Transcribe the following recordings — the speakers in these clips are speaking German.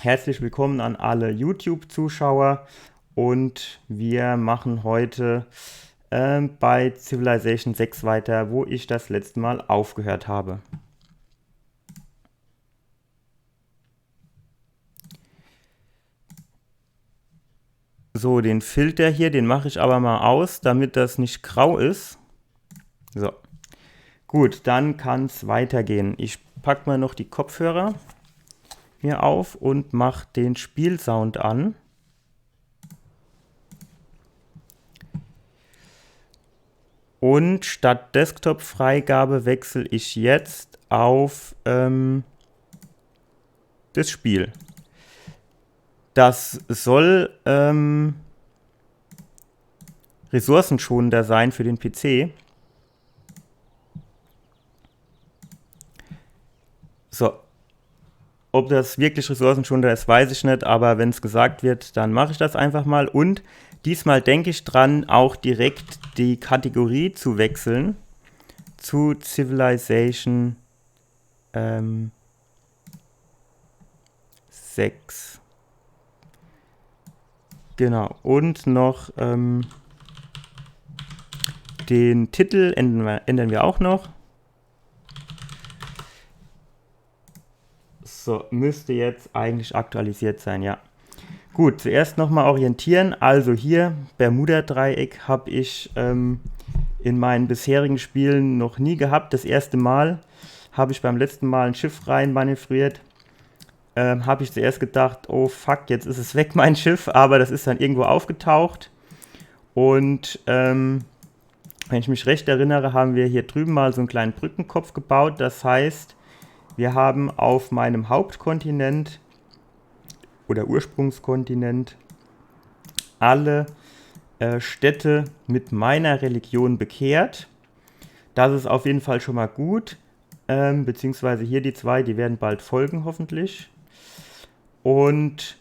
Herzlich willkommen an alle YouTube-Zuschauer und wir machen heute bei Civilization 6 weiter, wo ich das letzte Mal aufgehört habe. So, den Filter hier, den mache ich aber mal aus, damit das nicht grau ist. So, gut, dann kann es weitergehen. Ich packe mal noch die Kopfhörer hier auf und mache den Spielsound an. Und statt Desktop-Freigabe wechsle ich jetzt auf das Spiel. Das soll ressourcenschonender sein für den PC. So, ob das wirklich ressourcenschonender ist, weiß ich nicht, aber wenn es gesagt wird, dann mache ich das einfach mal. Und diesmal denke ich dran, auch direkt die Kategorie zu wechseln zu Civilization 6. Genau, und noch den Titel ändern wir auch noch. So, müsste jetzt eigentlich aktualisiert sein, ja. Gut, zuerst nochmal orientieren. Also hier, Bermuda-Dreieck habe ich in meinen bisherigen Spielen noch nie gehabt. Das erste Mal habe ich beim letzten Mal ein Schiff rein manövriert. Habe ich zuerst gedacht, oh fuck, jetzt ist es weg, mein Schiff. Aber das ist dann irgendwo aufgetaucht. Und wenn ich mich recht erinnere, haben wir hier drüben mal so einen kleinen Brückenkopf gebaut. Das heißt, wir haben auf meinem Hauptkontinent oder Ursprungskontinent alle Städte mit meiner Religion bekehrt. Das ist auf jeden Fall schon mal gut. Beziehungsweise hier die zwei, die werden bald folgen hoffentlich. Und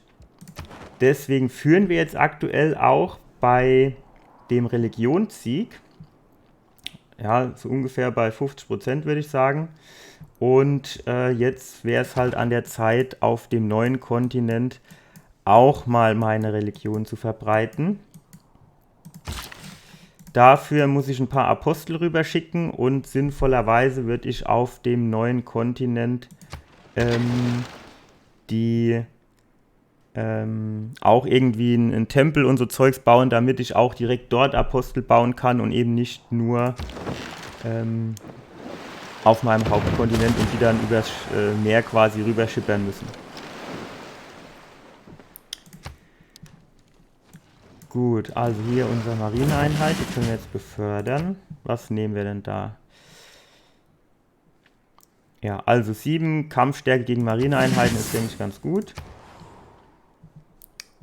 deswegen führen wir jetzt aktuell auch bei dem Religionssieg. Ja, so ungefähr bei 50% würde ich sagen. Und jetzt wäre es halt an der Zeit, auf dem neuen Kontinent auch mal meine Religion zu verbreiten. Dafür muss ich ein paar Apostel rüberschicken und sinnvollerweise würde ich auf dem neuen Kontinent die auch irgendwie einen Tempel und so Zeugs bauen, damit ich auch direkt dort Apostel bauen kann und eben nicht nur auf meinem Hauptkontinent und die dann übers Meer quasi rüberschippern müssen. Gut, also hier unsere Marineeinheit, die können wir jetzt befördern. Was nehmen wir denn da? Ja, also 7 Kampfstärke gegen Marineeinheiten ist, denke ich, ganz gut.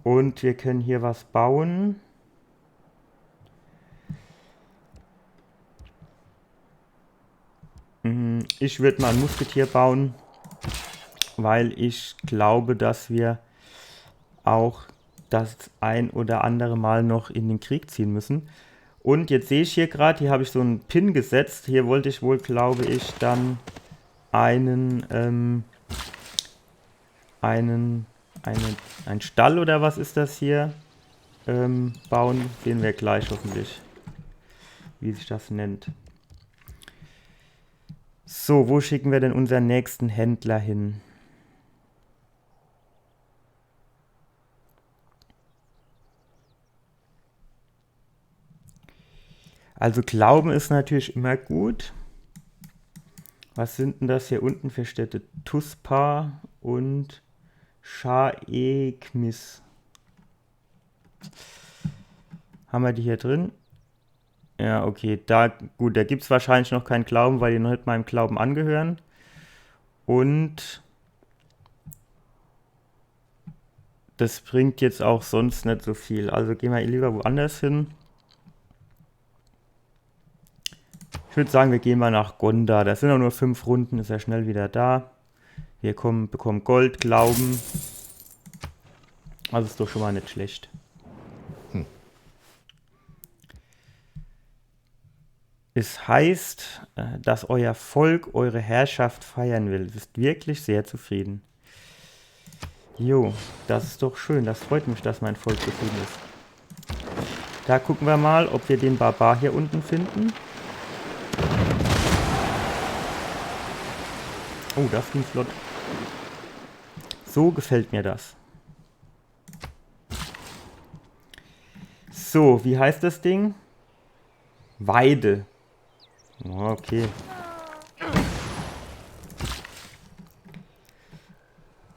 Und wir können hier was bauen. Ich würde mal ein Musketier bauen, weil ich glaube, dass wir auch das ein oder andere Mal noch in den Krieg ziehen müssen. Und jetzt sehe ich hier gerade, hier habe ich so einen Pin gesetzt. Hier wollte ich wohl, glaube ich, dann einen Stall oder was ist das hier bauen. Sehen wir gleich hoffentlich, wie sich das nennt. So, wo schicken wir denn unseren nächsten Händler hin? Also Glauben ist natürlich immer gut. Was sind denn das hier unten für Städte? Tuspa und Schaekmis. Haben wir die hier drin? Ja, okay. Gut, da gibt es wahrscheinlich noch keinen Glauben, weil die noch nicht meinem Glauben angehören. Und das bringt jetzt auch sonst nicht so viel. Also gehen wir lieber woanders hin. Ich würde sagen, wir gehen mal nach Gonda. Das sind auch nur 5 Runden, ist er schnell wieder da. Wir bekommen Gold, Glauben. Also ist doch schon mal nicht schlecht. Es heißt, dass euer Volk eure Herrschaft feiern will. Es ist wirklich sehr zufrieden. Jo, das ist doch schön. Das freut mich, dass mein Volk zufrieden ist. Da gucken wir mal, ob wir den Barbar hier unten finden. Oh, das ging flott. So gefällt mir das. So, wie heißt das Ding? Weide. Okay.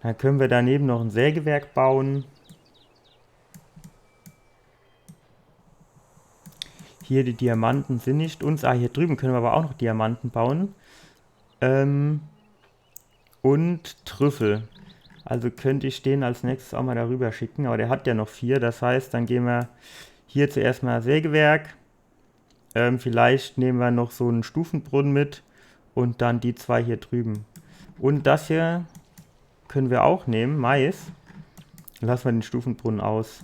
Dann können wir daneben noch ein Sägewerk bauen. Hier die Diamanten sind nicht uns. Ah, hier drüben können wir aber auch noch Diamanten bauen. Und Trüffel. Also könnte ich den als nächstes auch mal darüber schicken. Aber der hat ja noch 4. Das heißt, dann gehen wir hier zuerst mal Sägewerk. Vielleicht nehmen wir noch so einen Stufenbrunnen mit. Und dann die 2 hier drüben. Und das hier können wir auch nehmen, Mais. Lassen wir den Stufenbrunnen aus.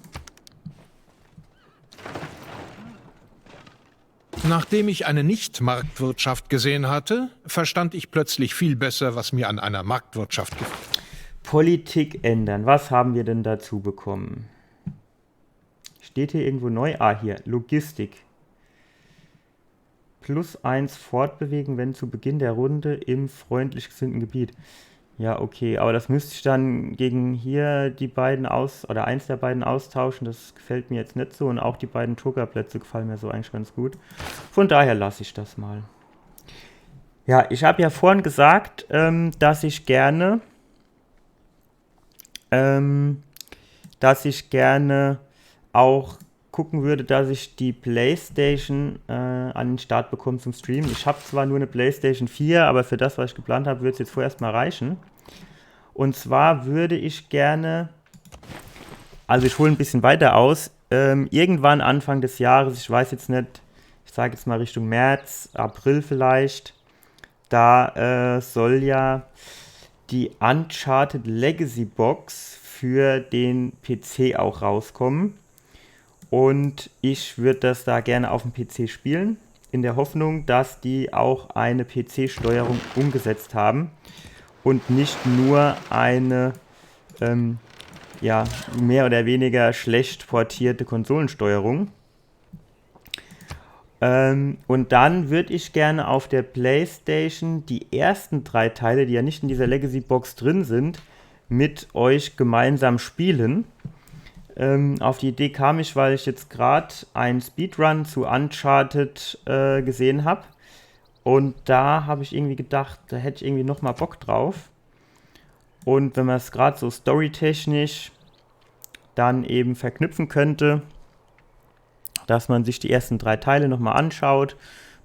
Nachdem ich eine Nicht-Marktwirtschaft gesehen hatte, verstand ich plötzlich viel besser, was mir an einer Marktwirtschaft gefällt. Politik ändern. Was haben wir denn dazu bekommen? Steht hier irgendwo neu? Ah, hier. Logistik. +1 fortbewegen, wenn zu Beginn der Runde im freundlich gesinnten Gebiet. Ja, okay, aber das müsste ich dann gegen hier die beiden oder eins der beiden austauschen. Das gefällt mir jetzt nicht so und auch die beiden Jokerplätze gefallen mir so eigentlich ganz gut. Von daher lasse ich das mal. Ja, ich habe ja vorhin gesagt, dass ich gerne auch gucken würde, dass ich die PlayStation an den Start bekomme zum Streamen. Ich habe zwar nur eine PlayStation 4, aber für das, was ich geplant habe, wird es jetzt vorerst mal reichen. Und zwar würde ich gerne, also ich hole ein bisschen weiter aus, irgendwann Anfang des Jahres, ich weiß jetzt nicht, ich sage jetzt mal Richtung März, April vielleicht, da soll ja die Uncharted Legacy Box für den PC auch rauskommen. Und ich würde das da gerne auf dem PC spielen, in der Hoffnung, dass die auch eine PC-Steuerung umgesetzt haben und nicht nur eine ja, mehr oder weniger schlecht portierte Konsolensteuerung. Und dann würde ich gerne auf der PlayStation die ersten 3 Teile, die ja nicht in dieser Legacy-Box drin sind, mit euch gemeinsam spielen. Auf die Idee kam ich, weil ich jetzt gerade einen Speedrun zu Uncharted gesehen habe. Und da habe ich irgendwie gedacht, da hätte ich irgendwie nochmal Bock drauf. Und wenn man es gerade so storytechnisch dann eben verknüpfen könnte, dass man sich die ersten 3 Teile nochmal anschaut,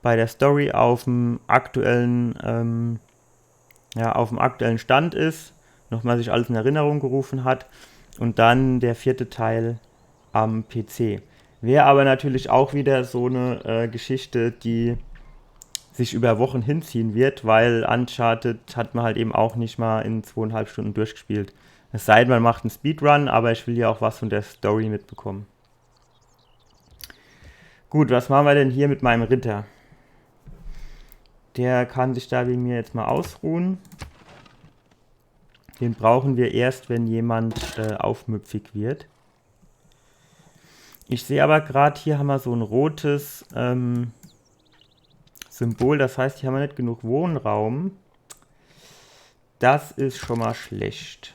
bei der Story auf dem aktuellen Stand ist, nochmal sich alles in Erinnerung gerufen hat und dann der 4. Teil am PC. Wäre aber natürlich auch wieder so eine Geschichte, die sich über Wochen hinziehen wird, weil Uncharted hat man halt eben auch nicht mal in 2,5 Stunden durchgespielt. Es sei denn, man macht einen Speedrun, aber ich will ja auch was von der Story mitbekommen. Gut, was machen wir denn hier mit meinem Ritter? Der kann sich da wegen mir jetzt mal ausruhen. Den brauchen wir erst, wenn jemand aufmüpfig wird. Ich sehe aber gerade, hier haben wir so ein rotes Symbol. Das heißt, hier haben wir nicht genug Wohnraum. Das ist schon mal schlecht.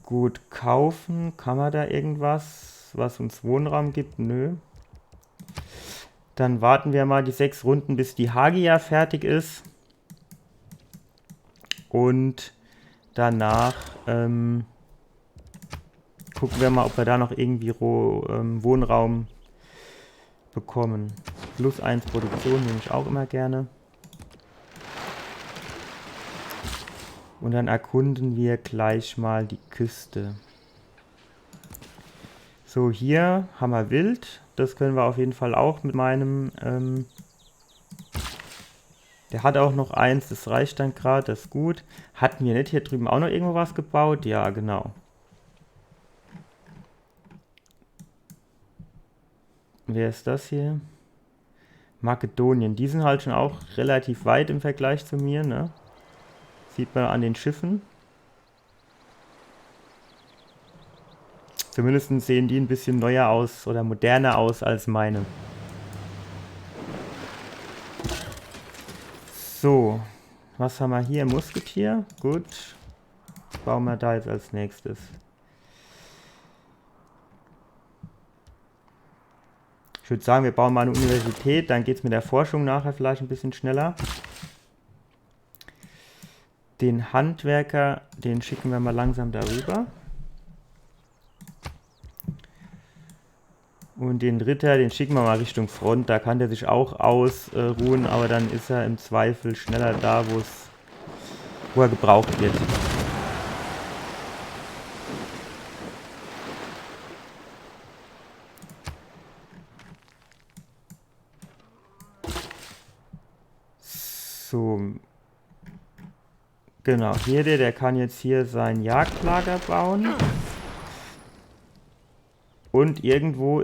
Gut, kaufen. Kann man da irgendwas, was uns Wohnraum gibt? Nö. Dann warten wir mal die 6 Runden, bis die Hagia fertig ist. Und danach gucken wir mal, ob wir da noch irgendwie Wohnraum bekommen. +1 Produktion nehme ich auch immer gerne. Und dann erkunden wir gleich mal die Küste. So, hier haben wir Wild. Das können wir auf jeden Fall auch mit meinem... der hat auch noch 1, das reicht dann gerade, das ist gut. Hatten wir nicht hier drüben auch noch irgendwo was gebaut? Ja, genau. Wer ist das hier? Makedonien. Die sind halt schon auch relativ weit im Vergleich zu mir, ne? Sieht man an den Schiffen. Zumindest sehen die ein bisschen neuer aus oder moderner aus als meine. So, was haben wir hier? Musketier. Gut. Was bauen wir da jetzt als nächstes? Ich würde sagen, wir bauen mal eine Universität, dann geht es mit der Forschung nachher vielleicht ein bisschen schneller. Den Handwerker, den schicken wir mal langsam darüber. Und den Ritter, den schicken wir mal Richtung Front, da kann der sich auch ausruhen, aber dann ist er im Zweifel schneller da, wo er gebraucht wird. So, genau, hier der kann jetzt hier sein Jagdlager bauen. Und irgendwo,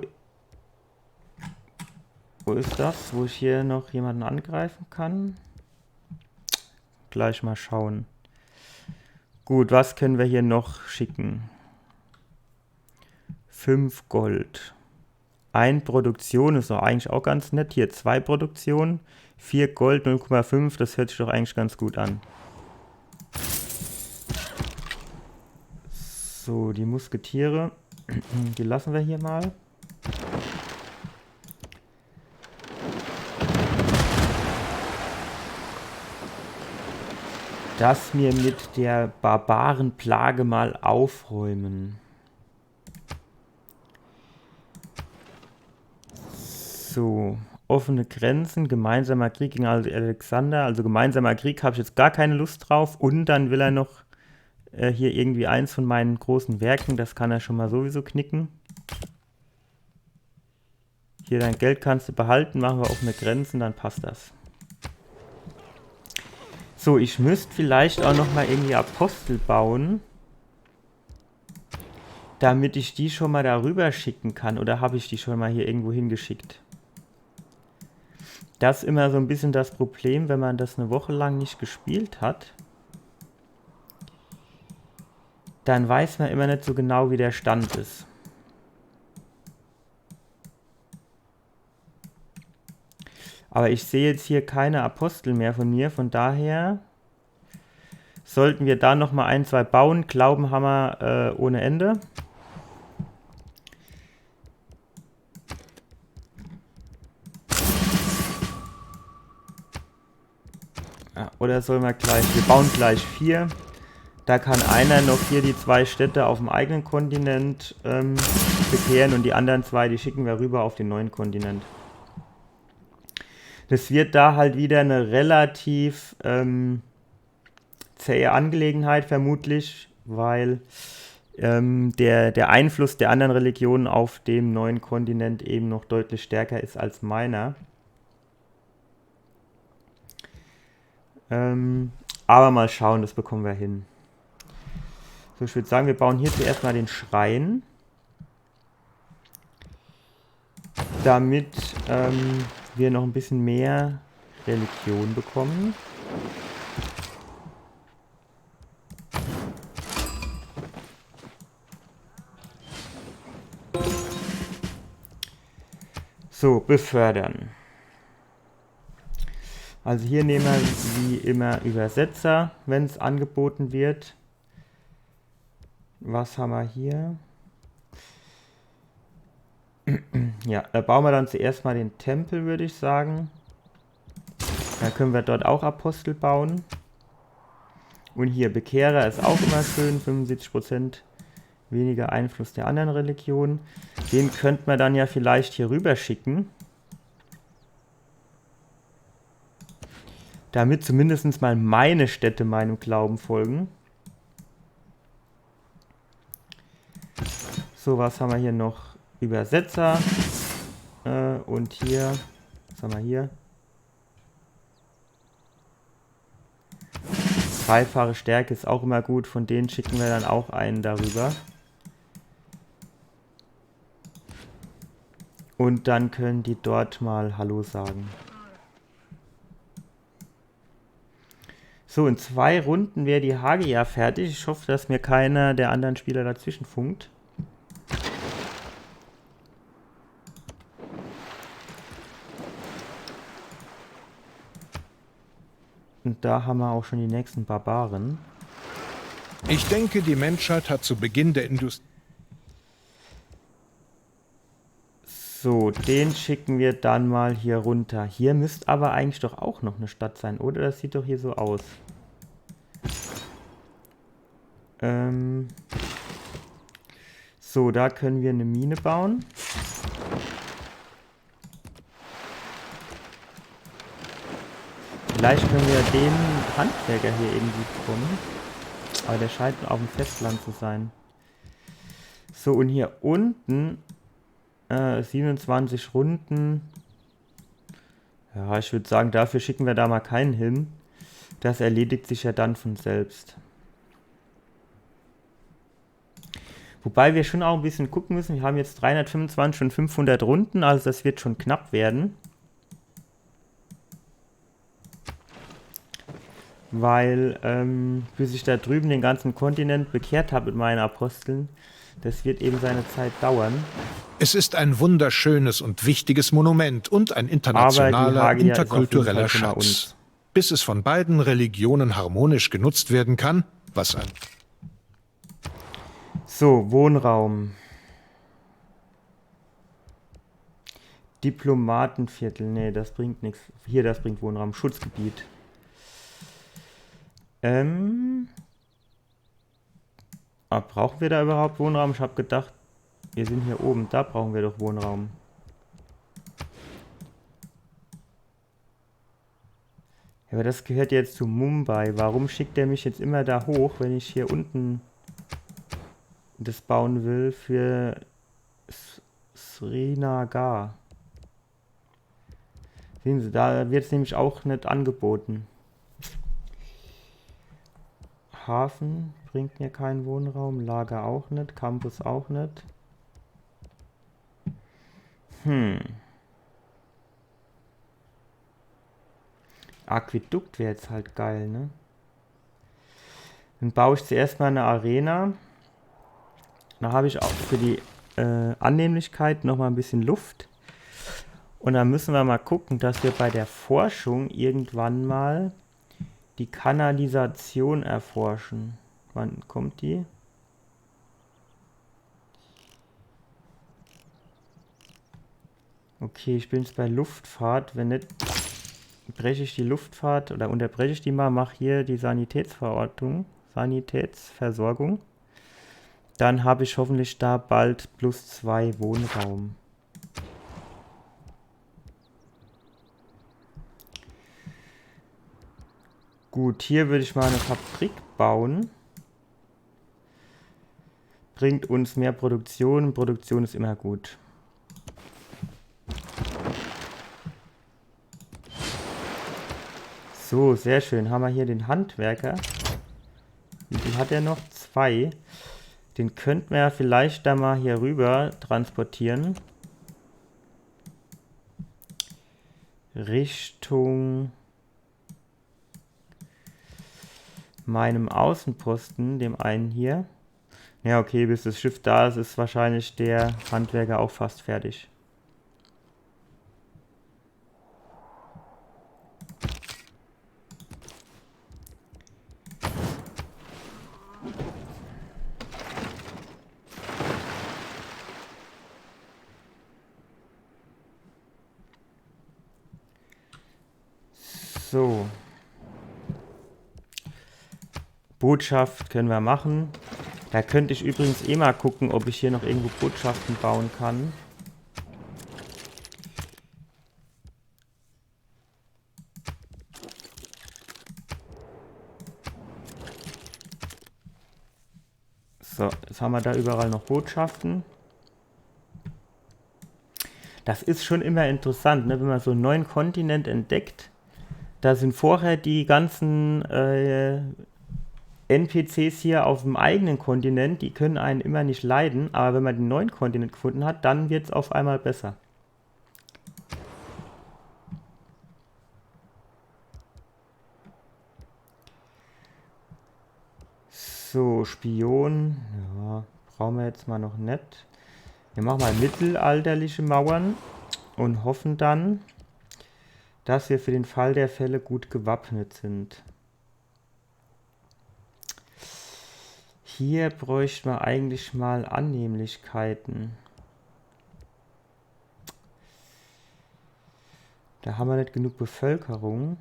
wo ist das, wo ich hier noch jemanden angreifen kann? Gleich mal schauen. Gut, was können wir hier noch schicken? 5 Gold. 1 Produktion ist doch eigentlich auch ganz nett. Hier 2 Produktionen. 4 Gold, 0,5, das hört sich doch eigentlich ganz gut an. So, die Musketiere, die lassen wir hier mal. Das mir mit der Barbarenplage mal aufräumen. So, offene Grenzen, gemeinsamer Krieg gegen Alexander. Also gemeinsamer Krieg habe ich jetzt gar keine Lust drauf. Und dann will er noch hier irgendwie eins von meinen großen Werken. Das kann er schon mal sowieso knicken. Hier, dein Geld kannst du behalten. Machen wir offene Grenzen, dann passt das. So, ich müsste vielleicht auch noch mal irgendwie Apostel bauen, damit ich die schon mal darüber schicken kann. Oder habe ich die schon mal hier irgendwo hingeschickt? Das ist immer so ein bisschen das Problem, wenn man das eine Woche lang nicht gespielt hat. Dann weiß man immer nicht so genau, wie der Stand ist. Aber ich sehe jetzt hier keine Apostel mehr von mir, von daher sollten wir da nochmal 1, 2 bauen. Glauben haben wir ohne Ende. Ja, oder sollen wir gleich, wir bauen gleich 4. Da kann einer noch hier die 2 Städte auf dem eigenen Kontinent bekehren und die anderen 2, die schicken wir rüber auf den neuen Kontinent. Das wird da halt wieder eine relativ zähe Angelegenheit vermutlich, weil der Einfluss der anderen Religionen auf dem neuen Kontinent eben noch deutlich stärker ist als meiner. Aber mal schauen, das bekommen wir hin. So, ich würde sagen, wir bauen hier zuerst mal den Schrein, damit wir noch ein bisschen mehr Religion bekommen. So, befördern. Also hier nehmen wir wie immer Übersetzer, wenn es angeboten wird. Was haben wir hier? Ja, da bauen wir dann zuerst mal den Tempel, würde ich sagen. Da können wir dort auch Apostel bauen. Und hier Bekehrer ist auch immer schön, 75% weniger Einfluss der anderen Religionen. Den könnte man dann ja vielleicht hier rüber schicken. Damit zumindest mal meine Städte meinem Glauben folgen. So, was haben wir hier noch? Übersetzer. Und hier, was haben wir hier? 3-fache Stärke ist auch immer gut. Von denen schicken wir dann auch einen darüber. Und dann können die dort mal Hallo sagen. So, in 2 Runden wäre die Hagia fertig. Ich hoffe, dass mir keiner der anderen Spieler dazwischen funkt. Und da haben wir auch schon die nächsten Barbaren. Ich denke, die Menschheit hat zu Beginn der Industrie... So, den schicken wir dann mal hier runter. Hier müsste aber eigentlich doch auch noch eine Stadt sein, oder? Das sieht doch hier so aus. So, da können wir eine Mine bauen. Vielleicht können wir den Handwerker hier irgendwie bekommen. Aber der scheint auf dem Festland zu sein. So, und hier unten 27 Runden. Ja, ich würde sagen, dafür schicken wir da mal keinen hin. Das erledigt sich ja dann von selbst. Wobei wir schon auch ein bisschen gucken müssen. Wir haben jetzt 325 und 500 Runden, also das wird schon knapp werden. Weil, bis ich da drüben den ganzen Kontinent bekehrt habe mit meinen Aposteln, das wird eben seine Zeit dauern. Es ist ein wunderschönes und wichtiges Monument und ein internationaler, interkultureller Schatz. Bis es von beiden Religionen harmonisch genutzt werden kann, was ein... So, Wohnraum. Diplomatenviertel, nee, das bringt nichts. Hier, das bringt Wohnraum. Schutzgebiet. Brauchen wir da überhaupt Wohnraum? Ich habe gedacht, wir sind hier oben, da brauchen wir doch Wohnraum. Ja, aber das gehört jetzt zu Mumbai. Warum schickt er mich jetzt immer da hoch, wenn ich hier unten das bauen will für Srinagar? Sehen Sie, da wird es nämlich auch nicht angeboten. Hafen bringt mir keinen Wohnraum, Lager auch nicht, Campus auch nicht. Aquädukt wäre jetzt halt geil, ne? Dann baue ich zuerst mal eine Arena. Da habe ich auch für die Annehmlichkeit noch mal ein bisschen Luft. Und dann müssen wir mal gucken, dass wir bei der Forschung irgendwann mal die Kanalisation erforschen. Wann kommt die? Okay, ich bin jetzt bei Luftfahrt. Wenn nicht, breche ich die Luftfahrt oder unterbreche ich die mal, mache hier die Sanitätsversorgung. Dann habe ich hoffentlich da bald +2 Wohnraum. Gut, hier würde ich mal eine Fabrik bauen. Bringt uns mehr Produktion. Produktion ist immer gut. So, sehr schön. Haben wir hier den Handwerker. Wie viel hat er noch? 2. Den könnten wir ja vielleicht da mal hier rüber transportieren. Richtung meinem Außenposten, dem einen hier. Ja, okay, bis das Schiff da ist, ist wahrscheinlich der Handwerker auch fast fertig. So. Botschaft können wir machen. Da könnte ich übrigens mal gucken, ob ich hier noch irgendwo Botschaften bauen kann. So, jetzt haben wir da überall noch Botschaften. Das ist schon immer interessant, ne? Wenn man so einen neuen Kontinent entdeckt. Da sind vorher die ganzen NPCs hier auf dem eigenen Kontinent, die können einen immer nicht leiden, aber wenn man den neuen Kontinent gefunden hat, dann wird es auf einmal besser. So, Spion. Ja, brauchen wir jetzt mal noch nicht. Wir machen mal mittelalterliche Mauern und hoffen dann, dass wir für den Fall der Fälle gut gewappnet sind. Hier bräuchten wir eigentlich mal Annehmlichkeiten. Da haben wir nicht genug Bevölkerung.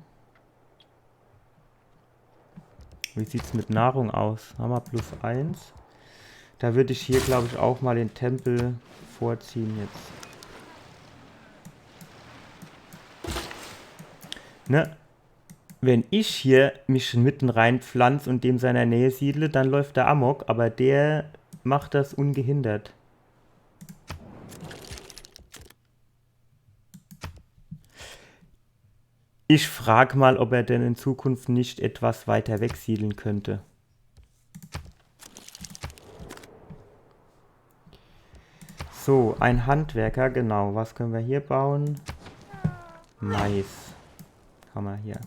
Wie sieht es mit Nahrung aus? Haben wir +1. Da würde ich hier, glaube ich, auch mal den Tempel vorziehen jetzt. Ne? Wenn ich hier mich mitten rein pflanze und dem seiner Nähe siedle, dann läuft der Amok, aber der macht das ungehindert. Ich frage mal, ob er denn in Zukunft nicht etwas weiter wegsiedeln könnte. So, ein Handwerker, genau. Was können wir hier bauen? Mais. Kann man hier.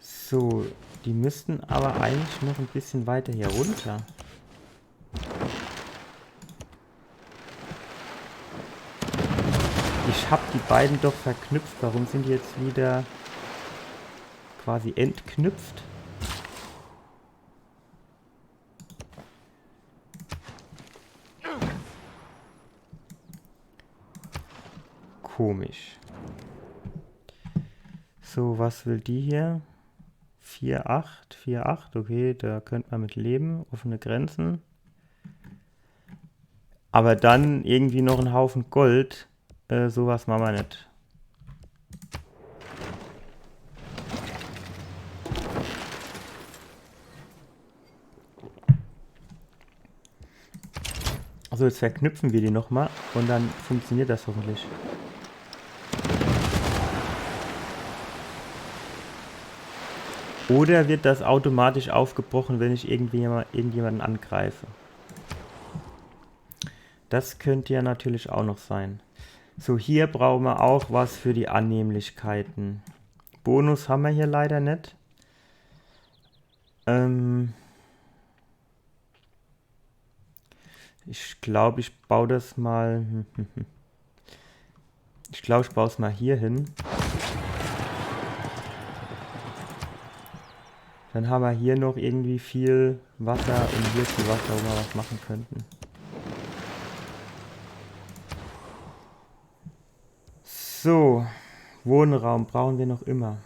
So, die müssten aber eigentlich noch ein bisschen weiter hier runter. Ich habe die beiden doch verknüpft. Warum sind die jetzt wieder quasi entknüpft? Komisch. So, was will die hier? 4,8, 4,8, okay, da könnte man mit leben. Offene Grenzen. Aber dann irgendwie noch ein Haufen Gold. Sowas machen wir nicht. Also jetzt verknüpfen wir die nochmal und dann funktioniert das hoffentlich. Oder wird das automatisch aufgebrochen, wenn ich irgendjemanden angreife? Das könnte ja natürlich auch noch sein. So, hier brauchen wir auch was für die Annehmlichkeiten. Bonus haben wir hier leider nicht. Ich glaube, ich baue das mal... Ich glaube, ich baue es mal hier hin. Dann haben wir hier noch irgendwie viel Wasser und hier viel Wasser, wo wir was machen könnten. So, Wohnraum brauchen wir noch immer.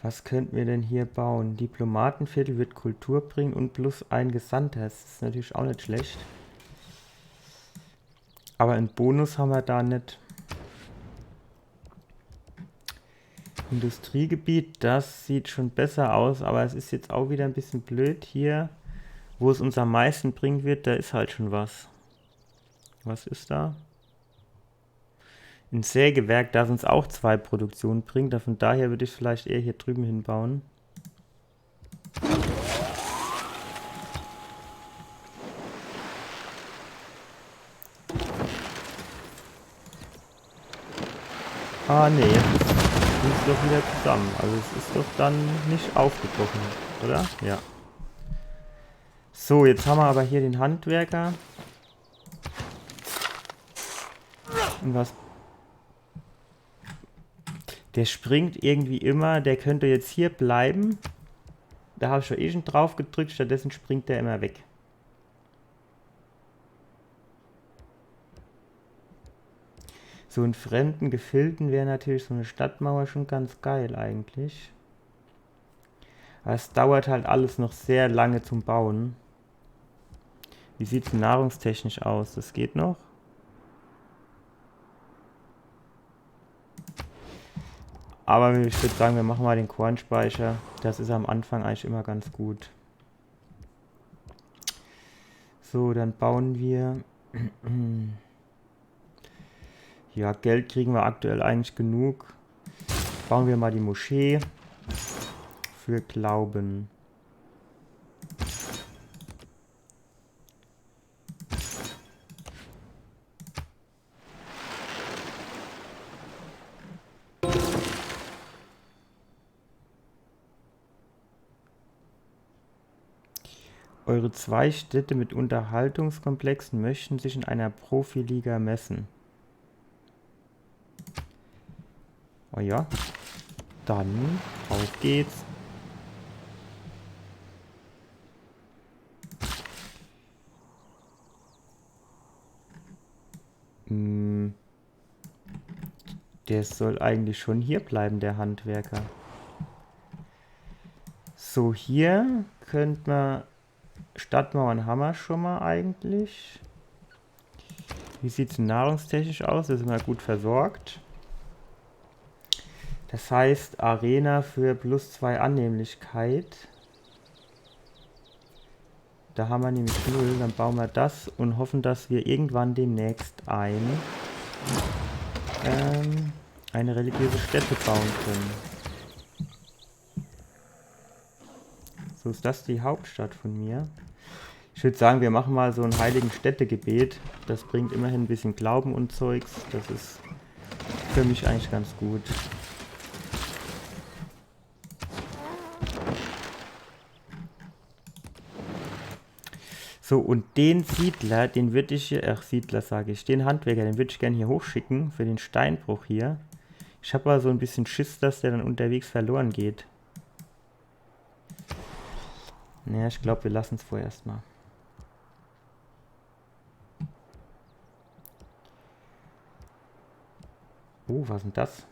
Was könnten wir denn hier bauen? Diplomatenviertel wird Kultur bringen und +1 Gesandter. Das ist natürlich auch nicht schlecht. Aber einen Bonus haben wir da nicht. Industriegebiet, das sieht schon besser aus, aber es ist jetzt auch wieder ein bisschen blöd hier. Wo es uns am meisten bringen wird, da ist halt schon was. Was ist da? Ein Sägewerk, das uns auch 2 Produktionen bringt. Von daher würde ich vielleicht eher hier drüben hinbauen. Ah ne, jetzt sind sie doch wieder zusammen. Also es ist doch dann nicht aufgebrochen, oder? Ja. So, jetzt haben wir aber hier den Handwerker. Und was? Der springt irgendwie immer, der könnte jetzt hier bleiben. Da habe ich schon schon drauf gedrückt, stattdessen springt der immer weg. So in fremden Gefilden wäre natürlich so eine Stadtmauer schon ganz geil eigentlich. Aber es dauert halt alles noch sehr lange zum Bauen. Wie sieht es nahrungstechnisch aus? Das geht noch. Aber ich würde sagen, wir machen mal den Kornspeicher. Das ist am Anfang eigentlich immer ganz gut. So, dann bauen wir Ja, Geld kriegen wir aktuell eigentlich genug. Bauen wir mal die Moschee für Glauben. Eure 2 Städte mit Unterhaltungskomplexen möchten sich in einer Profiliga messen. Oh ja, dann auf geht's. Der soll eigentlich schon hier bleiben, der Handwerker. So, hier könnte man Stadtmauern haben wir schon mal eigentlich. Wie sieht es nahrungstechnisch aus? Da sind wir gut versorgt. Das heißt, Arena für +2 Annehmlichkeit. Da haben wir nämlich 0. Dann bauen wir das und hoffen, dass wir irgendwann demnächst eine religiöse Stätte bauen können. So ist das die Hauptstadt von mir. Ich würde sagen, wir machen mal so ein heiligen Städtegebet. Das bringt immerhin ein bisschen Glauben und Zeugs. Das ist für mich eigentlich ganz gut. So, und den Siedler, den würde ich hier, Siedler sage ich, den Handwerker, den würde ich gerne hier hochschicken für den Steinbruch hier. Ich habe aber so ein bisschen Schiss, dass der dann unterwegs verloren geht. Naja, ich glaube, wir lassen es vorerst mal. Oh, was ist denn das?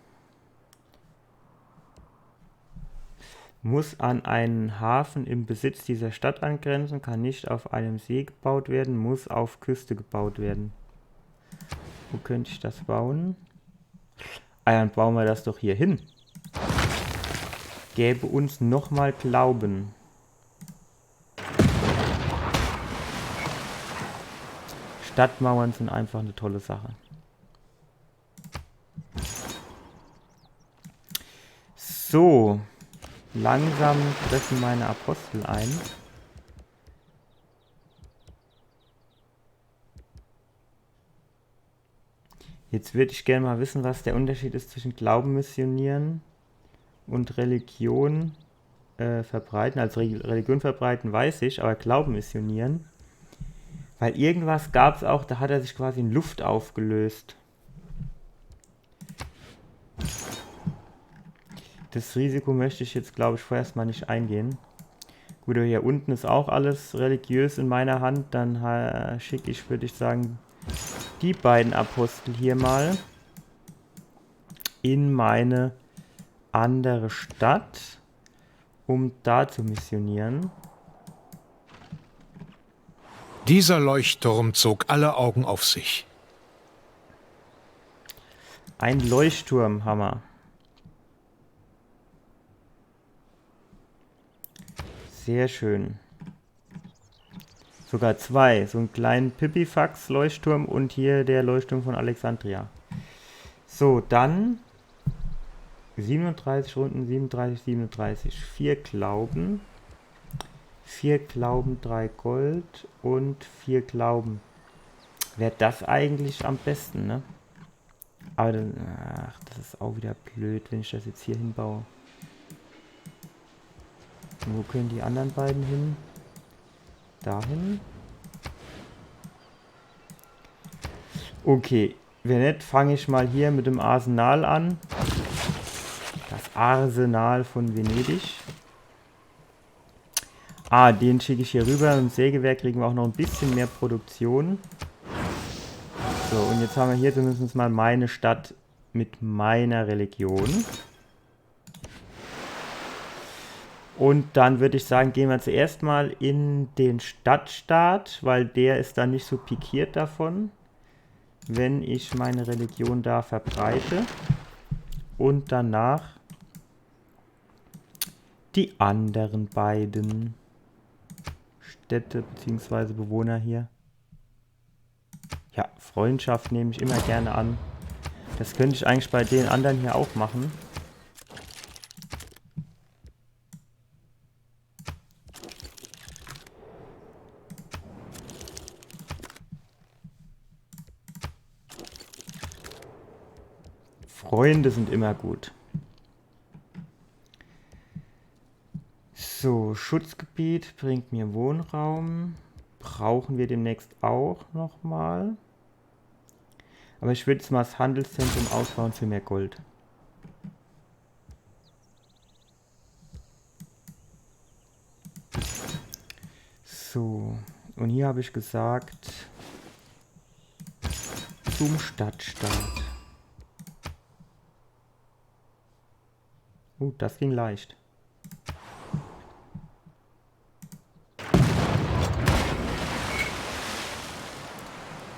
Muss an einen Hafen im Besitz dieser Stadt angrenzen, kann nicht auf einem See gebaut werden, muss auf Küste gebaut werden. Wo könnte ich das bauen? Ah, dann bauen wir das doch hier hin. Gäbe uns nochmal Glauben. Stadtmauern sind einfach eine tolle Sache. So, langsam treffen meine Apostel ein. Jetzt würde ich gerne mal wissen, was der Unterschied ist zwischen Glauben missionieren und Religion verbreiten. Also Religion verbreiten weiß ich, aber Glauben missionieren. Weil irgendwas gab es auch, da hat er sich quasi in Luft aufgelöst. Das Risiko möchte ich jetzt, glaube ich, vorerst mal nicht eingehen. Gut, hier unten ist auch alles religiös in meiner Hand. Dann schicke ich, würde ich sagen, die beiden Apostel hier mal in meine andere Stadt, um da zu missionieren. Dieser Leuchtturm zog alle Augen auf sich. Ein Leuchtturmhammer. Sehr schön. Sogar 2. So einen kleinen Pipifax-Leuchtturm und hier der Leuchtturm von Alexandria. So, dann 37 Runden, 37, 37. 4 Glauben. 4 Glauben, 3 Gold und 4 Glauben. Wäre das eigentlich am besten, ne? Aber dann, ach, das ist auch wieder blöd, wenn ich das jetzt hier hinbaue. Und wo können die anderen beiden hin? Dahin. Okay, wenn nicht, fange ich mal hier mit dem Arsenal an. Das Arsenal von Venedig. Ah, den schicke ich hier rüber. Im Sägewerk kriegen wir auch noch ein bisschen mehr Produktion. So, und jetzt haben wir hier zumindest mal meine Stadt mit meiner Religion. Und dann würde ich sagen, gehen wir zuerst mal in den Stadtstaat, weil der ist dann nicht so pikiert davon, wenn ich meine Religion da verbreite. Und danach die anderen beiden Städte bzw. Bewohner hier. Ja, Freundschaft nehme ich immer gerne an. Das könnte ich eigentlich bei den anderen hier auch machen. Freunde sind immer gut. So, Schutzgebiet bringt mir Wohnraum. Brauchen wir demnächst auch nochmal. Aber ich würde jetzt mal das Handelszentrum ausbauen für mehr Gold. So, und hier habe ich gesagt, zum Stadtstaat. Das ging leicht.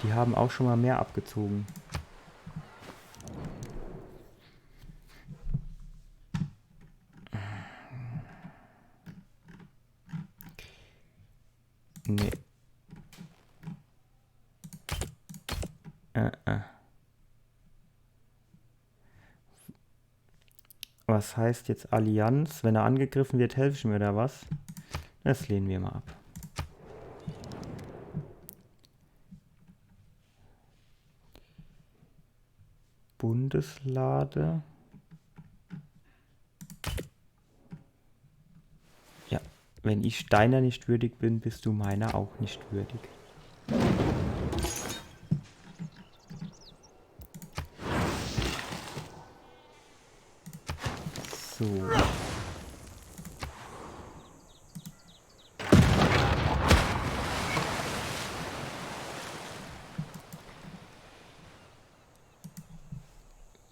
Die haben auch schon mal mehr abgezogen. Nee. Was heißt jetzt Allianz? Wenn er angegriffen wird, helfe ich mir oder was? Das lehnen wir mal ab. Bundeslade. Ja, wenn ich deiner nicht würdig bin, bist du meiner auch nicht würdig. So.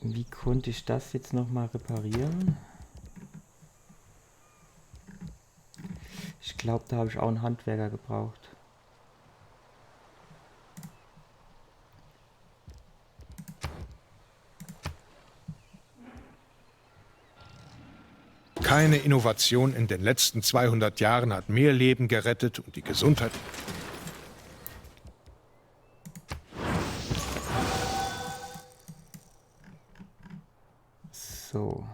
Wie konnte ich das jetzt nochmal reparieren? Ich glaube, da habe ich auch einen Handwerker gebraucht. Keine Innovation in den letzten 200 Jahren hat mehr Leben gerettet und die Gesundheit... So.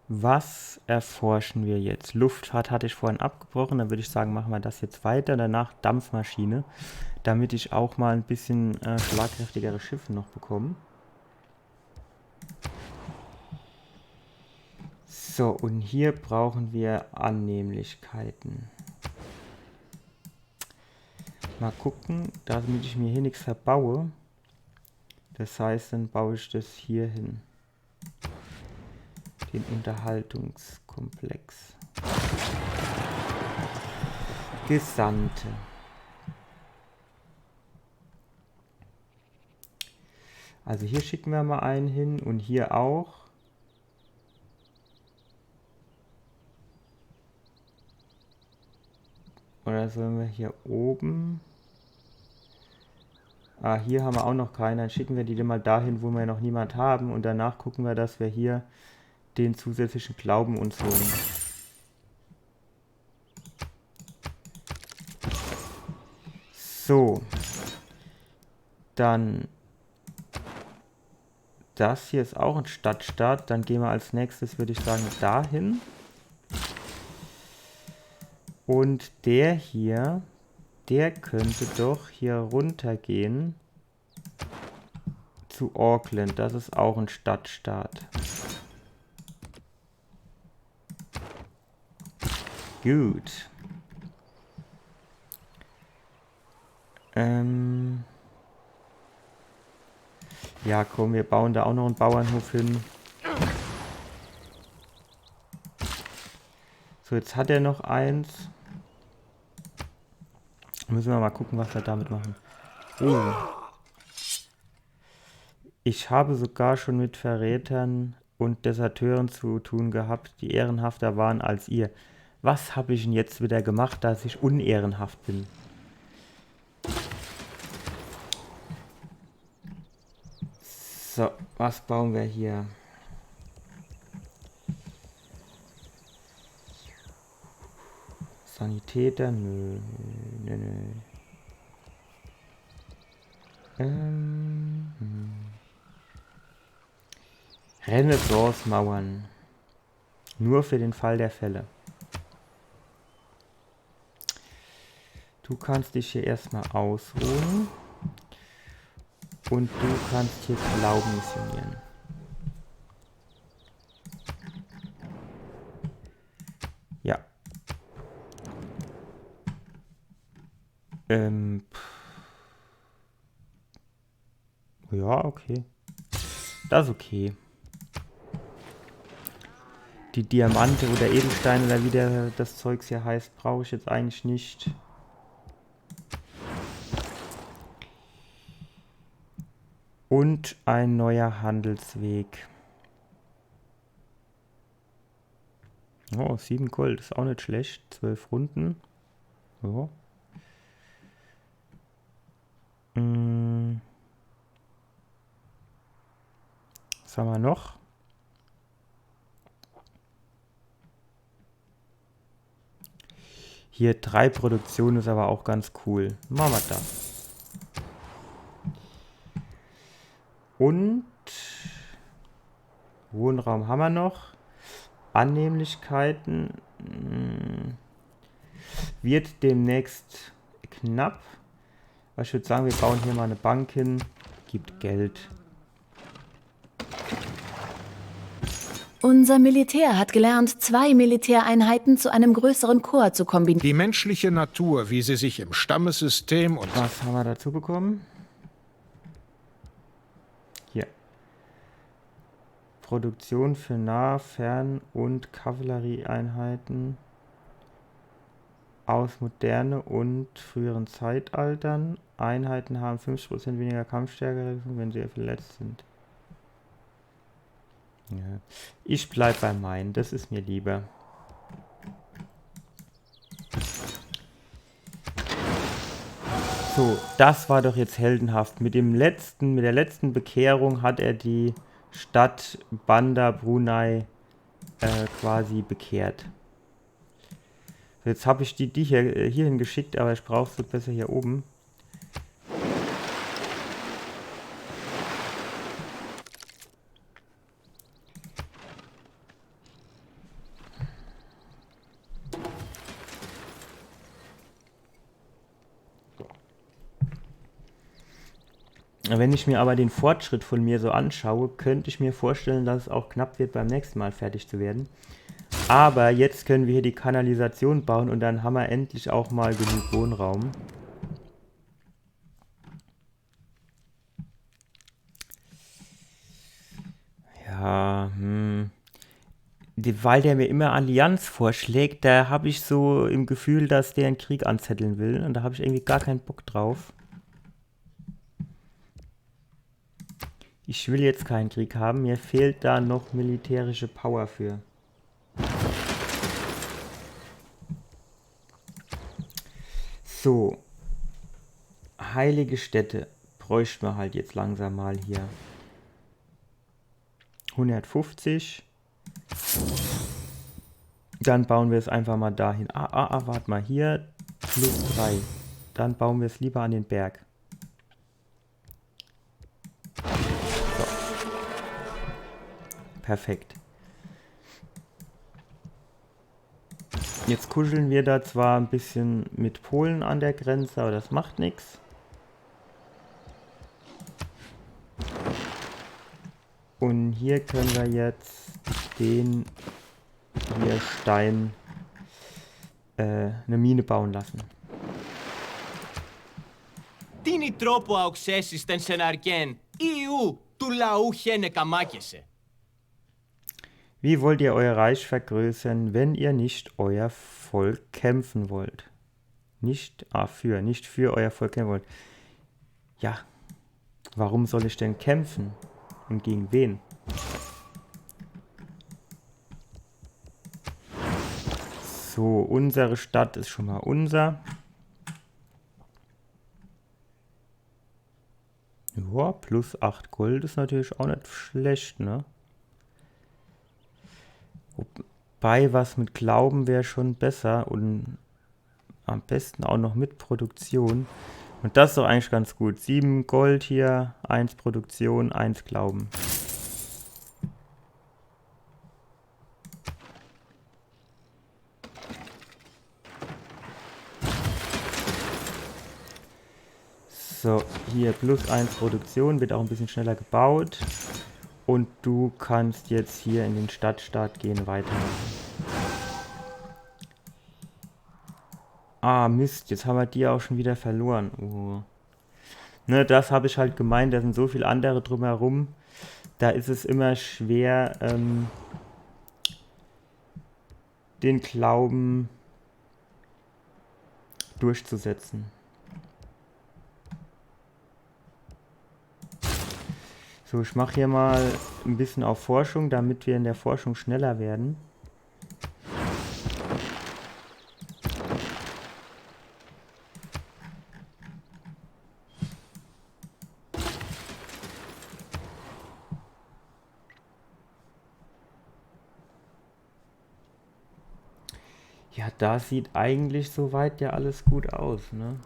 Was erforschen wir jetzt? Luftfahrt hatte ich vorhin abgebrochen, dann würde ich sagen, machen wir das jetzt weiter. Danach Dampfmaschine, damit ich auch mal ein bisschen schlagkräftigere Schiffe noch bekomme. So, und hier brauchen wir Annehmlichkeiten. Mal gucken, damit ich mir hier nichts verbaue. Das heißt, dann baue ich das hier hin. Den Unterhaltungskomplex. Gesandte. Also hier schicken wir mal einen hin und hier auch. Oder sollen wir hier oben? Ah, hier haben wir auch noch keinen. Dann schicken wir die mal dahin, wo wir noch niemand haben. Und danach gucken wir, dass wir hier den zusätzlichen Glauben uns holen. So. Dann. Das hier ist auch ein Stadtstaat. Dann gehen wir als nächstes, würde ich sagen, dahin. Und der hier, der könnte doch hier runter gehen zu Auckland. Das ist auch ein Stadtstaat. Gut. Ja, komm, wir bauen da auch noch einen Bauernhof hin. So, jetzt hat er noch eins. Müssen wir mal gucken, was wir damit machen. Oh. Ich habe sogar schon mit Verrätern und Deserteuren zu tun gehabt, die ehrenhafter waren als ihr. Was habe ich denn jetzt wieder gemacht, dass ich unehrenhaft bin? So, was bauen wir hier? Sanitäter, nö. Renaissance-Mauern. Nur für den Fall der Fälle. Du kannst dich hier erstmal ausruhen. Und du kannst hier Glauben missionieren. Ja. Ja, okay. Das ist okay. Die Diamante oder Edelsteine oder wie das Zeugs hier heißt, brauche ich jetzt eigentlich nicht. Und ein neuer Handelsweg. Oh, 7 Gold ist auch nicht schlecht. 12 Runden. Ja. Was haben wir noch? Hier 3 Produktionen ist aber auch ganz cool. Machen wir das. Und Wohnraum haben wir noch. Annehmlichkeiten wird demnächst knapp. Ich würde sagen, wir bauen hier mal eine Bank hin. Gibt Geld. Unser Militär hat gelernt, 2 Militäreinheiten zu einem größeren Korps zu kombinieren. Die menschliche Natur, wie sie sich im Stammessystem und... Was haben wir dazu bekommen? Hier. Produktion für Nah-, Fern- und Kavallerieeinheiten aus moderne und früheren Zeitaltern. Einheiten haben 50% weniger Kampfstärke, wenn sie verletzt sind. Ja. Ich bleib bei meinen, das ist mir lieber. So, das war doch jetzt heldenhaft. Mit der letzten Bekehrung hat er die Stadt Bandar Brunei quasi bekehrt. So, jetzt habe ich die hierhin geschickt, aber ich brauche sie besser hier oben. Wenn ich mir aber den Fortschritt von mir so anschaue, könnte ich mir vorstellen, dass es auch knapp wird, beim nächsten Mal fertig zu werden. Aber jetzt können wir hier die Kanalisation bauen und dann haben wir endlich auch mal genug Wohnraum. Ja, weil der mir immer Allianz vorschlägt, da habe ich so im Gefühl, dass der einen Krieg anzetteln will. Und da habe ich irgendwie gar keinen Bock drauf. Ich will jetzt keinen Krieg haben, mir fehlt da noch militärische Power für. So. Heilige Städte bräuchten wir halt jetzt langsam mal hier. 150. Dann bauen wir es einfach mal dahin. Warte mal, hier plus 3. Dann bauen wir es lieber an den Berg. Perfekt. Jetzt kuscheln wir da zwar ein bisschen mit Polen an der Grenze, aber das macht nichts. Und hier können wir jetzt den hier Stein eine Mine bauen lassen. Τι τρόπο αοξέσεις τεν σεναργέν, Ιού του λαού χένε καμάκεσαι. Wie wollt ihr euer Reich vergrößern, wenn ihr nicht euer Volk kämpfen wollt? Nicht für euer Volk kämpfen wollt. Ja, warum soll ich denn kämpfen? Und gegen wen? So, unsere Stadt ist schon mal unser. Ja, plus 8 Gold ist natürlich auch nicht schlecht, ne? Wobei was mit Glauben wäre schon besser und Am besten auch noch mit Produktion. Und das ist doch eigentlich ganz gut. 7 Gold hier, 1 Produktion, 1 Glauben. So, hier plus 1 Produktion, wird auch ein bisschen schneller gebaut. Und du kannst jetzt hier in den Stadtstaat gehen, weitermachen. Ah, Mist, jetzt haben wir die auch schon wieder verloren. Oh. Ne, das habe ich halt gemeint, da sind so viele andere drumherum. Da ist es immer schwer, den Glauben durchzusetzen. So, ich mache hier mal ein bisschen auf Forschung, damit wir in der Forschung schneller werden. Ja, da sieht eigentlich soweit ja alles gut aus, ne?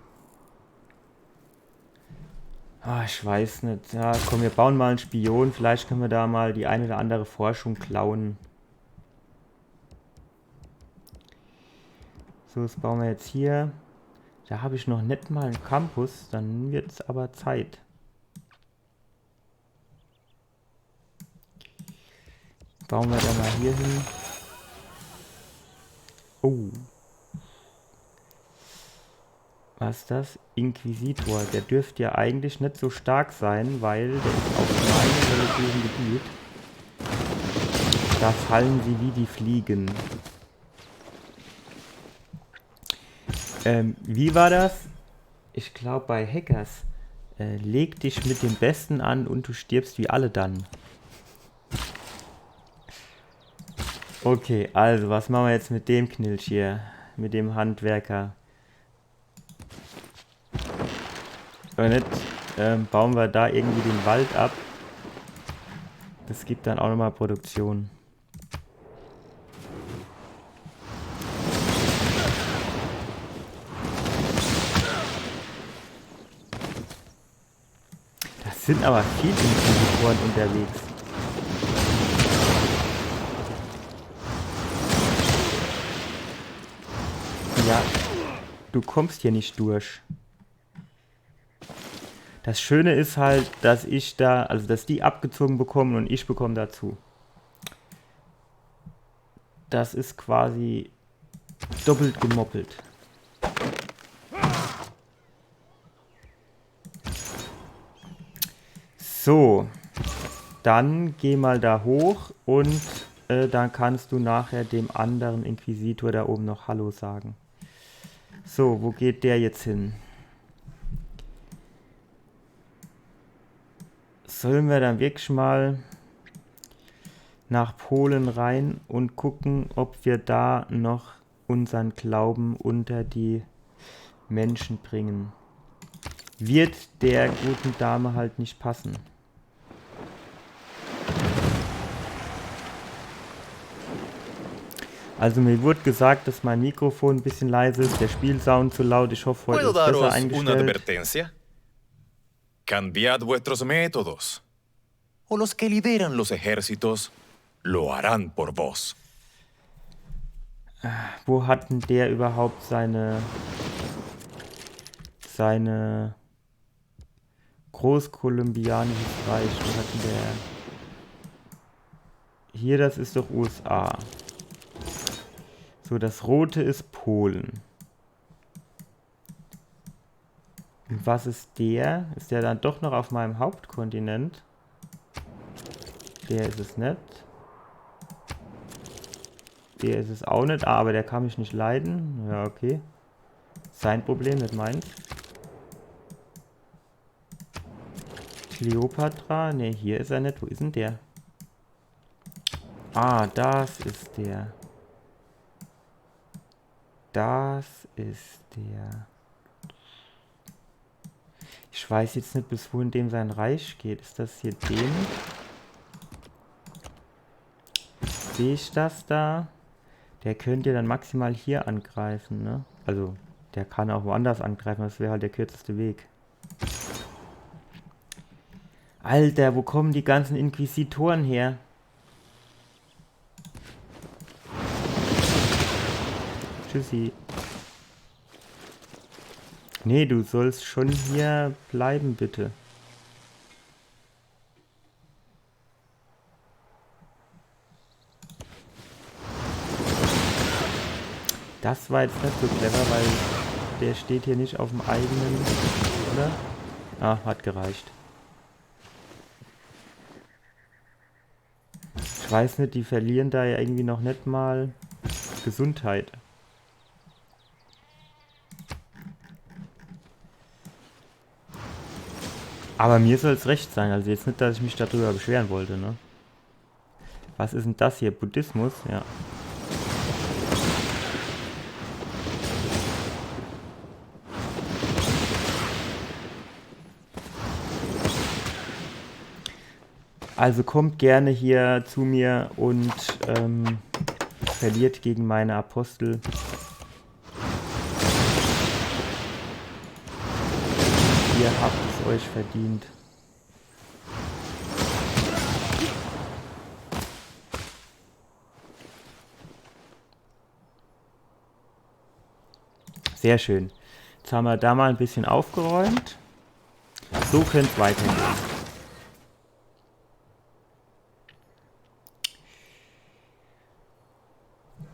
Ah, ich weiß nicht. Ja, komm, wir bauen mal einen Spion. Vielleicht können wir da mal die eine oder andere Forschung klauen. So, das bauen wir jetzt hier. Da habe ich noch nicht mal einen Campus. Dann wird es aber Zeit. Bauen wir da mal hier hin. Oh. Was ist das? Inquisitor. Der dürfte ja eigentlich nicht so stark sein, weil der ist auf meinem religiösen Gebiet. Da fallen sie wie die Fliegen. Wie war das? Ich glaube bei Hackers. Leg dich mit dem Besten an und du stirbst wie alle dann. Okay, also was machen wir jetzt mit dem Knilch hier? Mit dem Handwerker. Und jetzt bauen wir da irgendwie den Wald ab. Das gibt dann auch nochmal Produktion. Das sind aber viele Inquisitoren unterwegs. Ja, du kommst hier nicht durch. Das Schöne ist halt, dass ich da, also dass die abgezogen bekommen und ich bekomme dazu. Das ist quasi doppelt gemoppelt. So, dann geh mal da hoch und dann kannst du nachher dem anderen Inquisitor da oben noch Hallo sagen. So, wo geht der jetzt hin? Sollen wir dann wirklich mal nach Polen rein und gucken, ob wir da noch unseren Glauben unter die Menschen bringen? Wird der guten Dame halt nicht passen. Also mir wurde gesagt, dass mein Mikrofon ein bisschen leise ist, der Spielsound zu laut. Ich hoffe, heute ist es besser eingestellt. Cambiad vuestros métodos, o los que lideran los ejércitos lo harán por vos. Wo hat denn der überhaupt seine großkolumbianisches Reich? Wo hat denn der? Hier, das ist doch USA. So, das rote ist Polen. Und was ist der? Ist der dann doch noch auf meinem Hauptkontinent? Der ist es nicht. Der ist es auch nicht. Ah, aber der kann mich nicht leiden. Ja, okay. Sein Problem, nicht meins. Kleopatra. Ne, hier ist er nicht. Wo ist denn der? Ah, das ist der. Das ist der. Ich weiß jetzt nicht, bis wohin dem sein Reich geht. Ist das hier dem? Sehe ich das da? Der könnte dann maximal hier angreifen, ne? Also Der kann auch woanders angreifen, das wäre halt der kürzeste Weg. Alter, wo kommen die ganzen Inquisitoren her? Tschüssi. Nee, du sollst schon hier bleiben, bitte. Das war jetzt nicht so clever, weil der steht hier nicht auf dem eigenen, oder? Ah, hat gereicht. Ich weiß nicht, die verlieren da ja irgendwie noch nicht mal Gesundheit. Aber mir soll es recht sein, also jetzt nicht, dass ich mich darüber beschweren wollte, ne? Was ist denn das hier? Buddhismus? Ja. Also kommt gerne hier zu mir und verliert gegen meine Apostel. Ihr habt es euch verdient. Sehr schön. Jetzt haben wir da mal ein bisschen aufgeräumt. So könnte es weitergehen.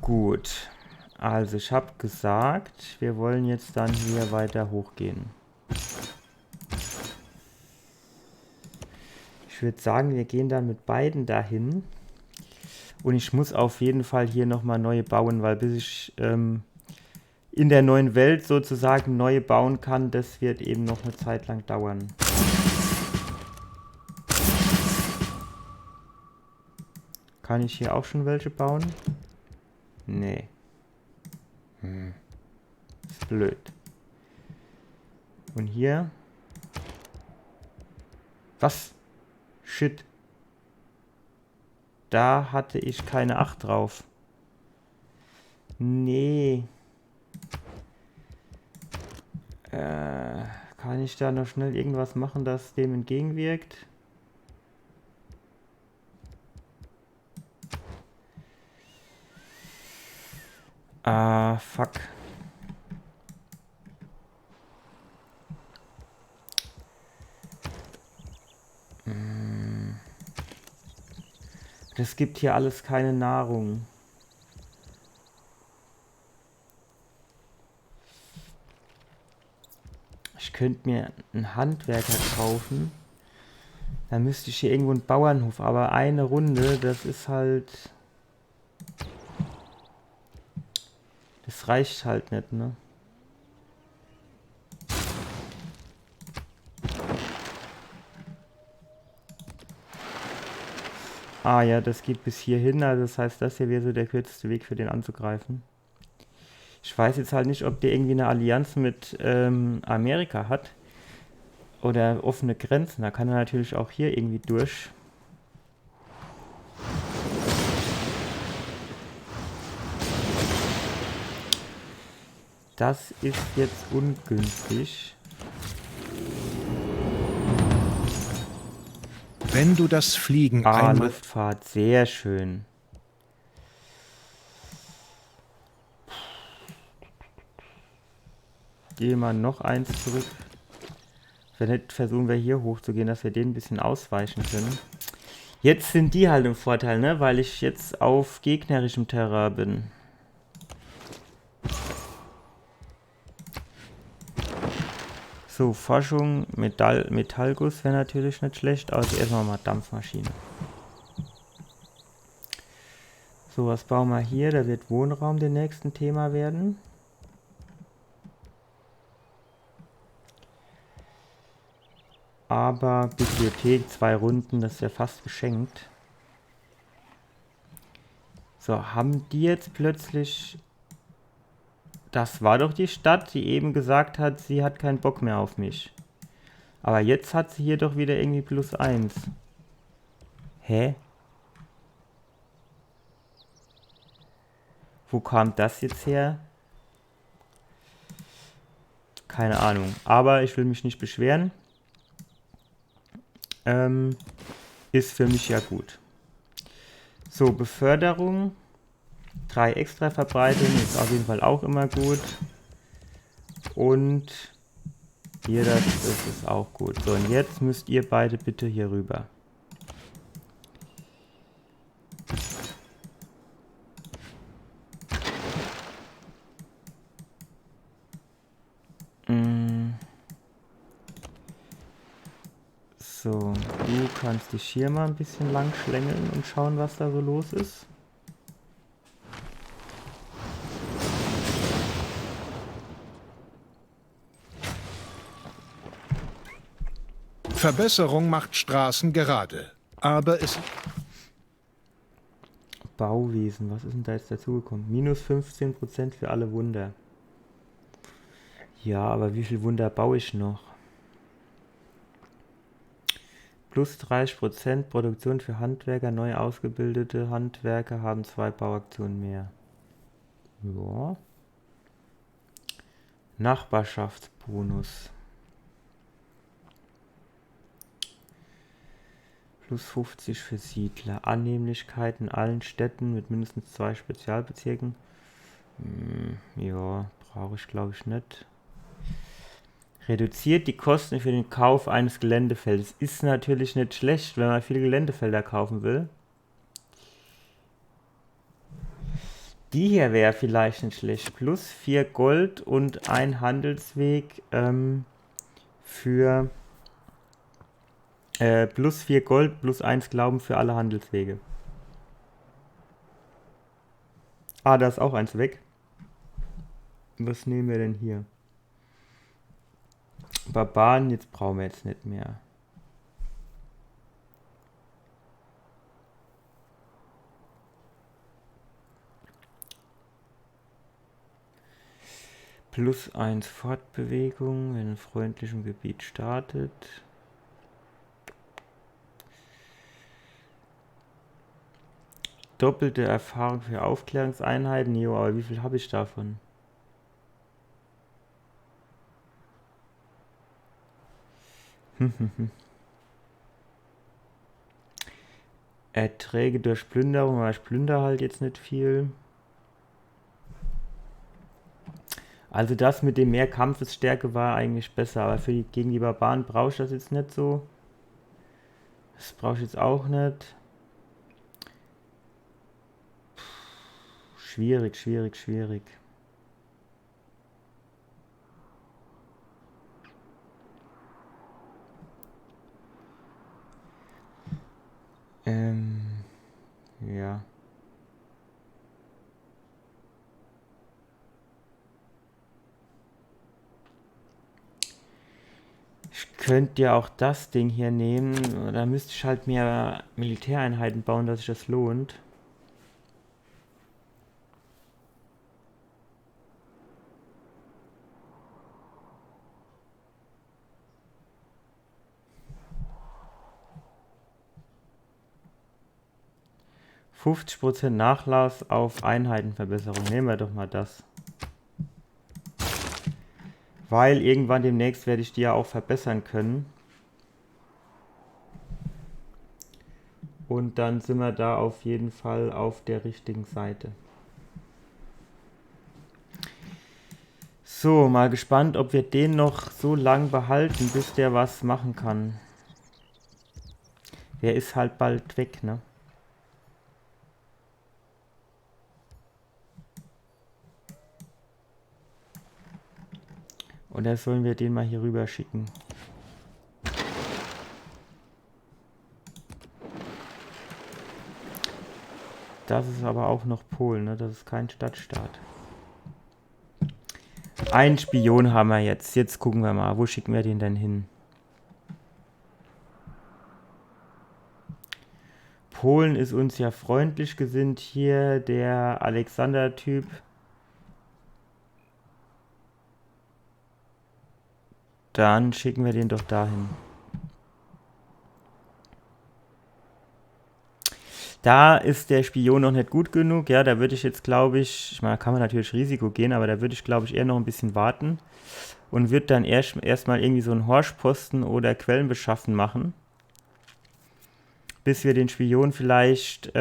Gut, also ich habe gesagt, wir wollen jetzt dann hier weiter hochgehen. Ich würde sagen, wir gehen dann mit beiden dahin. Und ich muss auf jeden Fall hier nochmal neue bauen, weil bis ich in der neuen Welt sozusagen neue bauen kann, das wird eben noch eine Zeit lang dauern. Kann ich hier auch schon welche bauen? Nee. Ist blöd. Und hier? Was? Shit. Da hatte ich keine 8 drauf. Nee. Kann ich da noch schnell irgendwas machen, das dem entgegenwirkt? Ah, fuck. Das gibt hier alles keine Nahrung. Ich könnte mir einen Handwerker kaufen. Dann müsste ich hier irgendwo einen Bauernhof. Aber eine Runde, das ist halt... Das reicht halt nicht, ne? Ah ja, das geht bis hierhin, also das heißt, das hier wäre so der kürzeste Weg für den anzugreifen. Ich weiß jetzt halt nicht, ob der irgendwie eine Allianz mit Amerika hat. Oder offene Grenzen, da kann er natürlich auch hier irgendwie durch. Das ist jetzt ungünstig. Wenn du das Fliegen einmal... Luftfahrt, sehr schön. Gehe mal noch eins zurück. Wenn nicht, versuchen wir hier hochzugehen, dass wir den ein bisschen ausweichen können. Jetzt sind die halt im Vorteil, ne? Weil ich jetzt auf gegnerischem Terrain bin. So, Forschung, Metallguss wäre natürlich nicht schlecht, also erstmal mal Dampfmaschine. So, was bauen wir hier? Da wird Wohnraum der nächsten Thema werden. Aber Bibliothek, 2 Runden, das ist ja fast geschenkt. So, haben die jetzt plötzlich... Das war doch die Stadt, die eben gesagt hat, sie hat keinen Bock mehr auf mich. Aber jetzt hat sie hier doch wieder irgendwie +1. Hä? Wo kam das jetzt her? Keine Ahnung. Aber ich will mich nicht beschweren. Ist für mich ja gut. So, Beförderung. 3 extra Verbreitungen ist auf jeden Fall auch immer gut. Und hier, das ist auch gut. So, und jetzt müsst ihr beide bitte hier rüber. So, du kannst dich hier mal ein bisschen lang schlängeln und schauen, was da so los ist. Verbesserung macht Straßen gerade, aber es... Bauwesen, was ist denn da jetzt dazugekommen? Minus 15% für alle Wunder. Ja, aber wie viel Wunder baue ich noch? Plus 30% Produktion für Handwerker. Neu ausgebildete Handwerker haben 2 Bauaktionen mehr. Ja. Nachbarschaftsbonus. Plus 50 für Siedler. Annehmlichkeit in allen Städten mit mindestens 2 Spezialbezirken. Ja, brauche ich glaube ich nicht. Reduziert die Kosten für den Kauf eines Geländefeldes. Ist natürlich nicht schlecht, wenn man viele Geländefelder kaufen will. Die hier wäre vielleicht nicht schlecht. Plus 4 Gold und ein Handelsweg für plus 4 Gold, plus 1 Glauben für alle Handelswege. Ah, da ist auch eins weg. Was nehmen wir denn hier? Barbaren, jetzt brauchen wir jetzt nicht mehr. Plus 1 Fortbewegung, wenn in freundlichem Gebiet startet. Doppelte Erfahrung für Aufklärungseinheiten. Jo, aber wie viel habe ich davon? Erträge durch Plünderung, aber ich plündere halt jetzt nicht viel. Also das mit dem mehr Kampfesstärke war eigentlich besser, aber gegen die Barbaren brauche ich das jetzt nicht so. Das brauche ich jetzt auch nicht. Schwierig, schwierig, schwierig. Ja. Ich könnte ja auch das Ding hier nehmen. Da müsste ich halt mehr Militäreinheiten bauen, dass sich das lohnt. %50 Nachlass auf Einheitenverbesserung. Nehmen wir doch mal das. Weil irgendwann demnächst werde ich die ja auch verbessern können. Und dann sind wir da auf jeden Fall auf der richtigen Seite. So, mal gespannt, ob wir den noch so lang behalten, bis der was machen kann. Der ist halt bald weg, ne? Oder sollen wir den mal hier rüber schicken? Das ist aber auch noch Polen, ne? Das ist kein Stadtstaat. Einen Spion haben wir jetzt. Jetzt gucken wir mal, wo schicken wir den denn hin? Polen ist uns ja freundlich gesinnt hier. Der Alexander-Typ. Dann schicken wir den doch dahin. Da ist der Spion noch nicht gut genug. Ja, da würde ich jetzt, glaube ich meine, da kann man natürlich Risiko gehen, aber da würde ich, glaube ich, eher noch ein bisschen warten. und würde dann erstmal irgendwie so einen Horschposten oder Quellenbeschaffen machen, bis wir den Spion vielleicht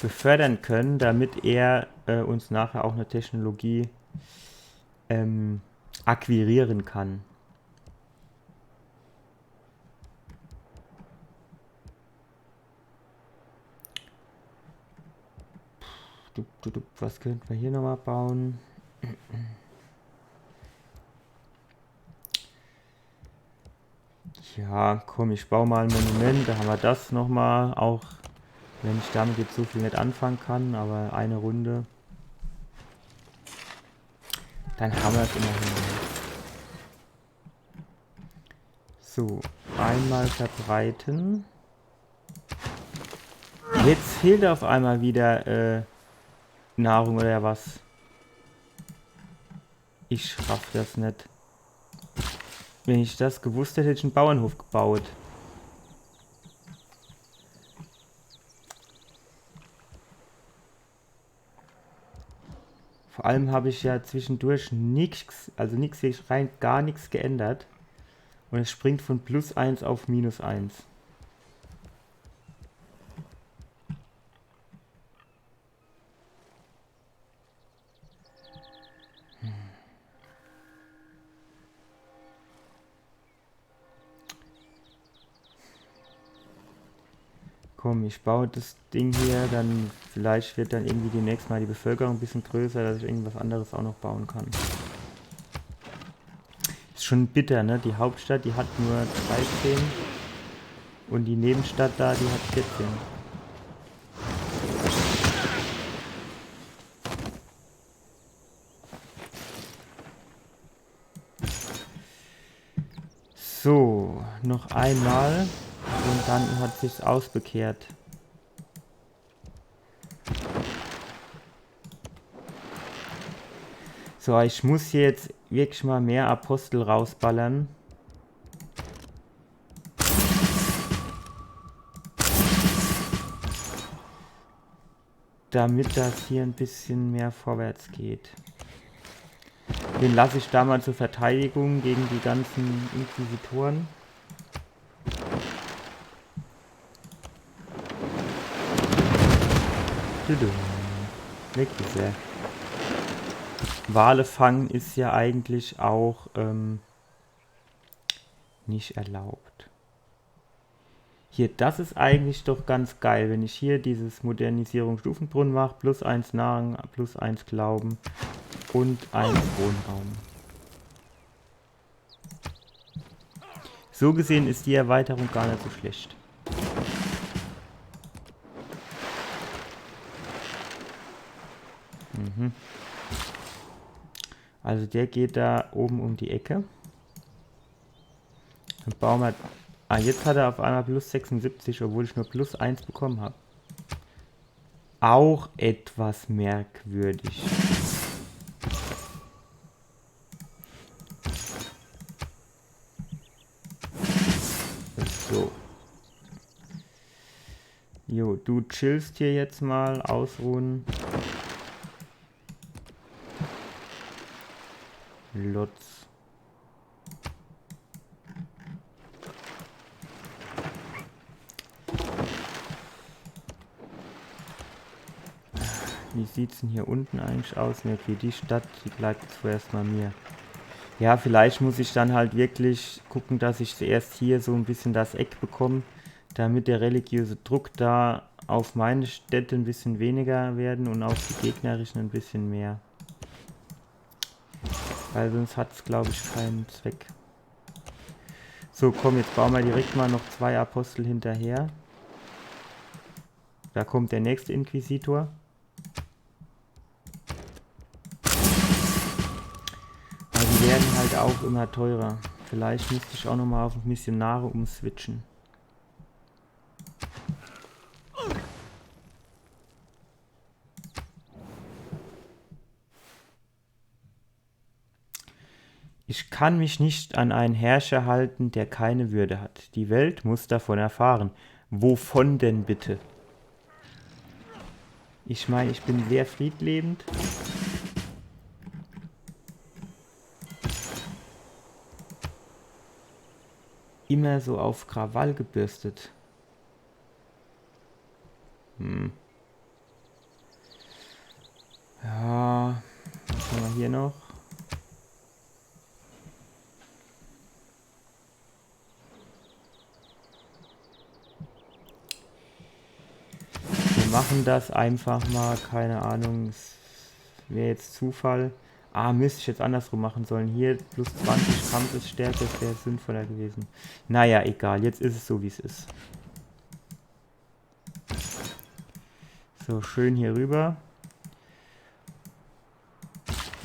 befördern können, damit er uns nachher auch eine Technologie akquirieren kann. Was könnten wir hier nochmal bauen? Ja, komm, ich baue mal ein Monument, da haben wir das nochmal, auch wenn ich damit jetzt so viel nicht anfangen kann, aber eine Runde. Dann haben wir es immerhin. So, einmal verbreiten. Jetzt fehlt auf einmal wieder Nahrung oder was. Ich raff das nicht. Wenn ich das gewusst hätte, hätte ich einen Bauernhof gebaut. Vor allem habe ich ja zwischendurch nichts, also nichts, rein gar nichts geändert. Und es springt von +1 auf -1. Komm, ich baue das Ding hier, dann vielleicht wird dann irgendwie demnächst mal die Bevölkerung ein bisschen größer, dass ich irgendwas anderes auch noch bauen kann. Ist schon bitter, ne? Die Hauptstadt, die hat nur 13 und die Nebenstadt da, die hat 14. So, noch einmal. Und dann hat sich's ausbekehrt. So, ich muss hier jetzt wirklich mal mehr Apostel rausballern. Damit das hier ein bisschen mehr vorwärts geht. Den lasse ich da mal zur Verteidigung gegen die ganzen Inquisitoren. Weg ist er. Wale fangen ist ja eigentlich auch nicht erlaubt. Hier, das ist eigentlich doch ganz geil, wenn ich hier dieses Modernisierung Stufenbrunnen mache, +1 Nahrung, +1 Glauben und 1 Wohnraum. So gesehen ist die Erweiterung gar nicht so schlecht. Also der geht da oben um die Ecke. Dann bauen wir... Ah, jetzt hat er auf einmal +76, obwohl ich nur +1 bekommen habe. Auch etwas merkwürdig. So. Jo, du chillst hier jetzt mal, ausruhen. Lutz. Wie sieht es denn hier unten eigentlich aus? Ne, okay, die Stadt, die bleibt jetzt vorerst mal mir. Ja, vielleicht muss ich dann halt wirklich gucken, dass ich zuerst hier so ein bisschen das Eck bekomme, damit der religiöse Druck da auf meine Städte ein bisschen weniger werden und auf die gegnerischen ein bisschen mehr. Weil sonst hat es, glaube ich, keinen Zweck. So, komm, jetzt bauen wir direkt mal noch 2 Apostel hinterher. Da kommt der nächste Inquisitor. Aber die werden halt auch immer teurer. Vielleicht müsste ich auch nochmal auf Missionare umswitchen. Ich kann mich nicht an einen Herrscher halten, der keine Würde hat. Die Welt muss davon erfahren. Wovon denn bitte? Ich meine, ich bin sehr friedlebend. immer so auf Krawall gebürstet. Ja, was haben wir hier noch? Wir machen das einfach mal, keine Ahnung, es wäre jetzt Zufall. Ah, müsste ich jetzt andersrum machen sollen. Hier plus 20 Kampfesstärke, das wäre sinnvoller gewesen. Naja, egal, jetzt ist es so, wie es ist. So, schön hier rüber.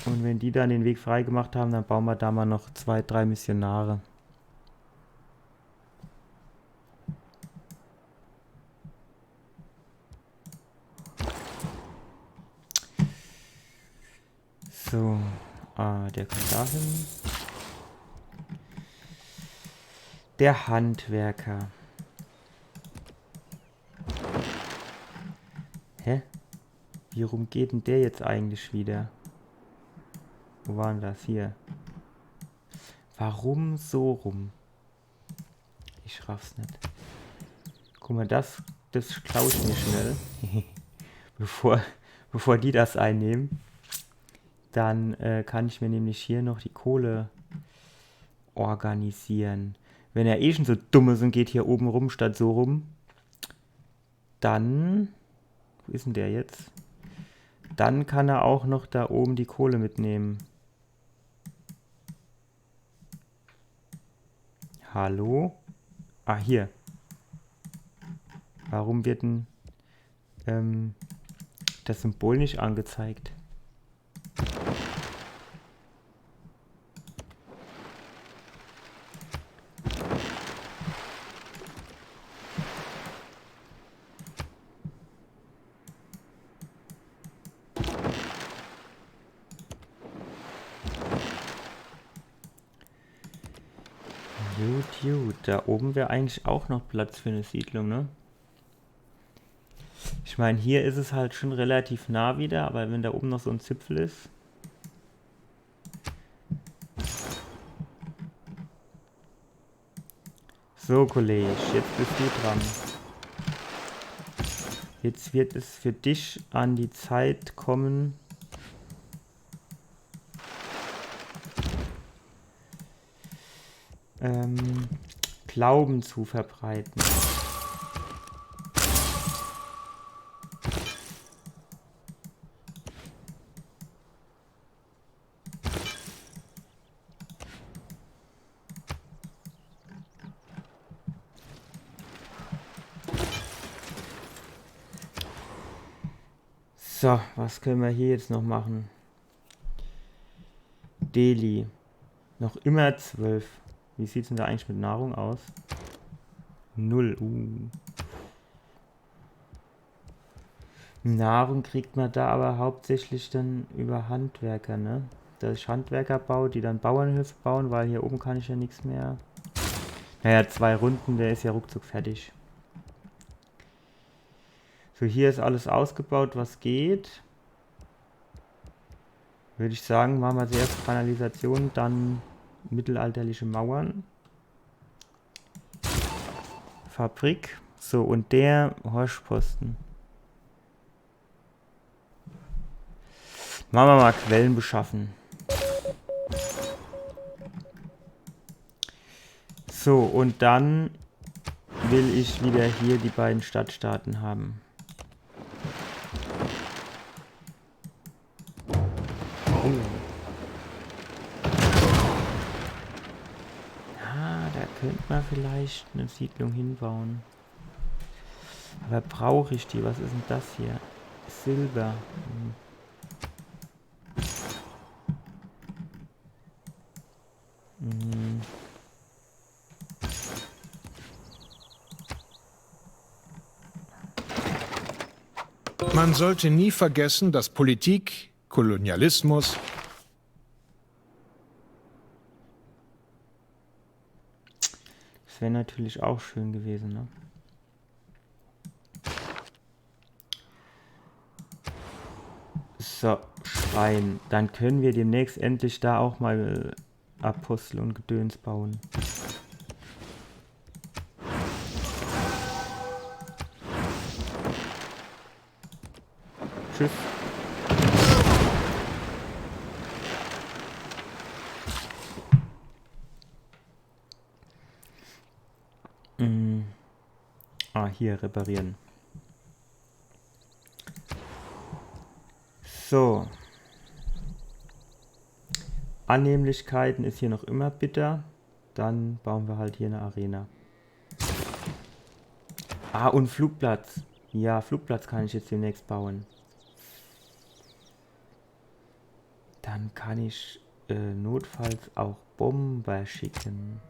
Und wenn die dann den Weg frei gemacht haben, dann bauen wir da mal noch 2, 3 Missionare. So, der kommt dahin. Der Handwerker. Hä? Wie rum geht denn der jetzt eigentlich wieder? Wo war denn das? Hier. Warum so rum? Ich raff's nicht. Guck mal, das klaue ich mir schnell. bevor die das einnehmen. Dann kann ich mir nämlich hier noch die Kohle organisieren. Wenn er eh schon so dumm ist und geht hier oben rum statt so rum, dann, wo ist denn der jetzt? Dann kann er auch noch da oben die Kohle mitnehmen. Hallo? Ah, hier. Warum wird denn das Symbol nicht angezeigt? Gut, da oben wäre eigentlich auch noch Platz für eine Siedlung, ne? Ich meine, hier ist es halt schon relativ nah wieder, aber wenn da oben noch so ein Zipfel ist. So, Kollege, jetzt bist du dran. Jetzt wird es für dich an die Zeit kommen, Glauben zu verbreiten. So, was können wir hier jetzt noch machen? Delhi. Noch immer 12. Wie sieht es denn da eigentlich mit Nahrung aus? 0. Nahrung kriegt man da aber hauptsächlich dann über Handwerker, ne? Dass ich Handwerker baue, die dann Bauernhöfe bauen, weil hier oben kann ich ja nichts mehr. Naja, 2 Runden, der ist ja ruckzuck fertig. So, hier ist alles ausgebaut, was geht. Würde ich sagen, machen wir zuerst Kanalisation, dann mittelalterliche Mauern. Fabrik. So, und der Horschposten. Machen wir mal Quellen beschaffen. So, und dann will ich wieder hier die beiden Stadtstaaten haben. Könnte man vielleicht eine Siedlung hinbauen. Aber brauche ich die? Was ist denn das hier? Silber. Man sollte nie vergessen, dass Politik, Kolonialismus wäre natürlich auch schön gewesen, ne? So, Schrein. Dann können wir demnächst endlich da auch mal Apostel und Gedöns bauen. Tschüss. Hier reparieren. So. Annehmlichkeiten ist hier noch immer bitter. Dann bauen wir halt hier eine Arena. Und Flugplatz. Ja, Flugplatz kann ich jetzt demnächst bauen. Dann kann ich notfalls auch Bomber schicken.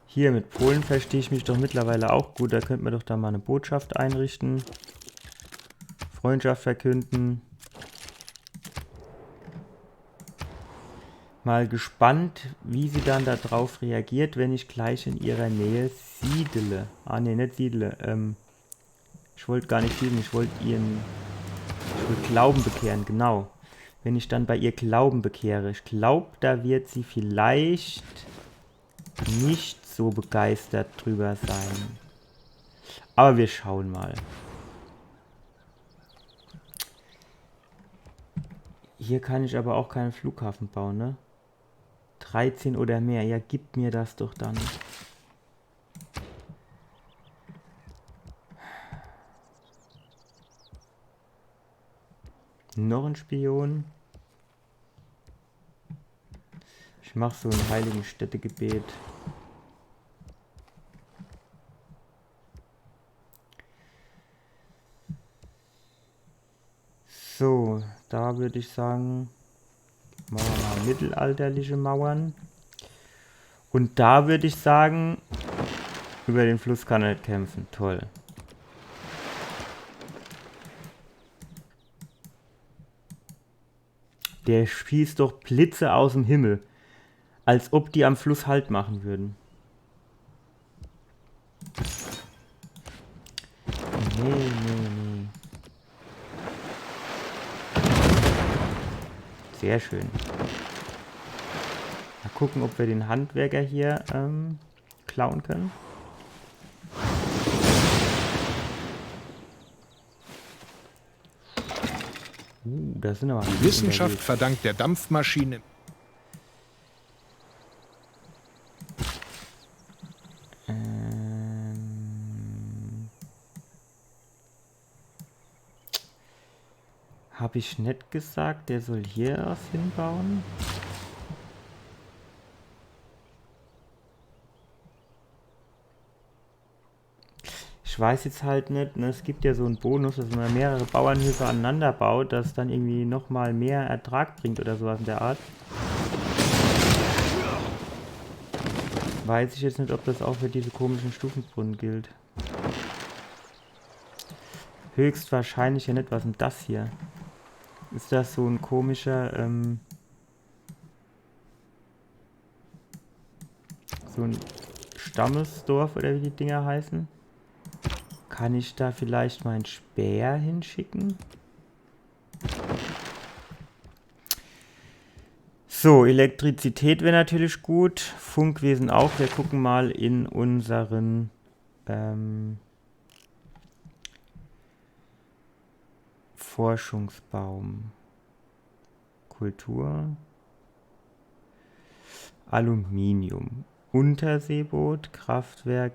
Hier mit Polen verstehe ich mich doch mittlerweile auch gut. Da könnte man doch da mal eine Botschaft einrichten. Freundschaft verkünden. Mal gespannt, wie sie dann darauf reagiert, wenn ich gleich in ihrer Nähe siedle. Ne, nicht siedle. Ich wollte gar nicht siedeln, ich wollte Glauben bekehren, genau. Wenn ich dann bei ihr Glauben bekehre. Ich glaube, da wird sie vielleicht nicht so begeistert drüber sein. Aber wir schauen mal. Hier kann ich aber auch keinen Flughafen bauen, ne? 13 oder mehr. Ja, gib mir das doch dann. Noch ein Spion. Ich mache so ein heiligen Städtegebet. So, da würde ich sagen, machen wir mal mittelalterliche Mauern. Und da würde ich sagen, über den Fluss kann er nicht kämpfen. Toll. Der schießt doch Blitze aus dem Himmel. Als ob die am Fluss Halt machen würden. Nee. Sehr schön. Mal gucken, ob wir den Handwerker hier klauen können. Das sind aber die Wissenschaft verdankt der Dampfmaschine. Habe ich nicht gesagt, der soll hier was hinbauen? Ich weiß jetzt halt nicht, ne, es gibt ja so einen Bonus, dass man mehrere Bauernhöfe aneinander baut, das dann irgendwie nochmal mehr Ertrag bringt oder sowas in der Art. Weiß ich jetzt nicht, ob das auch für diese komischen Stufenbrunnen gilt. Höchstwahrscheinlich ja nicht. Was ist denn das hier? Ist das so ein komischer, so ein Stammesdorf oder wie die Dinger heißen? Kann ich da vielleicht meinen Speer hinschicken? So, Elektrizität wäre natürlich gut. Funkwesen auch. Wir gucken mal in unseren Forschungsbaum. Kultur. Aluminium. Unterseeboot, Kraftwerk,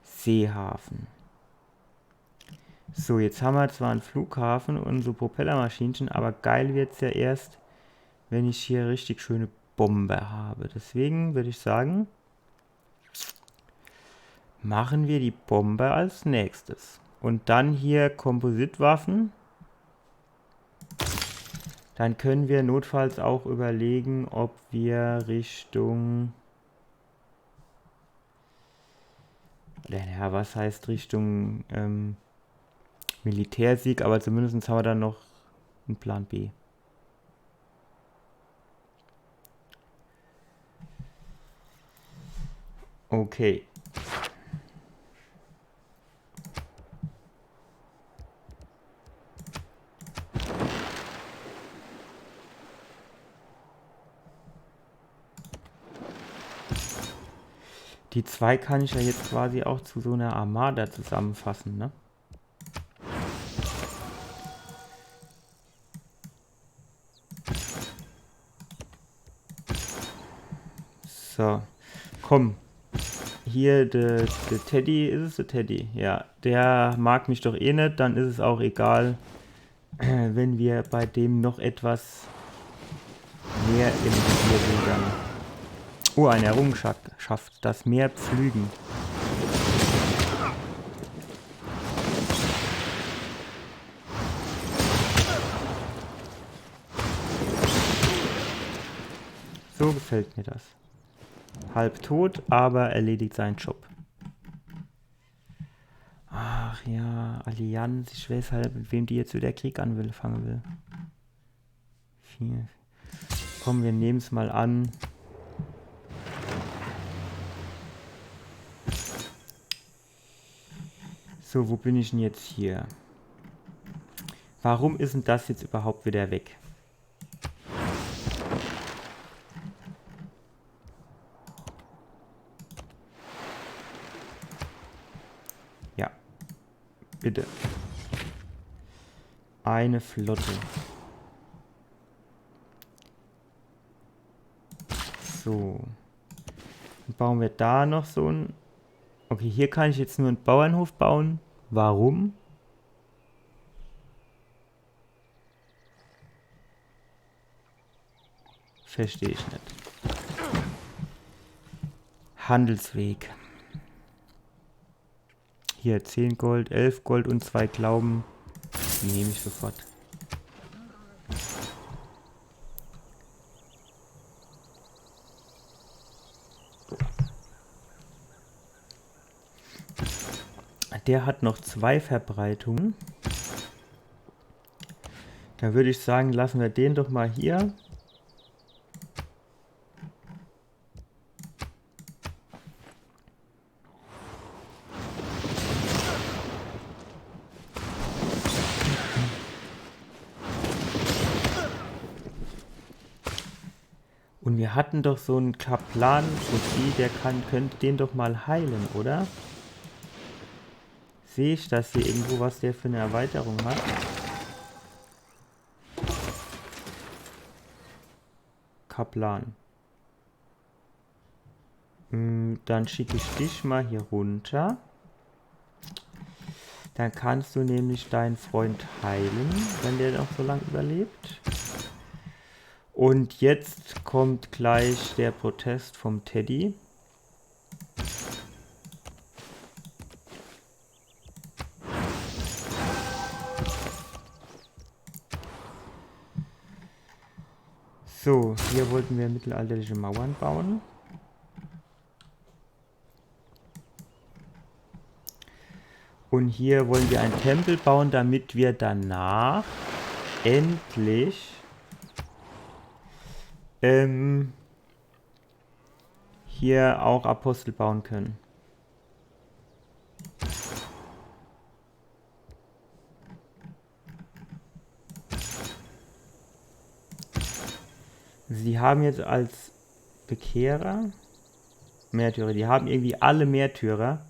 Seehafen. So, jetzt haben wir zwar einen Flughafen und so Propellermaschinchen, aber geil wird es ja erst, wenn ich hier richtig schöne Bomber habe. Deswegen würde ich sagen, machen wir die Bomber als nächstes. Und dann hier Kompositwaffen. Dann können wir notfalls auch überlegen, ob wir Richtung... Ja, was heißt Richtung Militärsieg, aber zumindest haben wir dann noch einen Plan B. Okay. Die zwei kann ich ja jetzt quasi auch zu so einer Armada zusammenfassen, ne? So, komm. Hier, der Teddy, ist es der Teddy? Ja, der mag mich doch eh nicht, dann ist es auch egal, wenn wir bei dem noch etwas mehr im Visier sind dann. Oh, eine Errungenschaft, das Meer pflügen. So gefällt mir das. Halb tot, aber erledigt seinen Job. Ach ja, Allianz, ich weiß halt, mit wem die jetzt wieder Krieg anfangen will. 4. Komm, wir nehmen es mal an. So, wo bin ich denn jetzt hier? Warum ist denn das jetzt überhaupt wieder weg? Ja. Bitte. Eine Flotte. So. Dann bauen wir da noch so ein... Okay, hier kann ich jetzt nur einen Bauernhof bauen. Warum? Verstehe ich nicht. Handelsweg. Hier 10 Gold, 11 Gold und 2 Glauben. Die nehme ich sofort. Der hat noch 2 Verbreitungen. Da würde ich sagen, lassen wir den doch mal hier. Und wir hatten doch so einen Kaplan, der könnte den doch mal heilen, oder? Sehe ich das hier irgendwo, was der für eine Erweiterung hat? Kaplan. Dann schicke ich dich mal hier runter. Dann kannst du nämlich deinen Freund heilen, wenn der noch so lange überlebt. Und jetzt kommt gleich der Protest vom Teddy. So, hier wollten wir mittelalterliche Mauern bauen. Und hier wollen wir einen Tempel bauen, damit wir danach endlich hier auch Apostel bauen können. Sie haben jetzt als Bekehrer Märtyrer. Die haben irgendwie alle Märtyrer.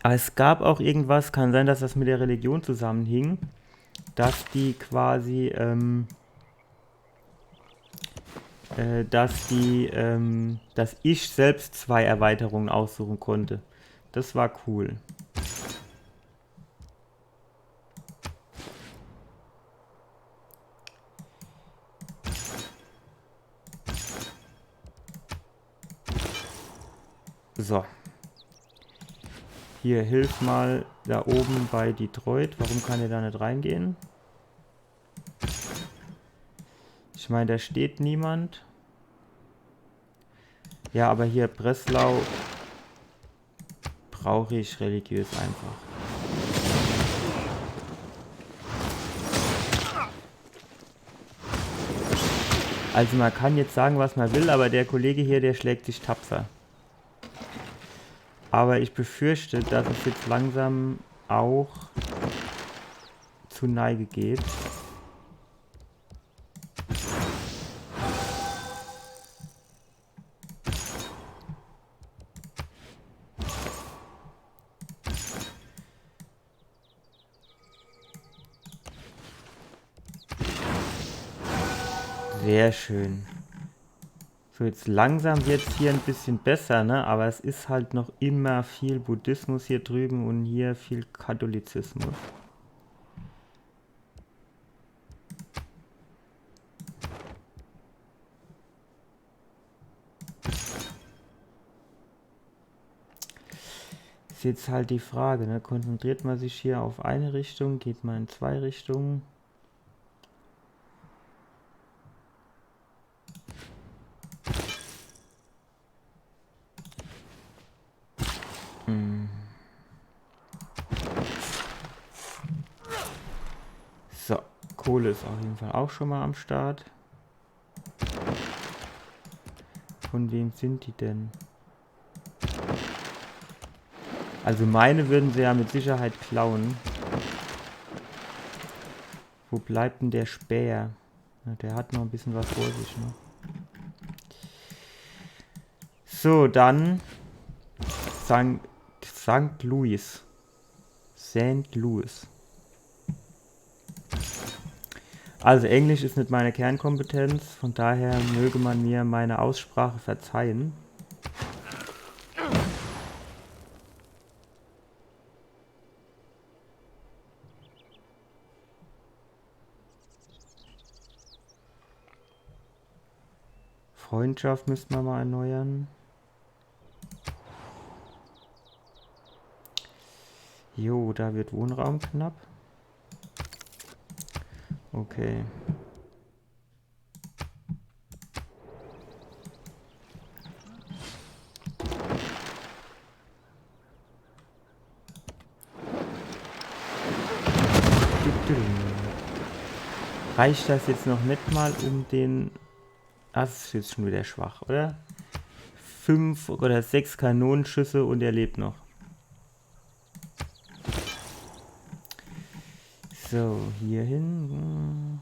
Aber es gab auch irgendwas, kann sein, dass das mit der Religion zusammenhing, dass die quasi, dass ich selbst 2 Erweiterungen aussuchen konnte. Das war cool. So. Hier, hilf mal da oben bei Detroit. Warum kann er da nicht reingehen? Ich meine, da steht niemand. Ja, aber hier Breslau brauche ich religiös einfach. Also man kann jetzt sagen, was man will, aber der Kollege hier, der schlägt sich tapfer. Aber ich befürchte, dass es jetzt langsam auch zu Neige geht. Sehr schön. So, jetzt langsam wird es hier ein bisschen besser, ne? Aber es ist halt noch immer viel Buddhismus hier drüben und hier viel Katholizismus. Ist jetzt halt die Frage, ne? Konzentriert man sich hier auf eine Richtung, geht man in zwei Richtungen? So, Kohle ist auf jeden Fall auch schon mal am Start. Von wem sind die denn? Also meine würden sie ja mit Sicherheit klauen. Wo bleibt denn der Späher? Na, der hat noch ein bisschen was vor sich, ne? So, dann St. Louis. St. Louis. Also Englisch ist nicht meine Kernkompetenz, von daher möge man mir meine Aussprache verzeihen. Freundschaft müssten wir mal erneuern. Jo, da wird Wohnraum knapp. Okay. Reicht das jetzt noch nicht mal um den... Das ist jetzt schon wieder schwach, oder? 5 oder 6 Kanonenschüsse und er lebt noch. So, hier hin.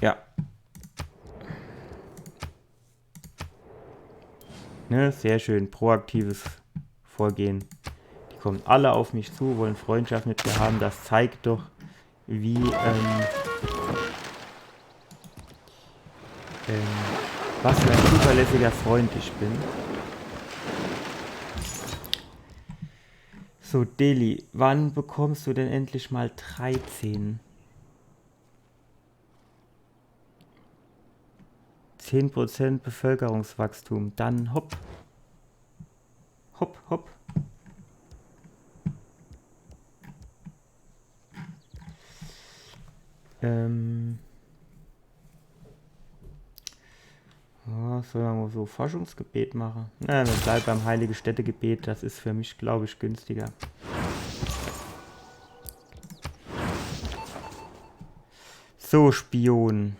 Ja. Ne, sehr schön. Proaktives Vorgehen. Die kommen alle auf mich zu, wollen Freundschaft mit mir haben. Das zeigt doch, wie was für ein zuverlässiger Freund ich bin. So, Deli, wann bekommst du denn endlich mal 13? 10% Bevölkerungswachstum. Dann hopp. Hopp, hopp. Was soll man so Forschungsgebet machen? Na, wir bleiben beim Heilige Städtegebet. Das ist für mich, glaube ich, günstiger. So, Spion.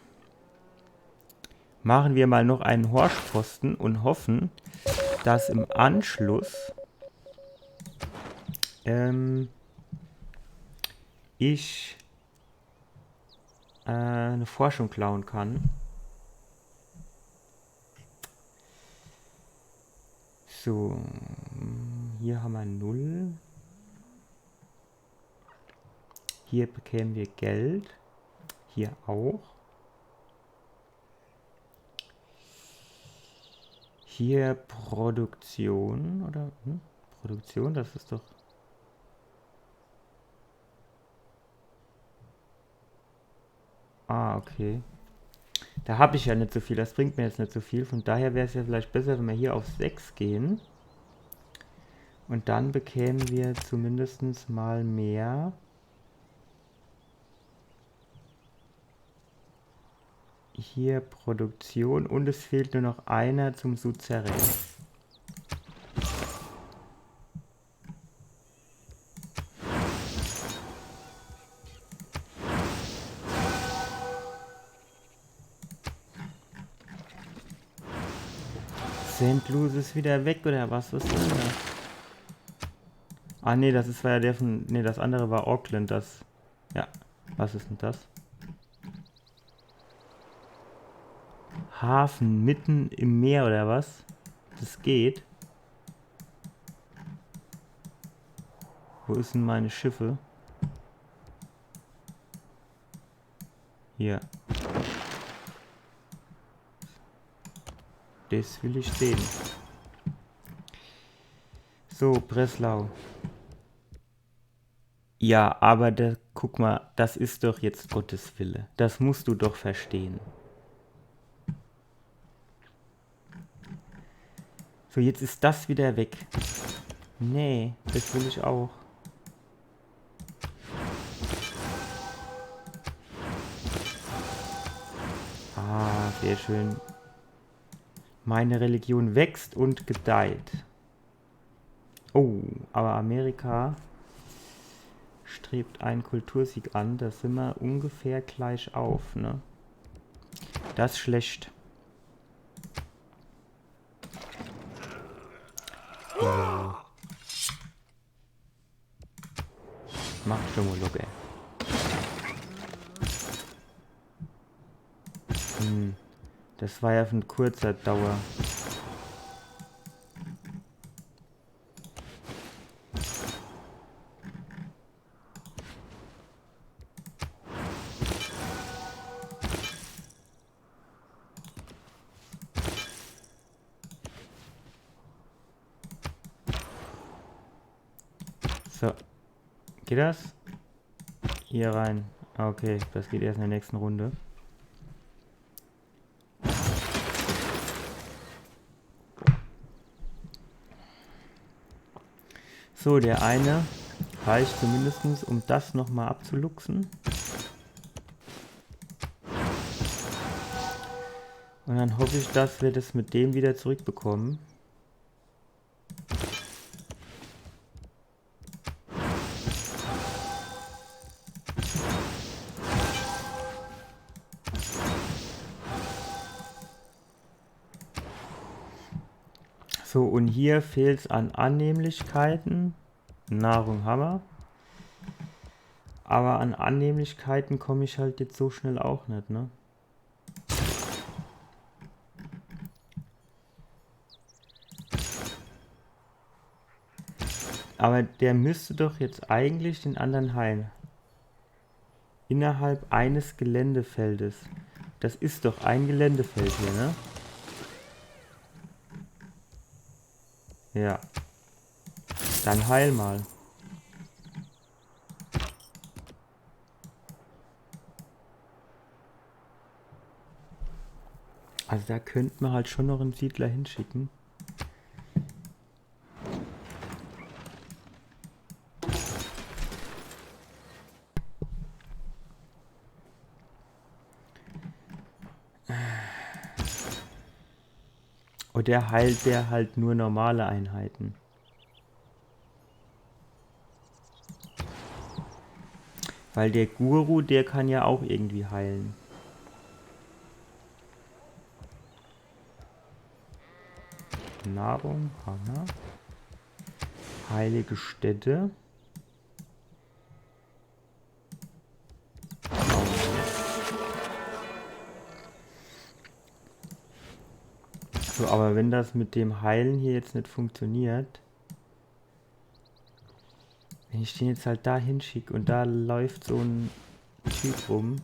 Machen wir mal noch einen Horschposten und hoffen, dass im Anschluss ich eine Forschung klauen kann. So, hier haben wir 0. Hier bekämen wir Geld. Hier auch. Hier Produktion, oder? Produktion, das ist doch... Ah, okay. Da habe ich ja nicht so viel, das bringt mir jetzt nicht so viel. Von daher wäre es ja vielleicht besser, wenn wir hier auf 6 gehen. Und dann bekämen wir zumindest mal mehr. Hier Produktion und es fehlt nur noch einer zum Suzerän. St. Louis ist wieder weg, oder was? Was ist denn das? Ah, nee, das war ja der von... Nee, das andere war Auckland, das... Ja, was ist denn das? Hafen mitten im Meer, oder was? Das geht. Wo sind meine Schiffe? Hier. Das will ich sehen. So, Breslau. Ja, aber guck mal, das ist doch jetzt Gottes Wille. Das musst du doch verstehen. So, jetzt ist das wieder weg. Nee, das will ich auch. Ah, sehr schön. Meine Religion wächst und gedeiht. Oh, aber Amerika strebt einen Kultursieg an. Da sind wir ungefähr gleich auf, ne? Das ist schlecht. Mach schon mal locker. Das war ja von kurzer Dauer. So. Geht das? Hier rein. Okay, das geht erst in der nächsten Runde. So, der eine reicht zumindest, um das nochmal abzuluxen. Und dann hoffe ich, dass wir das mit dem wieder zurückbekommen. So, und hier fehlt es an Annehmlichkeiten. Nahrung haben wir. Aber an Annehmlichkeiten komme ich halt jetzt so schnell auch nicht, ne? Aber der müsste doch jetzt eigentlich den anderen heilen. Innerhalb eines Geländefeldes. Das ist doch ein Geländefeld hier, ne? Ja. Dann heil mal. Also da könnte man halt schon noch einen Siedler hinschicken. Oder heilt der halt nur normale Einheiten? Weil der Guru, der kann ja auch irgendwie heilen. Nahrung, Hammer. Heilige Stätte. So, aber wenn das mit dem Heilen hier jetzt nicht funktioniert, wenn ich den jetzt halt da hinschicke und da läuft so ein Typ rum.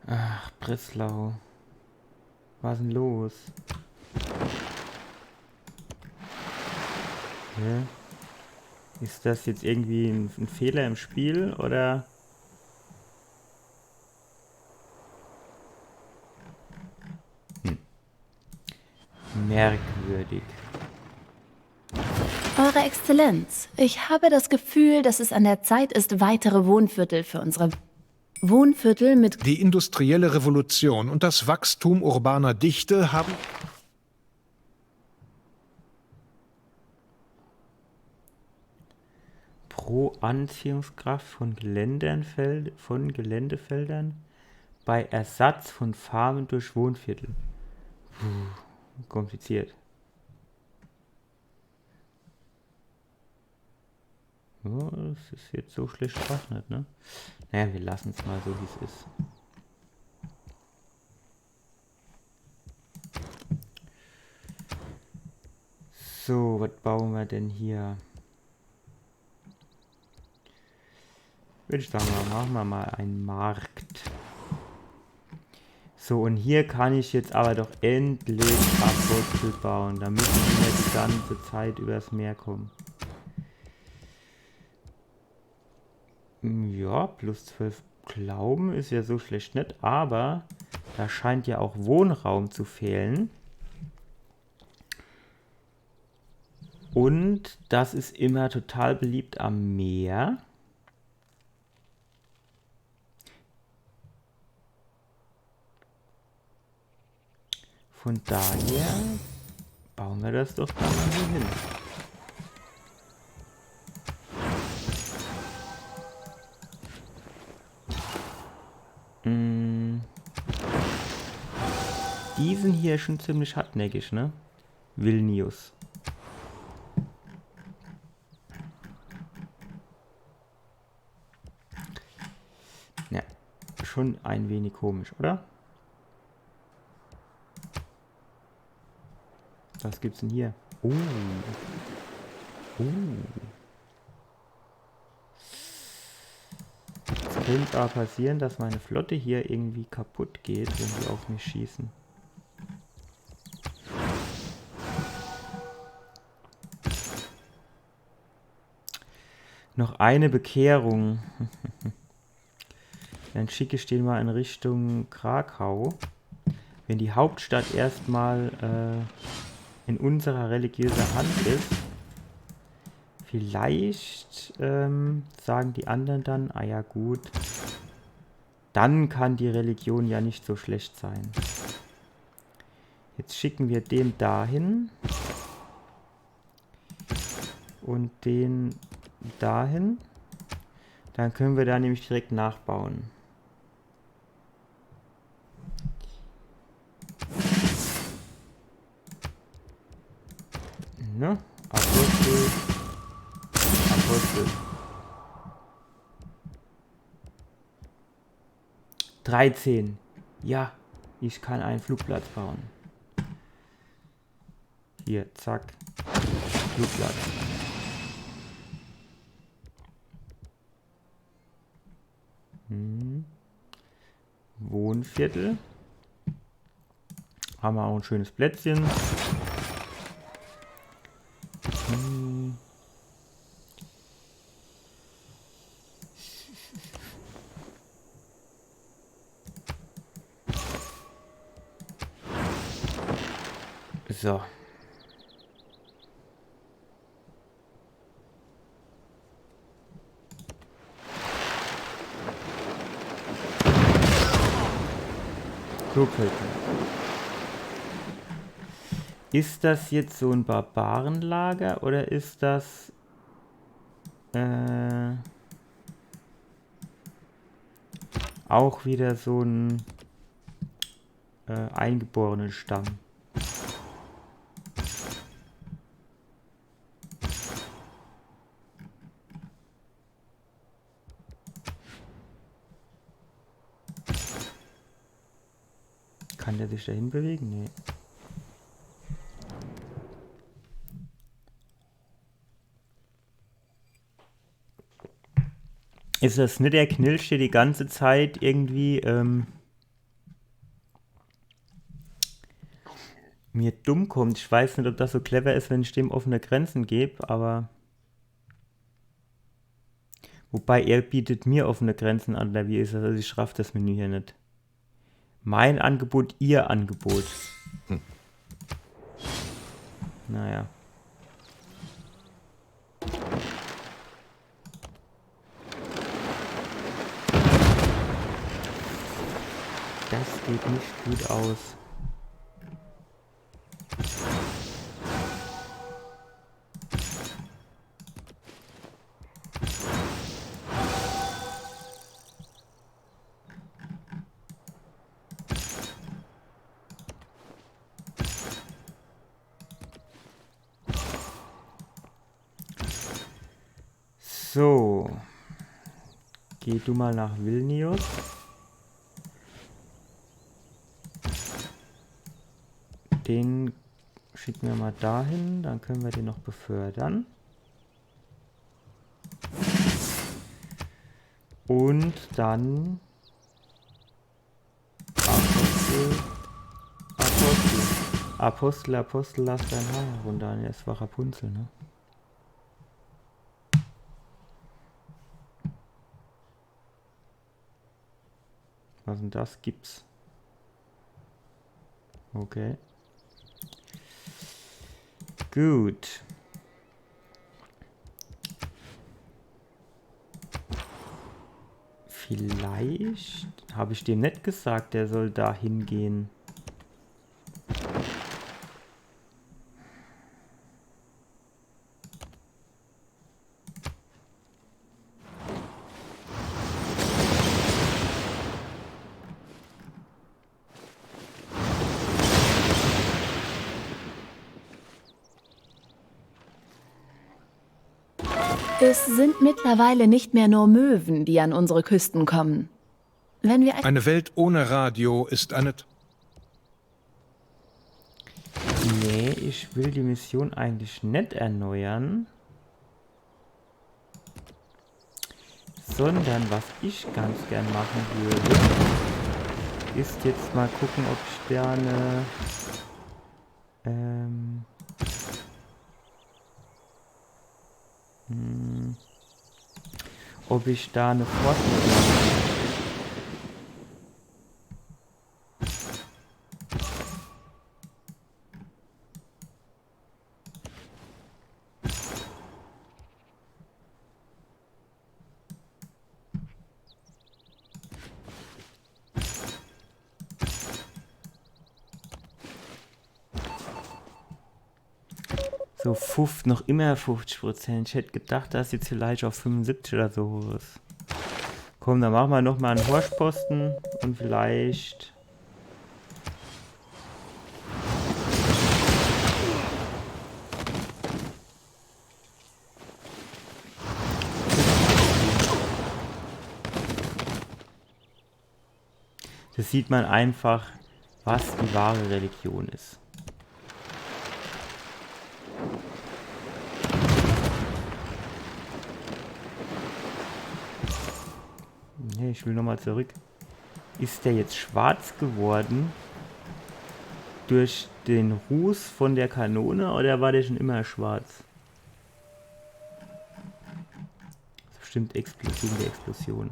Ach, Breslau. Was ist denn los? Hä? Ist das jetzt irgendwie ein Fehler im Spiel oder? Merkwürdig. Eure Exzellenz, ich habe das Gefühl, dass es an der Zeit ist, weitere Wohnviertel für unsere Wohnviertel mit... Die industrielle Revolution und das Wachstum urbaner Dichte haben... Pro Anziehungskraft von Geländefeldern bei Ersatz von Farmen durch Wohnviertel. Puh, kompliziert. Oh, das ist jetzt so schlecht auch nicht, ne? Naja, wir lassen es mal so, wie es ist. So, was bauen wir denn hier? Würde ich sagen, machen wir mal einen Markt. So, und hier kann ich jetzt aber doch endlich Apostel bauen. Da müssen wir nicht die ganze Zeit übers Meer kommen. Ja, plus 12 Glauben ist ja so schlecht nicht, aber da scheint ja auch Wohnraum zu fehlen. Und das ist immer total beliebt am Meer. Von daher bauen wir das doch da mal hier hin. Diesen hier ist schon ziemlich hartnäckig, ne? Vilnius. Ja, schon ein wenig komisch, oder? Was gibt's denn hier? Oh. Es könnte aber passieren, dass meine Flotte hier irgendwie kaputt geht, wenn sie auf mich schießen. Noch eine Bekehrung. Dann schicke ich den mal in Richtung Krakau. Wenn die Hauptstadt erstmal in unserer religiöser Hand ist, vielleicht sagen die anderen dann, ah ja gut, dann kann die Religion ja nicht so schlecht sein. Jetzt schicken wir den dahin und den dahin. Dann können wir da nämlich direkt nachbauen. Ne? Apostel. Apostel. 13. Ja, ich kann einen Flugplatz bauen. Hier, zack. Flugplatz. Wohnviertel. Haben wir auch ein schönes Plätzchen. So. Flughäfen. Ist das jetzt so ein Barbarenlager oder ist das auch wieder so ein eingeborenen Stamm? Kann der sich dahin bewegen? Nee. Ist das nicht der Knilch, der die ganze Zeit irgendwie mir dumm kommt? Ich weiß nicht, ob das so clever ist, wenn ich dem offene Grenzen gebe, aber... Wobei, er bietet mir offene Grenzen an, oder wie ist das? Also ich raff das Menü hier nicht. Mein Angebot, ihr Angebot. Naja. Das geht nicht gut aus. So. Geh du mal nach Vilnius. Den schicken wir mal dahin, dann können wir den noch befördern. Und dann Apostel, lass dein Haar herunter. Ne, es war Rapunzel, ne? Was denn das? Gibt's? Okay. Gut. Vielleicht habe ich dem nicht gesagt, der soll da hingehen. Es sind mittlerweile nicht mehr nur Möwen, die an unsere Küsten kommen. Wenn wir eine Welt ohne Radio ist eine... Nee, ich will die Mission eigentlich nicht erneuern. Sondern was ich ganz gern machen würde, ist jetzt mal gucken, ob ich da eine... ob ich da eine Fortsetzung mache. So, noch immer 50%. Ich hätte gedacht, dass jetzt vielleicht auf 75 oder so ist. Komm, dann machen wir nochmal einen Horstposten und vielleicht... Das sieht man einfach, was die wahre Religion ist. Nee, ich will nochmal zurück. Ist der jetzt schwarz geworden durch den Ruß von der Kanone oder war der schon immer schwarz? Das ist bestimmt wegen der Explosion.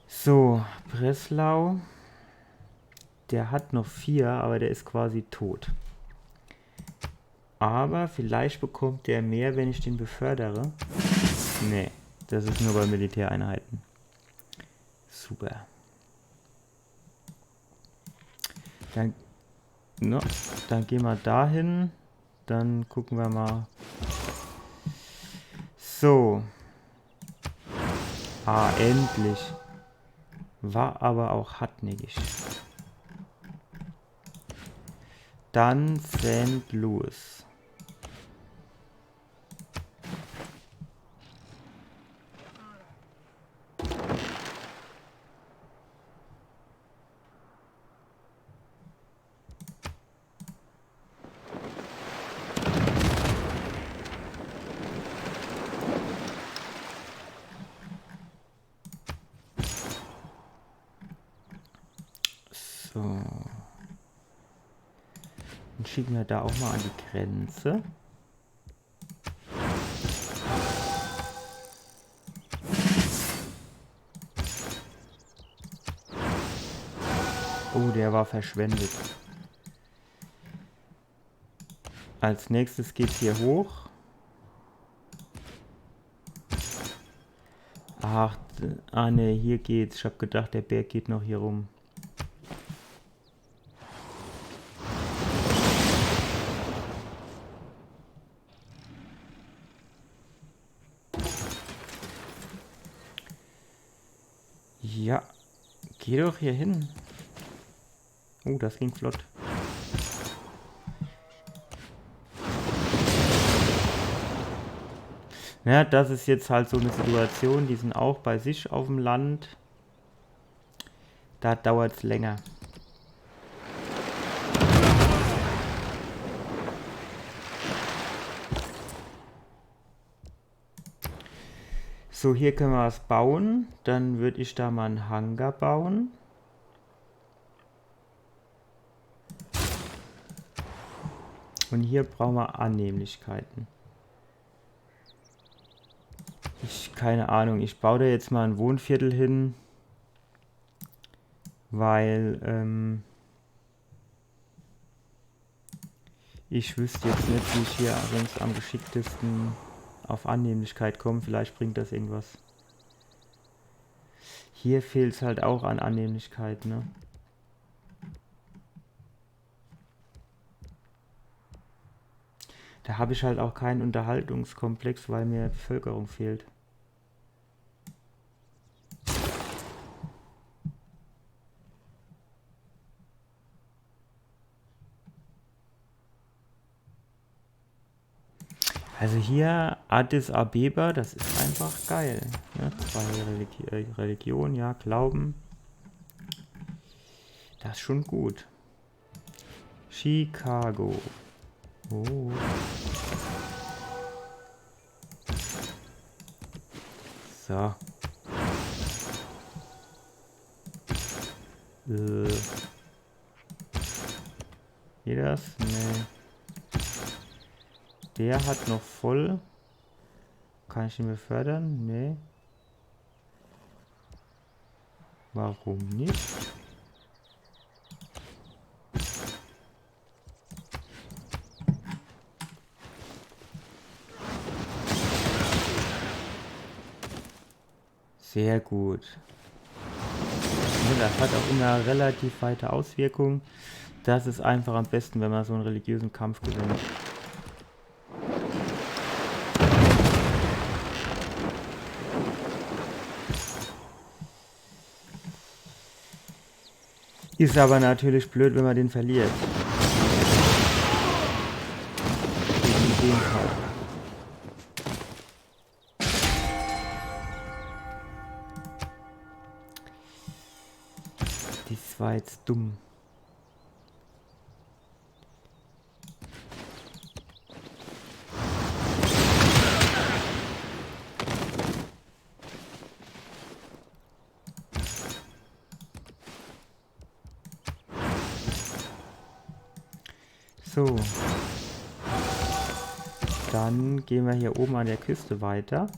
So, Breslau. Der hat noch 4, aber der ist quasi tot. Aber vielleicht bekommt der mehr, wenn ich den befördere. Nee, das ist nur bei Militäreinheiten. Super. Dann gehen wir dahin. Dann gucken wir mal. So. Ah, endlich. War aber auch hartnäckig. Dann St. Louis. So. Dann schicken wir da auch mal an die Grenze. Oh, der war verschwendet. Als nächstes geht's hier hoch. Ach, ne, hier geht's. Ich habe gedacht, der Berg geht noch hier rum. Ja, geh doch hier hin. Oh, das ging flott. Ja, das ist jetzt halt so eine Situation, die sind auch bei sich auf dem Land. Da dauert es länger. So, hier können wir was bauen. Dann würde ich da mal einen Hangar bauen. Und hier brauchen wir Annehmlichkeiten. Keine Ahnung, ich baue da jetzt mal ein Wohnviertel hin, weil ich wüsste jetzt nicht, wie ich hier allerdings am geschicktesten auf Annehmlichkeit komme. Vielleicht bringt das irgendwas. Hier fehlt es halt auch an Annehmlichkeit, ne? Da habe ich halt auch keinen Unterhaltungskomplex, weil mir Bevölkerung fehlt. Also hier Addis Abeba, das ist einfach geil. Ne? 2 Religion, ja, Glauben. Das ist schon gut. Chicago. Oh. So. Geht das? Nee. Der hat noch voll. Kann ich ihn befördern? Nee. Warum nicht? Sehr gut. Das hat auch immer relativ weite Auswirkungen. Das ist einfach am besten, wenn man so einen religiösen Kampf gewinnt. Ist aber natürlich blöd, wenn man den verliert. In dem Fall. Das war jetzt dumm. So. Dann gehen wir hier oben an der Küste weiter.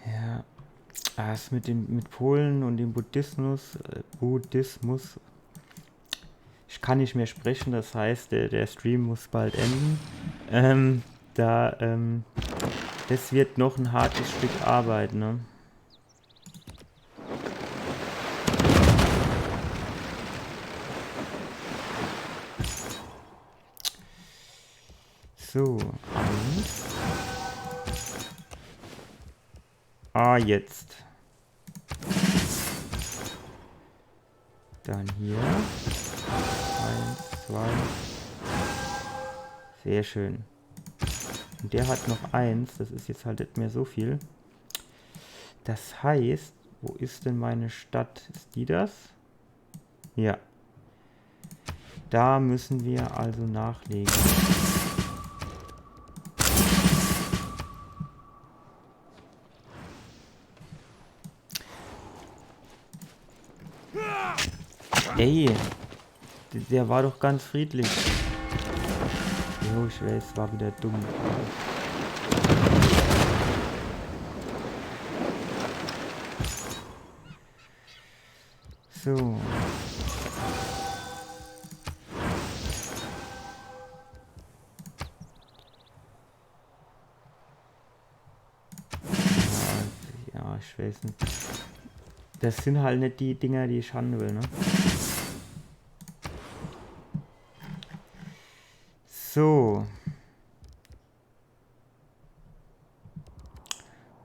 Ja. Das mit Polen und dem Buddhismus. Ich kann nicht mehr sprechen, das heißt, der Stream muss bald enden. Das wird noch ein hartes Stück Arbeit, ne? So, jetzt. Dann hier. 1, 2. Sehr schön. Und der hat noch 1. Das ist jetzt halt nicht mehr so viel. Das heißt, wo ist denn meine Stadt? Ist die das? Ja. Da müssen wir also nachlegen. Ey, der war doch ganz friedlich. Jo, ich weiß, war wieder dumm. So. Ja, ich weiß nicht. Das sind halt nicht die Dinger, die ich haben will, ne? So.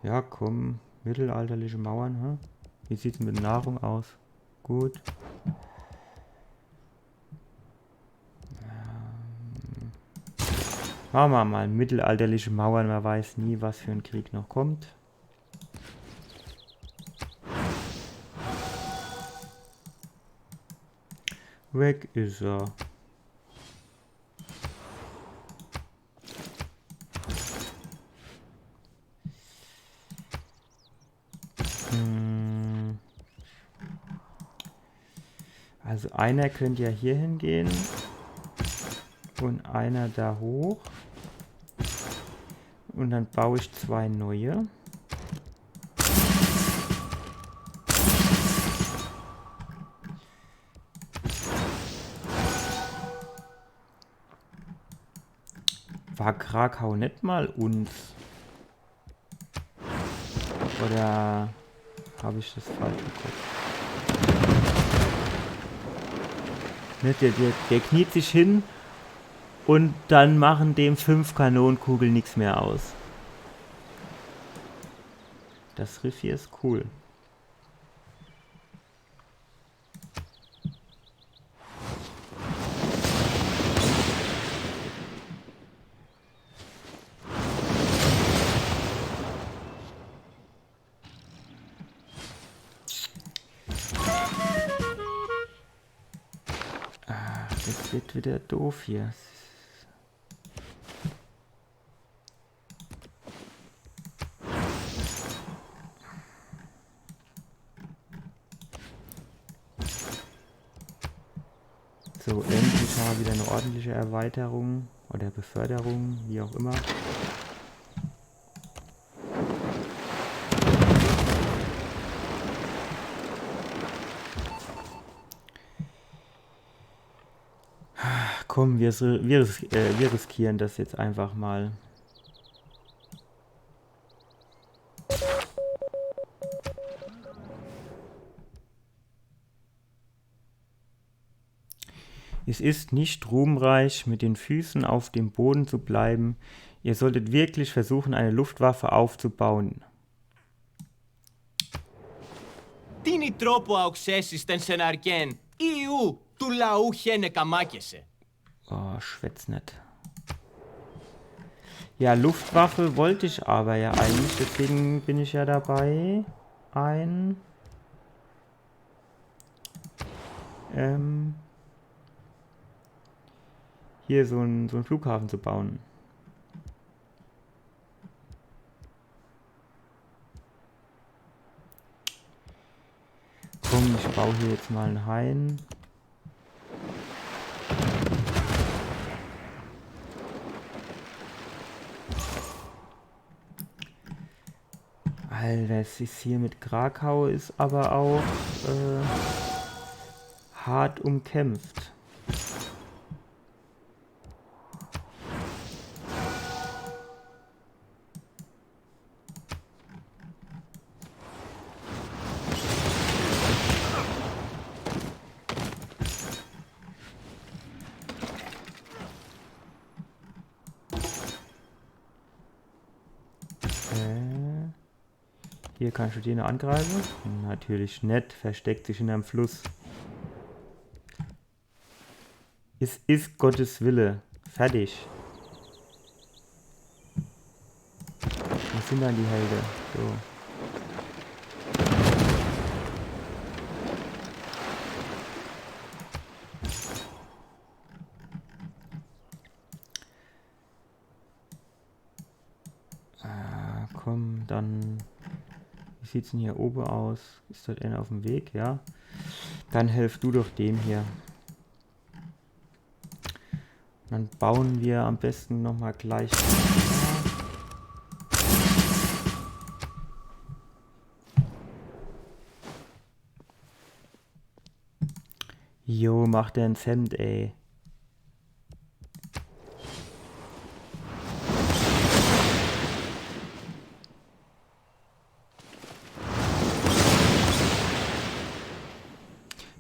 Ja, komm. Mittelalterliche Mauern, hm? Wie sieht es mit Nahrung aus? Gut. Machen wir mal mittelalterliche Mauern, man weiß nie, was für ein Krieg noch kommt. Weg ist er. Also einer könnte ja hier hingehen und einer da hoch. Und dann baue ich 2 neue. War Krakau nicht mal uns? Oder habe ich das falsch im Kopf? Ne, der kniet sich hin und dann machen dem 5 Kanonenkugeln nichts mehr aus. Das Riff hier ist cool. Das wird wieder doof hier. So, endlich haben wir wieder eine ordentliche Erweiterung oder Beförderung, wie auch immer. Komm, wir riskieren das jetzt einfach mal. Es ist nicht ruhmreich, mit den Füßen auf dem Boden zu bleiben. Ihr solltet wirklich versuchen, eine Luftwaffe aufzubauen. Τι είναι τρόπο αοξέσεις τεν σεναργέν, Ιού του λαού χένε καμάκεσαι. Oh, schwätz nicht. Ja, Luftwaffe wollte ich aber ja eigentlich, deswegen bin ich ja dabei, hier so einen Flughafen zu bauen. Komm, ich baue hier jetzt mal einen Hain. Alter, es ist hier mit Krakau, ist aber auch hart umkämpft. Hier kannst du den angreifen? Natürlich nicht, versteckt sich in einem Fluss. Es ist Gottes Wille. Fertig. Was sind dann die Helden? So. Komm, dann... Wie sieht es denn hier oben aus? Ist dort einer auf dem Weg? Ja. Dann helf du doch dem hier. Dann bauen wir am besten nochmal gleich. Jo, macht der ein Hemd, ey.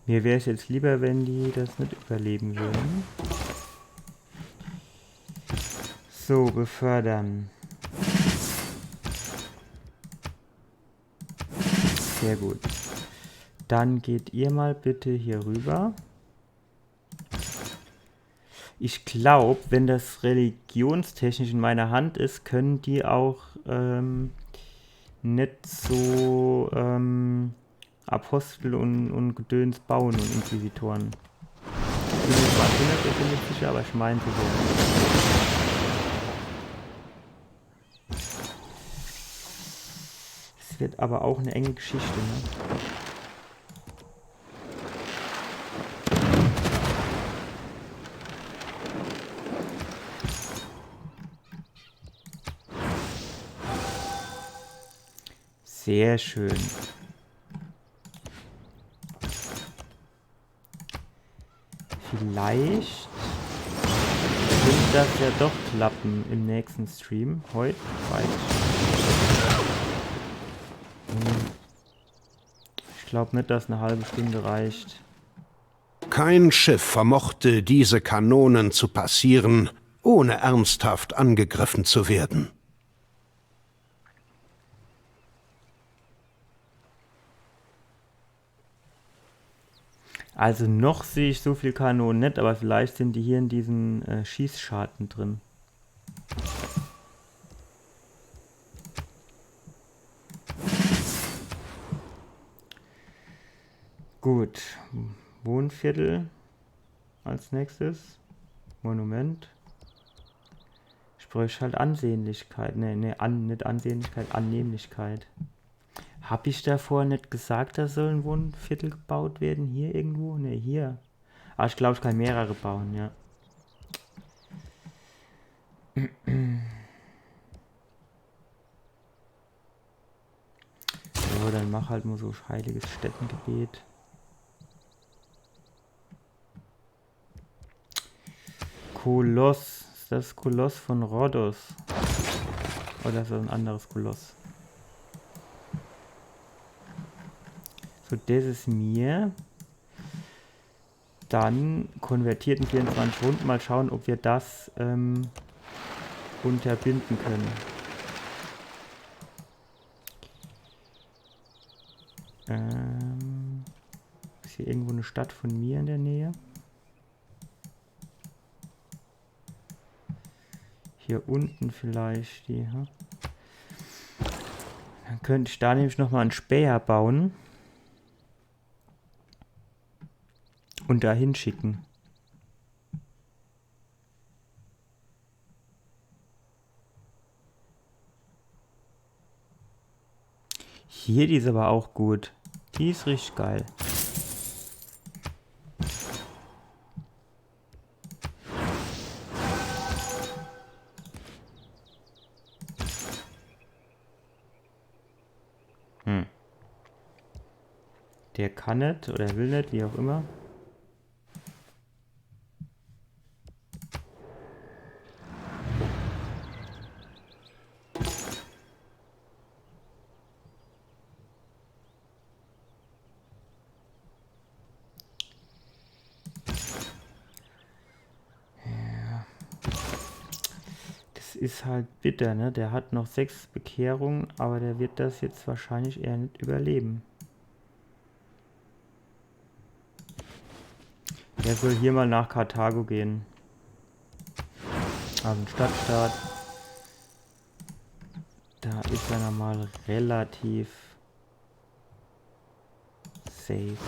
Mir wäre es jetzt lieber, wenn die das nicht überleben würden. So, befördern. Sehr gut. Dann geht ihr mal bitte hier rüber. Ich glaube, wenn das religionstechnisch in meiner Hand ist, können die auch nicht so Apostel und Gedöns bauen und Inquisitoren. Ich bin mir zwar nicht sicher, aber ich meine, sie werden. Es wird aber auch eine enge Geschichte, ne? Sehr schön. Vielleicht wird das ja doch klappen im nächsten Stream. Heute weiß ich glaube nicht, dass eine halbe Stunde reicht. Kein Schiff vermochte diese Kanonen zu passieren, ohne ernsthaft angegriffen zu werden. Also noch sehe ich so viel Kanonen nicht, aber vielleicht sind die hier in diesen Schießscharten drin. Gut, Wohnviertel als nächstes. Monument. Ich bräuchte halt Ansehnlichkeit. Nicht Ansehnlichkeit, Annehmlichkeit. Habe ich davor nicht gesagt, da soll ein Wohnviertel gebaut werden? Hier irgendwo? Ne, hier. Aber ich glaube, ich kann mehrere bauen, ja. So, dann mach halt nur so heiliges Stättengebet. Koloss. Ist das Koloss von Rhodos? Oder ist das ein anderes Koloss? So, das ist mir. Dann konvertiert in 24 Runden. Mal schauen, ob wir das unterbinden können. Ist hier irgendwo eine Stadt von mir in der Nähe? Hier unten vielleicht die. Hm? Dann könnte ich da nämlich nochmal einen Späher bauen. Und dahin schicken. Hier, die ist aber auch gut. Die ist richtig geil. Der kann nicht oder will nicht, wie auch immer. Ist halt bitter, ne? Der hat noch 6 Bekehrungen, aber der wird das jetzt wahrscheinlich eher nicht überleben. Der soll hier mal nach Karthago gehen. Also ein Stadtstaat. Da ist er nochmal relativ safe.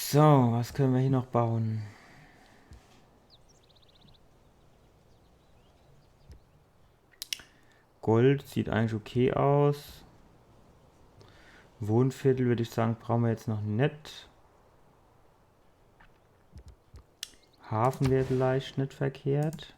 So, was können wir hier noch bauen? Gold sieht eigentlich okay aus. Wohnviertel würde ich sagen, brauchen wir jetzt noch nicht. Hafen wäre vielleicht nicht verkehrt.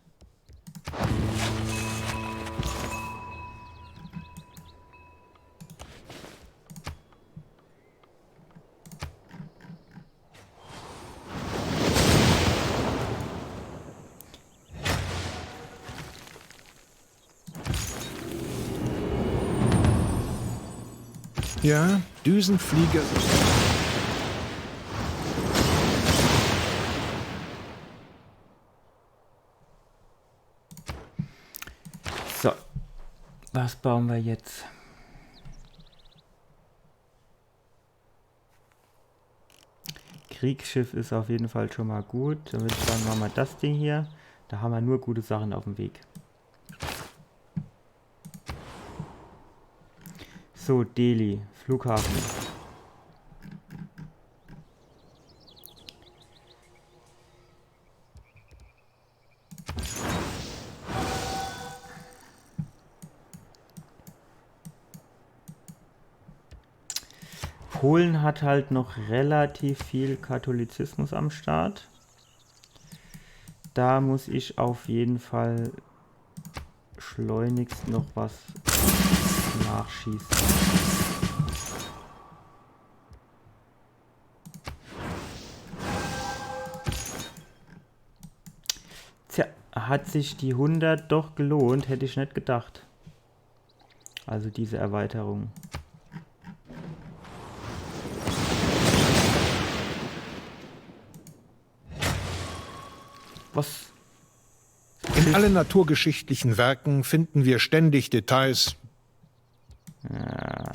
Ja, Düsenflieger. So, was bauen wir jetzt? Kriegsschiff ist auf jeden Fall schon mal gut. Dann würde ich sagen, machen wir das Ding hier. Da haben wir nur gute Sachen auf dem Weg. So, Delhi, Flughafen. Polen hat halt noch relativ viel Katholizismus am Start. Da muss ich auf jeden Fall schleunigst noch was nachschießen. Tja, hat sich die 100 doch gelohnt, hätte ich nicht gedacht. Also diese Erweiterung. Was? In allen naturgeschichtlichen Werken finden wir ständig Details. Ja.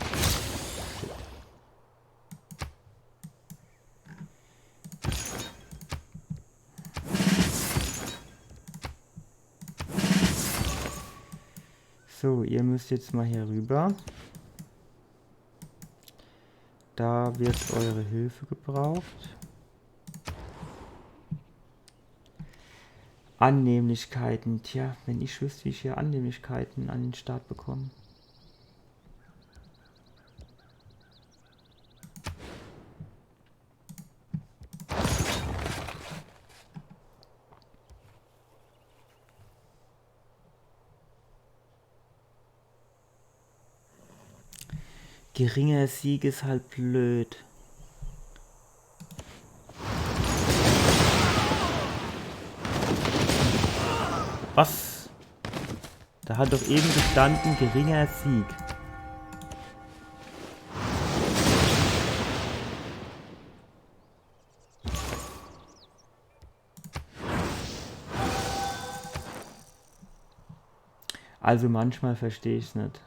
So, ihr müsst jetzt mal hier rüber. Da wird eure Hilfe gebraucht. Annehmlichkeiten. Tja, wenn ich wüsste, wie ich hier Annehmlichkeiten an den Start bekomme. Geringer Sieg ist halt blöd. Was? Da hat doch eben gestanden, geringer Sieg. Also manchmal verstehe ich es nicht.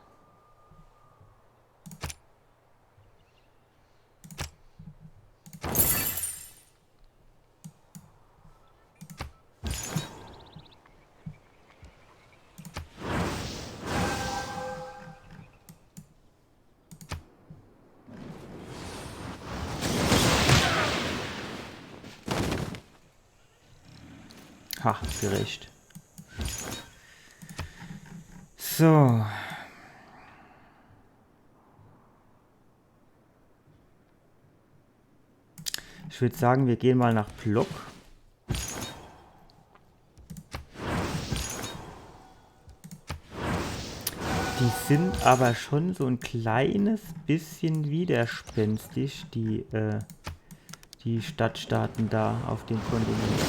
Ha, gerecht. So. Ich würde sagen, wir gehen mal nach Plock. Die sind aber schon so ein kleines bisschen widerspenstig, die Stadtstaaten da auf dem Kontinent.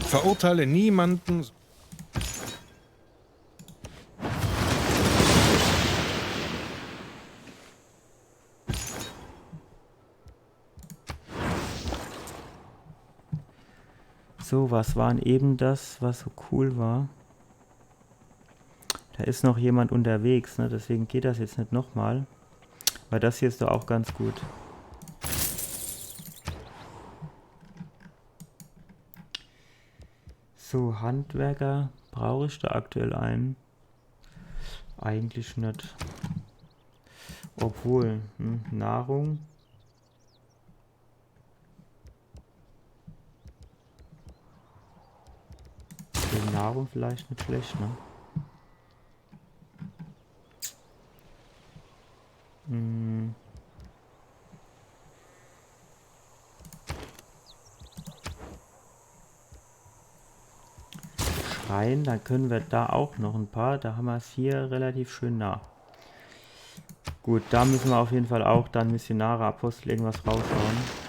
Verurteile niemanden. So, was waren eben das, was so cool war? Da ist noch jemand unterwegs, ne? Deswegen geht das jetzt nicht nochmal. Weil das hier ist doch auch ganz gut. So, Handwerker, brauche ich da aktuell einen? Eigentlich nicht. Obwohl, Nahrung. Die Nahrung vielleicht nicht schlecht, ne? rein. Dann können wir da auch noch ein paar. Da haben wir es hier relativ schön nah. Gut, da müssen wir auf jeden Fall auch dann Missionare, Apostel irgendwas raushauen.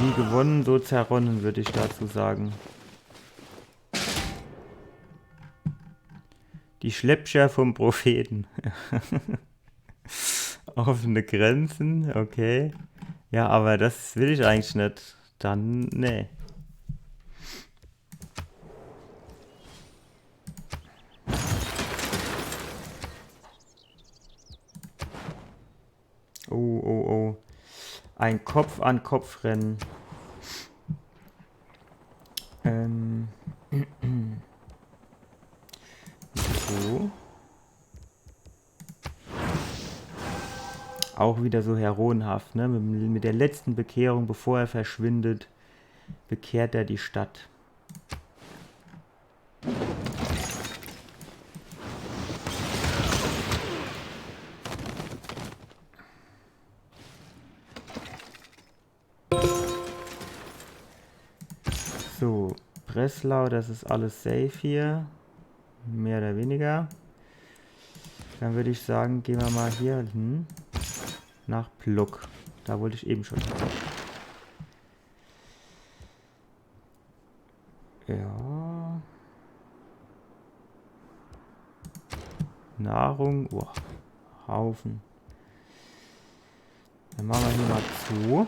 Nie gewonnen, so zerronnen, würde ich dazu sagen. Die Schleppscher vom Propheten. Offene Grenzen, okay. Ja, aber das will ich eigentlich nicht. Dann, nee. Oh, oh, oh. Ein Kopf-an-Kopf-Rennen. So. Auch wieder so heroenhaft, ne? Mit der letzten Bekehrung, bevor er verschwindet, bekehrt er die Stadt. So, Breslau, das ist alles safe hier. Mehr oder weniger. Dann würde ich sagen, gehen wir mal hier hin. Nach Pluck. Da wollte ich eben schon hin. Ja. Nahrung. Oh, Haufen. Dann machen wir hier mal zu.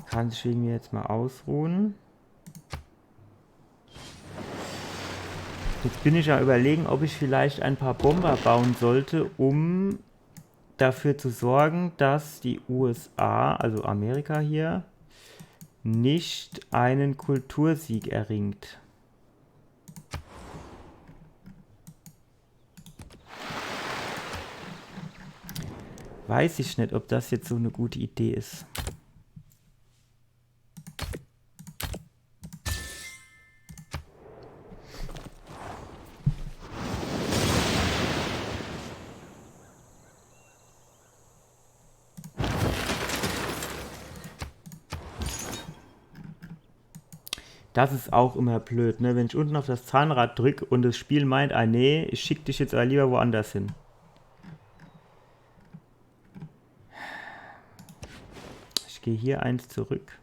Kann sich wegen mir jetzt mal ausruhen. Jetzt bin ich ja überlegen, ob ich vielleicht ein paar Bomber bauen sollte, um dafür zu sorgen, dass die USA, also Amerika hier, nicht einen Kultursieg erringt. Weiß ich nicht, ob das jetzt so eine gute Idee ist. Das ist auch immer blöd, ne? Wenn ich unten auf das Zahnrad drücke und das Spiel meint, ah nee, ich schicke dich jetzt aber lieber woanders hin. Ich gehe hier eins zurück.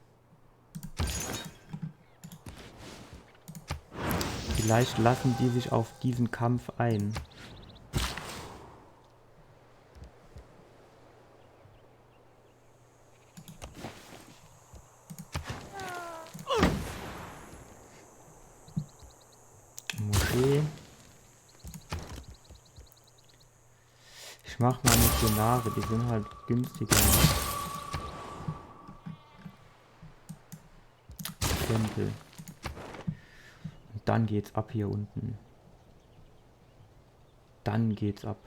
Vielleicht lassen die sich auf diesen Kampf ein. Ich mach mal Missionare, die sind halt günstiger. Tempel. Und dann geht's ab hier unten. Dann geht's ab.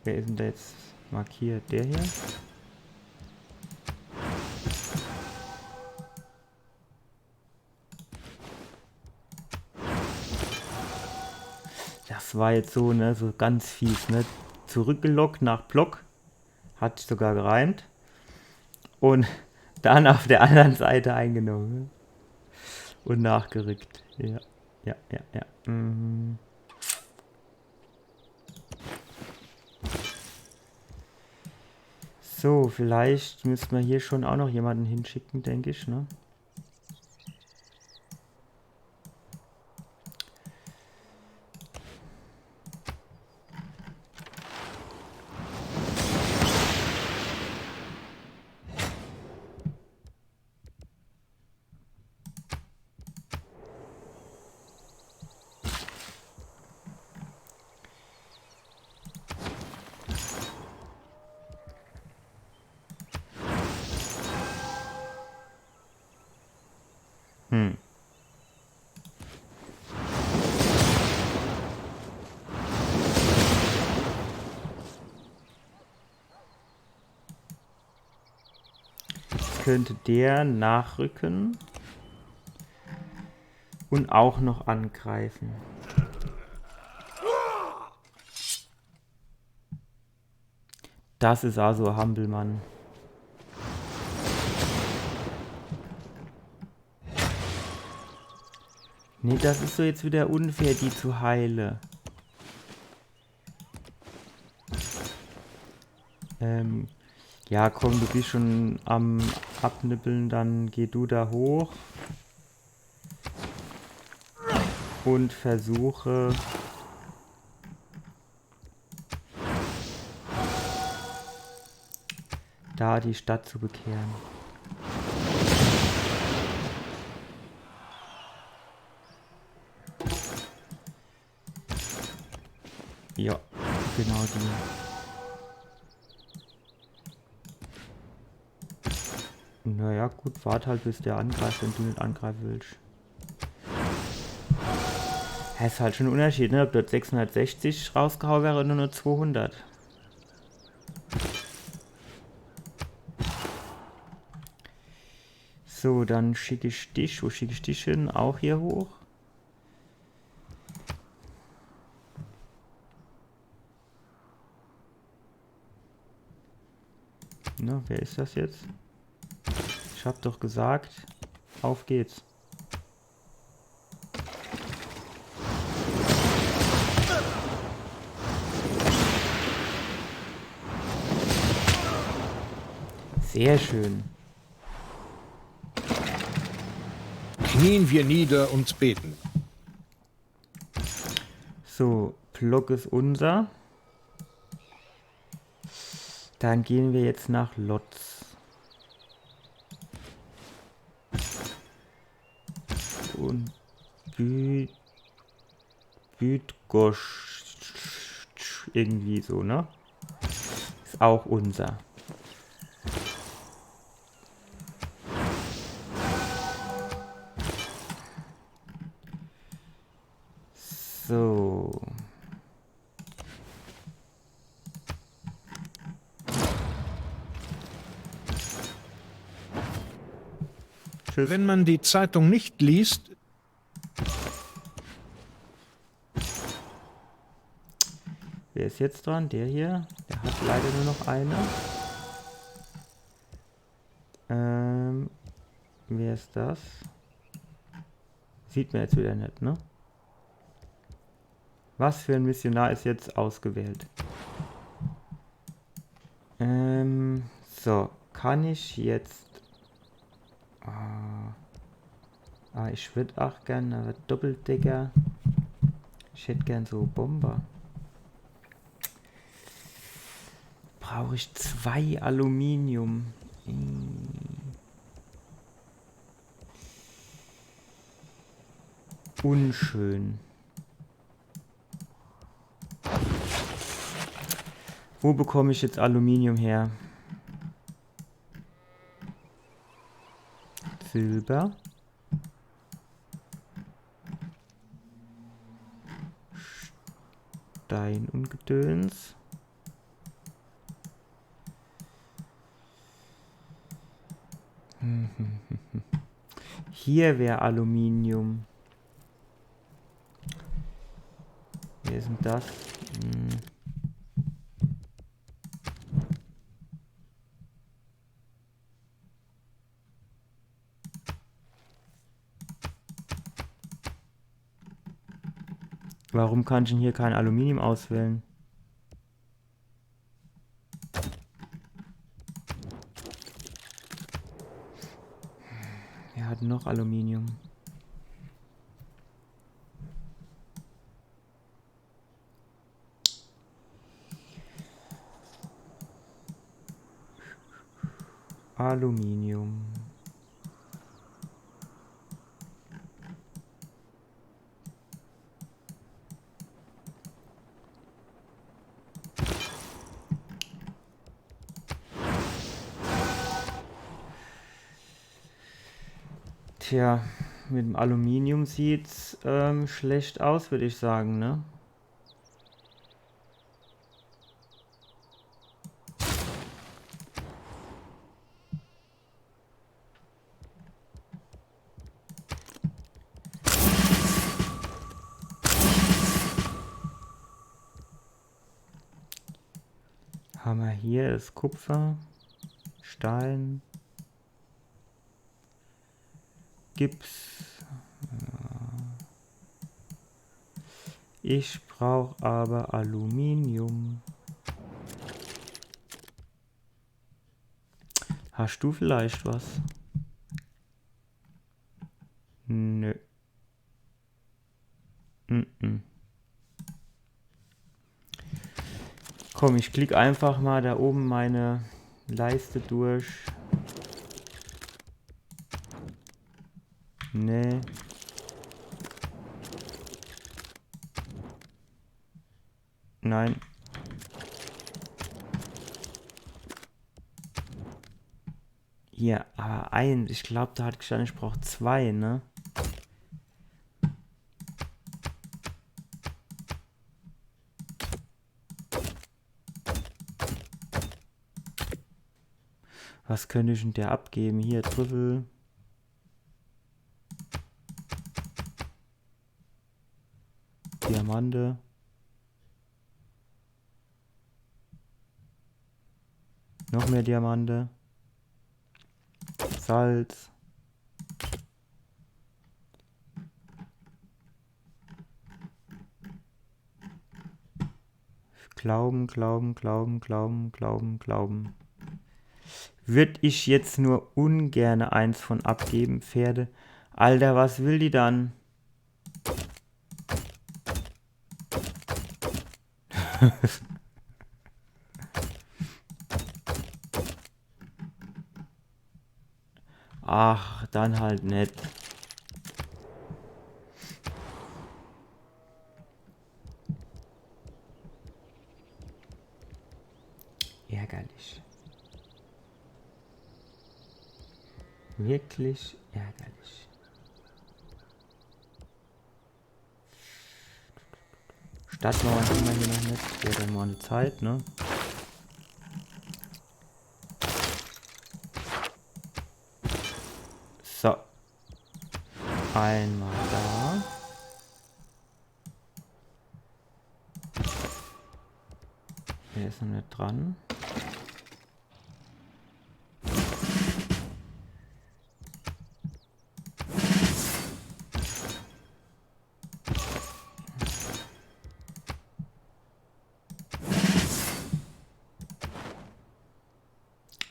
Wer ist denn da jetzt markiert? Der hier? Das war jetzt so, ne, so ganz fies, ne? Zurückgelockt nach Block. Hat sich sogar gereimt. Und dann auf der anderen Seite eingenommen. Ne? Und nachgerückt. Ja, ja, ja, ja. Mhm. So, vielleicht müssten wir hier schon auch noch jemanden hinschicken, denke ich, ne? könnte der nachrücken und auch noch angreifen. Das ist also Hampelmann. Nee, das ist so jetzt wieder unfair, die zu heilen. Ja, komm, du bist schon am Abnippeln, dann geh du da hoch. Und versuche... da die Stadt zu bekehren. Ja, genau die. Naja, gut, warte halt, bis der angreift, wenn du nicht angreifen willst. Es ist halt schon ein Unterschied, ne? Ob dort 660 rausgehauen wäre oder nur 200. So, dann schicke ich dich. Wo schicke ich dich hin? Auch hier hoch. Na, wer ist das jetzt? Ich hab doch gesagt, auf geht's. Sehr schön. Knien wir nieder und beten. So, Block ist unser. Dann gehen wir jetzt nach Lotz. Und Bütgosch. Irgendwie so, ne? Ist auch unser. So. Tschüss. Wenn man die Zeitung nicht liest... Wer ist jetzt dran? Der hier. Der hat leider nur noch eine. Wer ist das? Sieht man jetzt wieder nicht, ne? Was für ein Missionar ist jetzt ausgewählt? So, kann ich jetzt... ich würde auch gerne Doppeldecker. Ich hätte gern so Bomber. Brauche ich 2 Aluminium. Unschön. Wo bekomme ich jetzt Aluminium her? Silber. Stein und Gedöns. Hier wäre Aluminium. Wer ist denn das? Warum kann ich denn hier kein Aluminium auswählen? Er hat noch Aluminium. Aluminium. Tja, mit dem Aluminium sieht's schlecht aus, würde ich sagen, ne? Haben wir hier das Kupfer, Stein, Gips. Ich brauche aber Aluminium. Hast du vielleicht was? Nö. Komm, ich klicke einfach mal da oben meine Leiste durch. Nee. Nein. Hier, aber eins. Ich glaube, da hat gestanden, ich brauche 2, ne? Was könnte ich denn der abgeben? Hier, Trüffel. Diamante. Noch mehr Diamante. Salz. Glauben. Würde ich jetzt nur ungern eins von abgeben, Pferde. Alter, was will die dann? Ach, dann halt nicht. Ärgerlich. Wirklich ärgerlich. Stadtmauern haben wir hier noch nicht. Wäre dann mal eine Zeit, ne? So. Einmal da. Der ist noch nicht dran.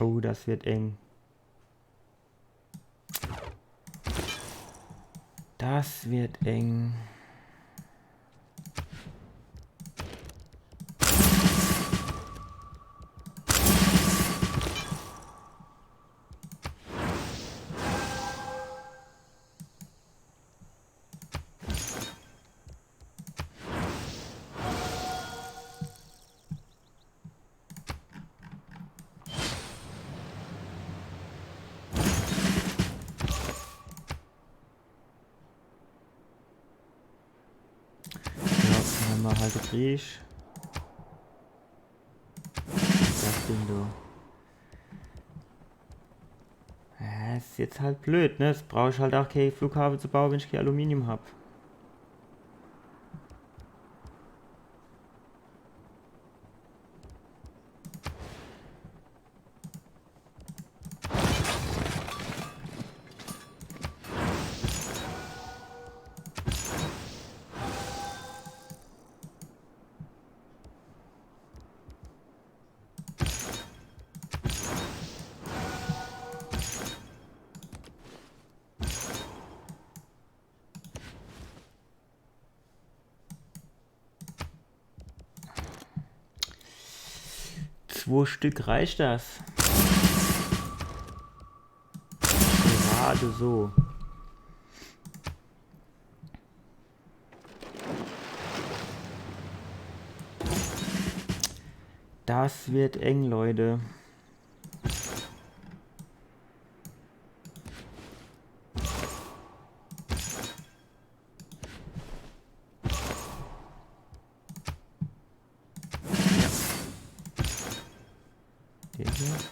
Oh, das wird eng. Das wird eng. Halt Griech. Das Ding du. Ja, ist jetzt halt blöd, ne? Das brauche ich halt auch kein Flughafen zu bauen, wenn ich kein Aluminium habe. Zwei Stück reicht das. Gerade so. Das wird eng, Leute.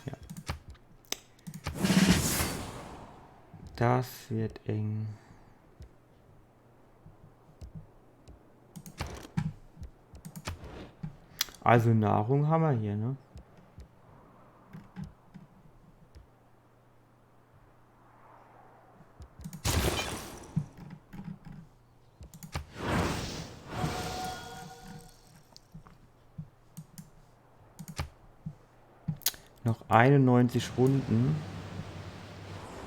Ja. Das wird eng. Also Nahrung haben wir hier, ne? Noch 91 Runden.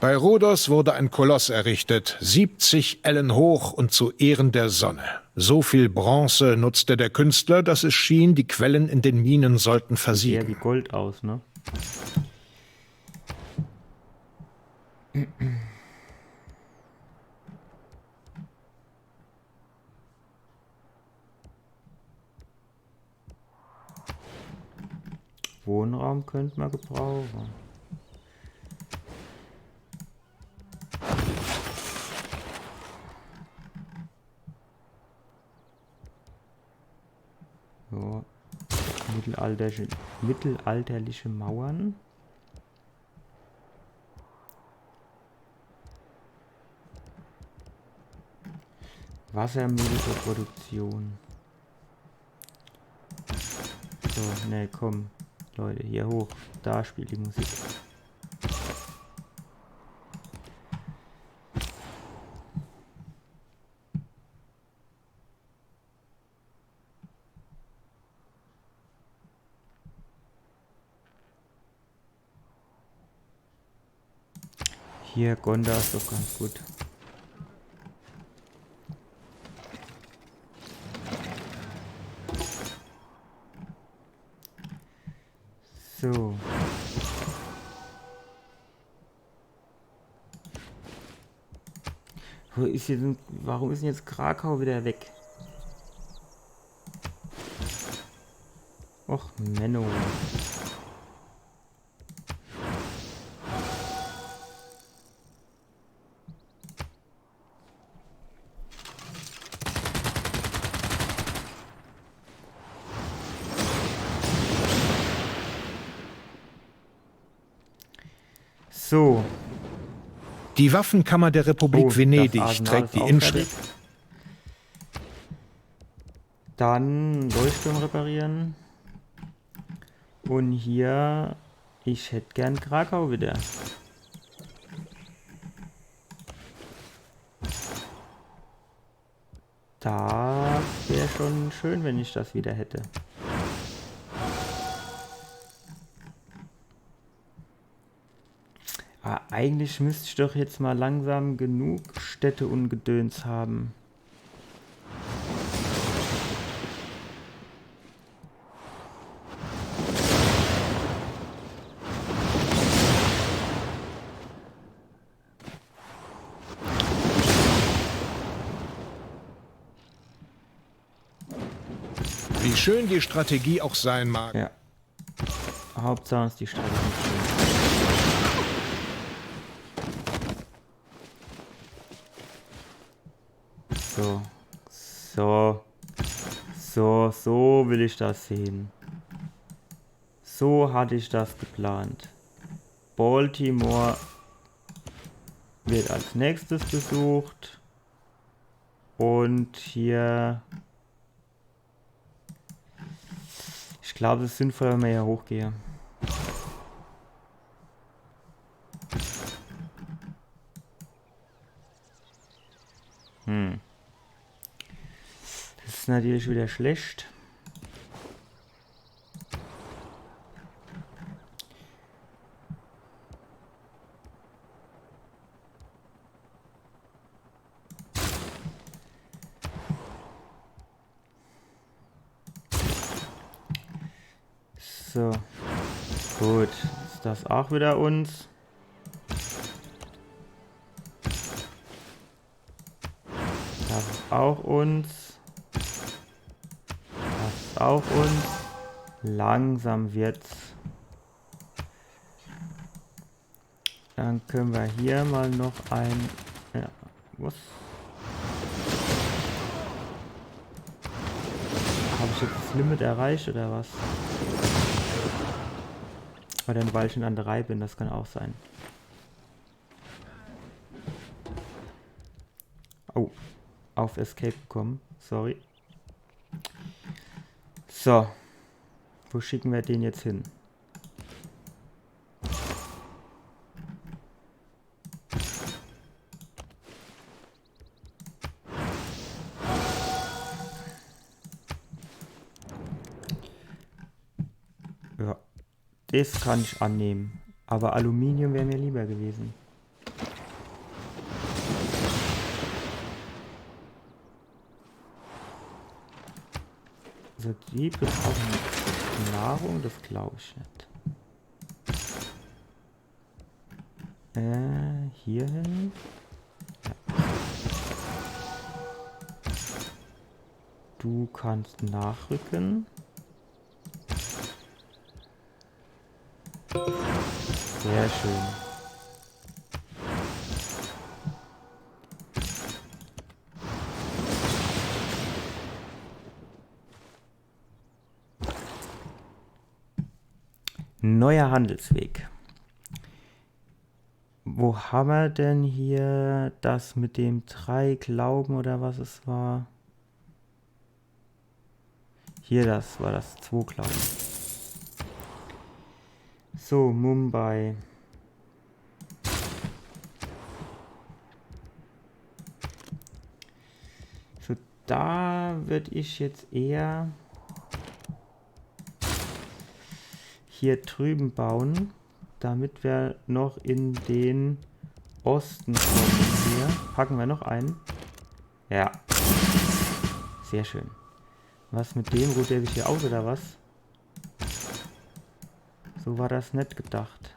Bei Rhodos wurde ein Koloss errichtet, 70 Ellen hoch und zu Ehren der Sonne. So viel Bronze nutzte der Künstler, dass es schien, die Quellen in den Minen sollten versiegen. Sieht eher wie Gold aus, ne? Wohnraum könnte man gebrauchen. So. Mittelalterliche Mauern. Wassermühle zur Produktion. So, ne, komm. Leute, hier hoch. Da spielt die Musik. Hier, Gonda ist doch ganz gut. So. Warum ist denn jetzt Krakau wieder weg? Och, Menno. So. Die Waffenkammer der Republik Venedig trägt die Inschrift. Dann Leuchtturm reparieren. Und hier, ich hätte gern Krakau wieder. Das wäre schon schön, wenn ich das wieder hätte. Aber eigentlich müsste ich doch jetzt mal langsam genug Städte und Gedöns haben. Wie schön die Strategie auch sein mag. Ja. Hauptsache ist die Strategie schön. So will ich das sehen. So hatte ich das geplant. Baltimore wird als nächstes besucht. Und hier... Ich glaube, es ist sinnvoller, wenn wir hier hochgehen. Das ist natürlich wieder schlecht. So, gut, ist das auch wieder uns. Das ist auch uns. Das ist auch uns. Langsam wird's. Dann können wir hier mal noch ein... Ja, was? Habe ich jetzt das Limit erreicht oder was? Oder weil ich in an der Reihe bin, das kann auch sein. Oh, auf Escape gekommen, sorry. So, wo schicken wir den jetzt hin? Ja, Das kann ich annehmen. Aber Aluminium wäre mir lieber gewesen. Also die brauchen Nahrung, das glaube ich nicht. Hier hin. Ja. Du kannst nachrücken. Sehr schön. Neuer Handelsweg. Wo haben wir denn hier das mit dem 3 Glauben oder was es war? Hier, das war das 2 Glauben. So, Mumbai. So, da würde ich jetzt eher hier drüben bauen, damit wir noch in den Osten kommen. Hier packen wir noch einen. Ja. Sehr schön. Was mit dem? Ruht der sich hier aus oder was? So war das nicht gedacht.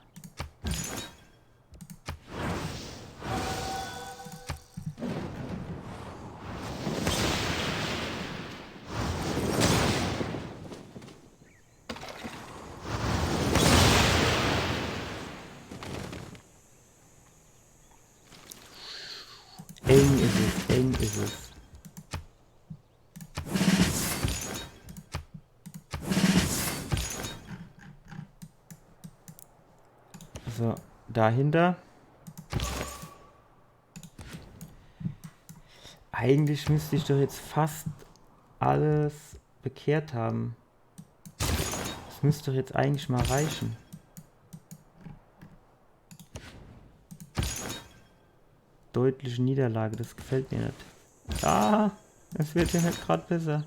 Eng ist es, eng ist es. So, dahinter. Eigentlich müsste ich doch jetzt fast alles bekehrt haben. Das müsste doch jetzt eigentlich mal reichen. Deutliche Niederlage, das gefällt mir nicht. Ah, es wird ja nicht gerade besser.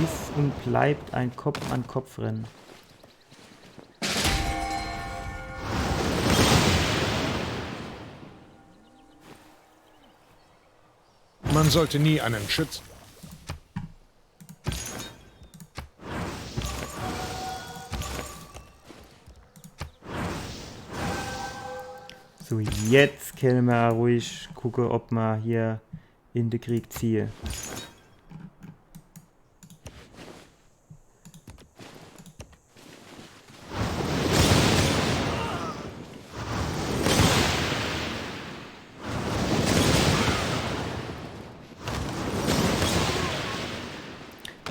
Ist und bleibt ein Kopf-an-Kopf-Rennen. Man sollte nie einen Schützen. So, jetzt können wir ruhig gucken, ob wir hier in den Krieg ziehen.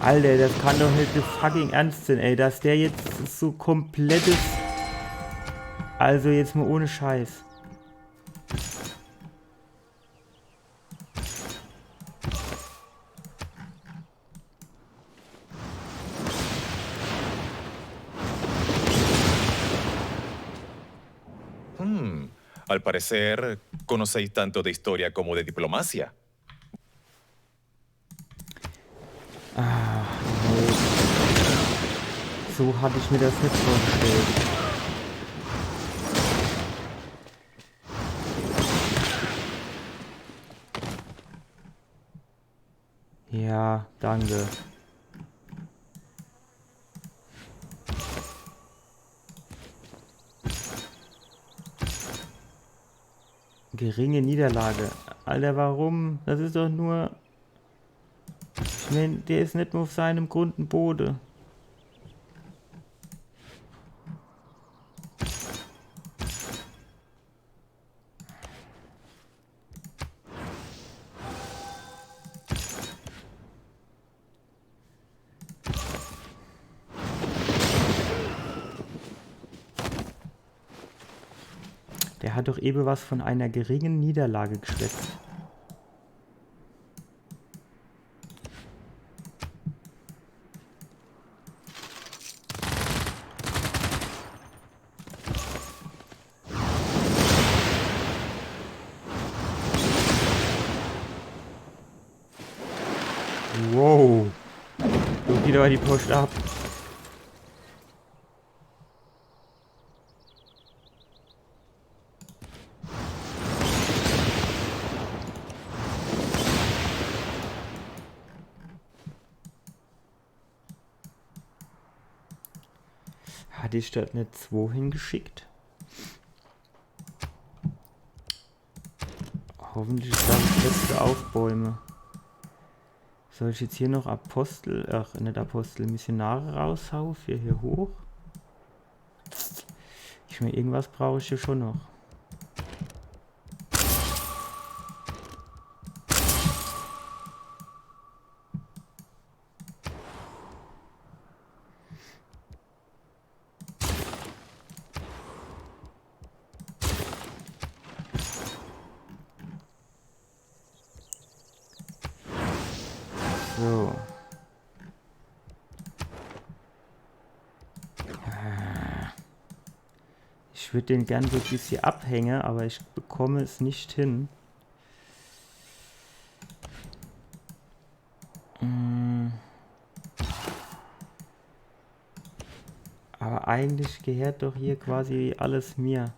Alter, das kann doch nicht das fucking ernst sein, ey, dass der jetzt so komplettes... Also jetzt mal ohne Scheiß. Al parecer, conocéis tanto de historia como de diplomacia. Ah, nee. So hatte ich mir das nicht vorgestellt. Ja, danke. Geringe Niederlage. Alter, warum? Das ist doch nur... Ich meine, der ist nicht nur auf seinem Grund ein Bode. Der hat doch eben was von einer geringen Niederlage geschwätzt. Wow. So geht aber die Post ab. Hatte ich dort nicht 2 hingeschickt? Hoffentlich ist da das letzte Aufbäume. Soll ich jetzt hier noch Apostel, ach nicht Apostel, Missionare raushauen für hier hoch? Ich meine, irgendwas brauche ich hier schon noch. So. Ich würde den gern so ein bisschen abhängen, aber ich bekomme es nicht hin. Aber eigentlich gehört doch hier quasi alles mir.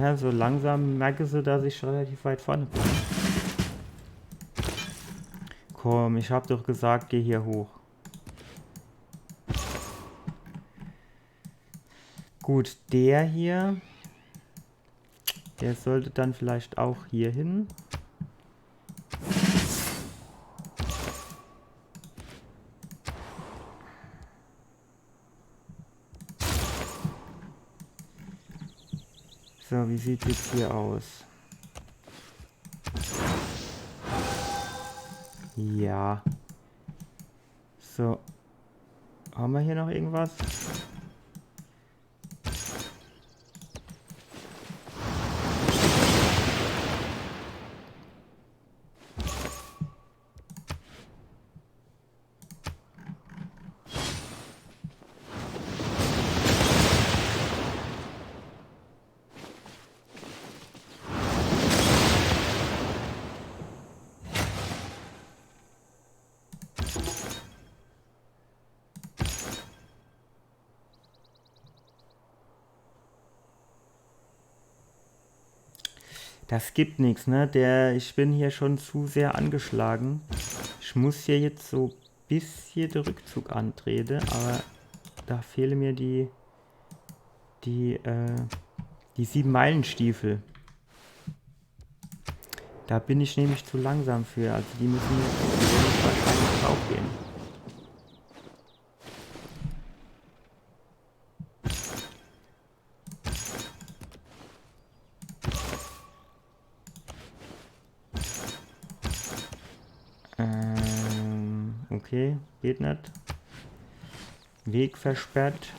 Ja, so langsam merke sie, dass ich relativ weit vorne bin. Komm, ich habe doch gesagt, geh hier hoch. Gut, der hier, der sollte dann vielleicht auch hier hin. So, wie sieht es jetzt hier aus? Ja. So. Haben wir hier noch irgendwas? Das gibt nichts, ne? Ich bin hier schon zu sehr angeschlagen. Ich muss hier jetzt so bis hier den Rückzug antreten, aber da fehlen mir die 7-Meilen-Stiefel. Da bin ich nämlich zu langsam für. Also die müssen jetzt wahrscheinlich draufgehen. Okay, geht nicht. Weg versperrt.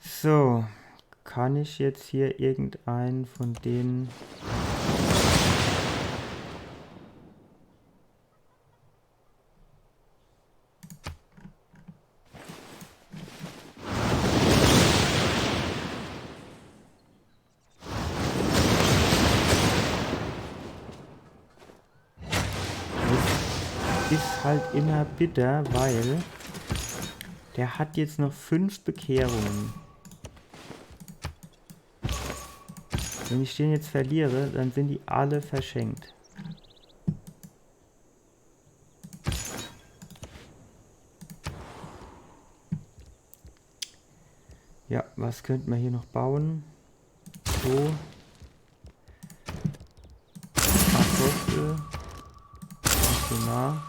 So, kann ich jetzt hier irgendeinen von denen... Ist halt immer bitter, weil der hat jetzt noch 5 Bekehrungen. Wenn ich den jetzt verliere, dann sind die alle verschenkt. Ja, was könnten wir hier noch bauen? So. Apostel. Missionar.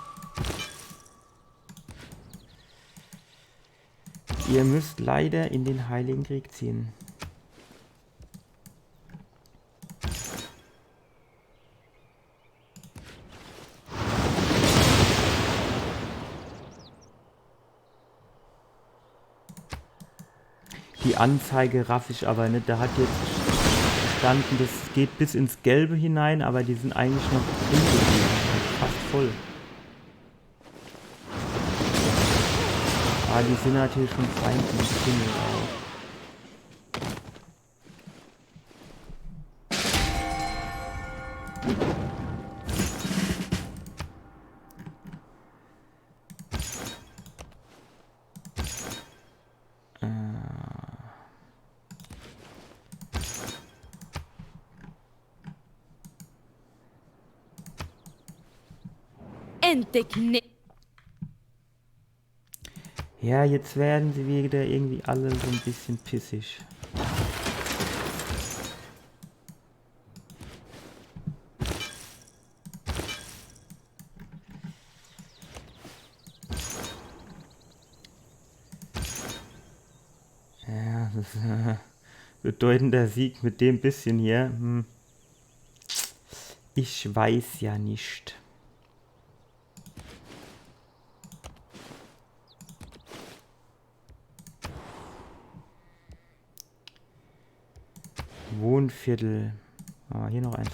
Ihr müsst leider in den Heiligen Krieg ziehen. Die Anzeige raff ich aber nicht. Da hat jetzt gestanden, das geht bis ins Gelbe hinein, aber die sind eigentlich noch drin gewesen. Fast voll. Ah, die sind natürlich schon feindlich Himmel auch. Ja, jetzt werden sie wieder irgendwie alle so ein bisschen pissig. Ja, das ist bedeutender Sieg mit dem bisschen hier. Ich weiß ja nicht. Wohnviertel. Ah, hier noch eins.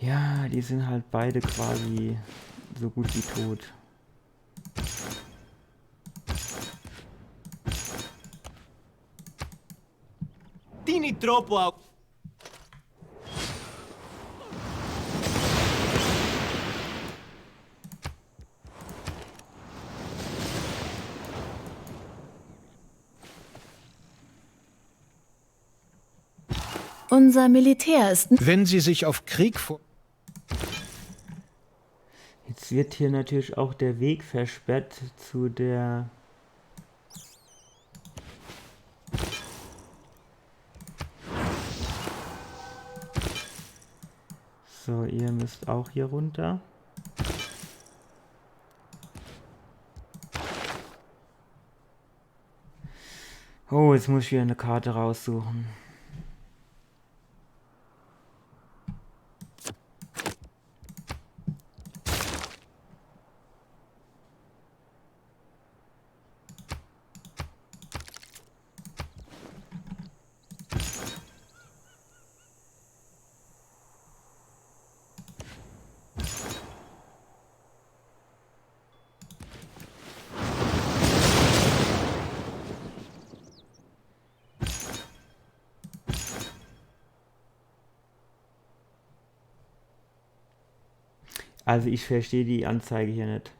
Ja, die sind halt beide quasi so gut wie tot. Tini troppo a... Unser Militär ist... Wenn sie sich auf Krieg vor... Jetzt wird hier natürlich auch der Weg versperrt zu der... So, ihr müsst auch hier runter. Oh, jetzt muss ich wieder eine Karte raussuchen. Also ich verstehe die Anzeige hier nicht.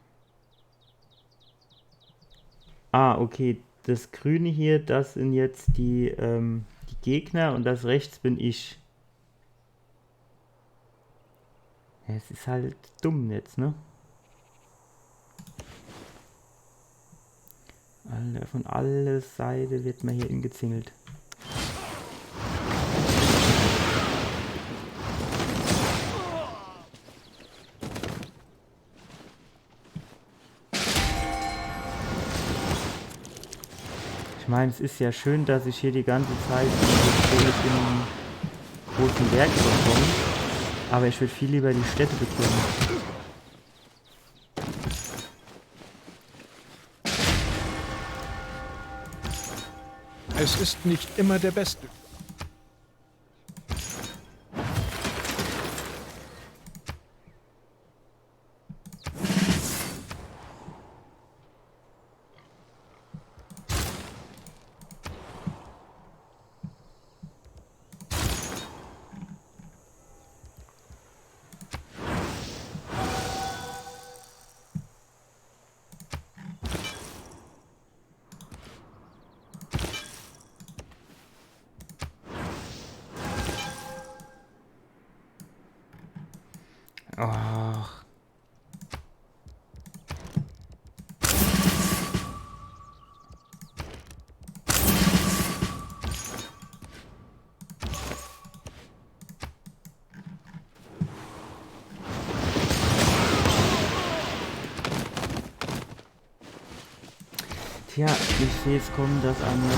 Ah, okay. Das Grüne hier, das sind jetzt die Gegner und das rechts bin ich. Ja, es ist halt dumm jetzt, ne? Alter, von aller Seite wird man hier ingezingelt. Ich meine, es ist ja schön, dass ich hier die ganze Zeit in den großen Berg bekomme, aber ich würde viel lieber die Städte bekommen. Es ist nicht immer der Beste. Ach. Tja, ich sehe es kommen, dass andere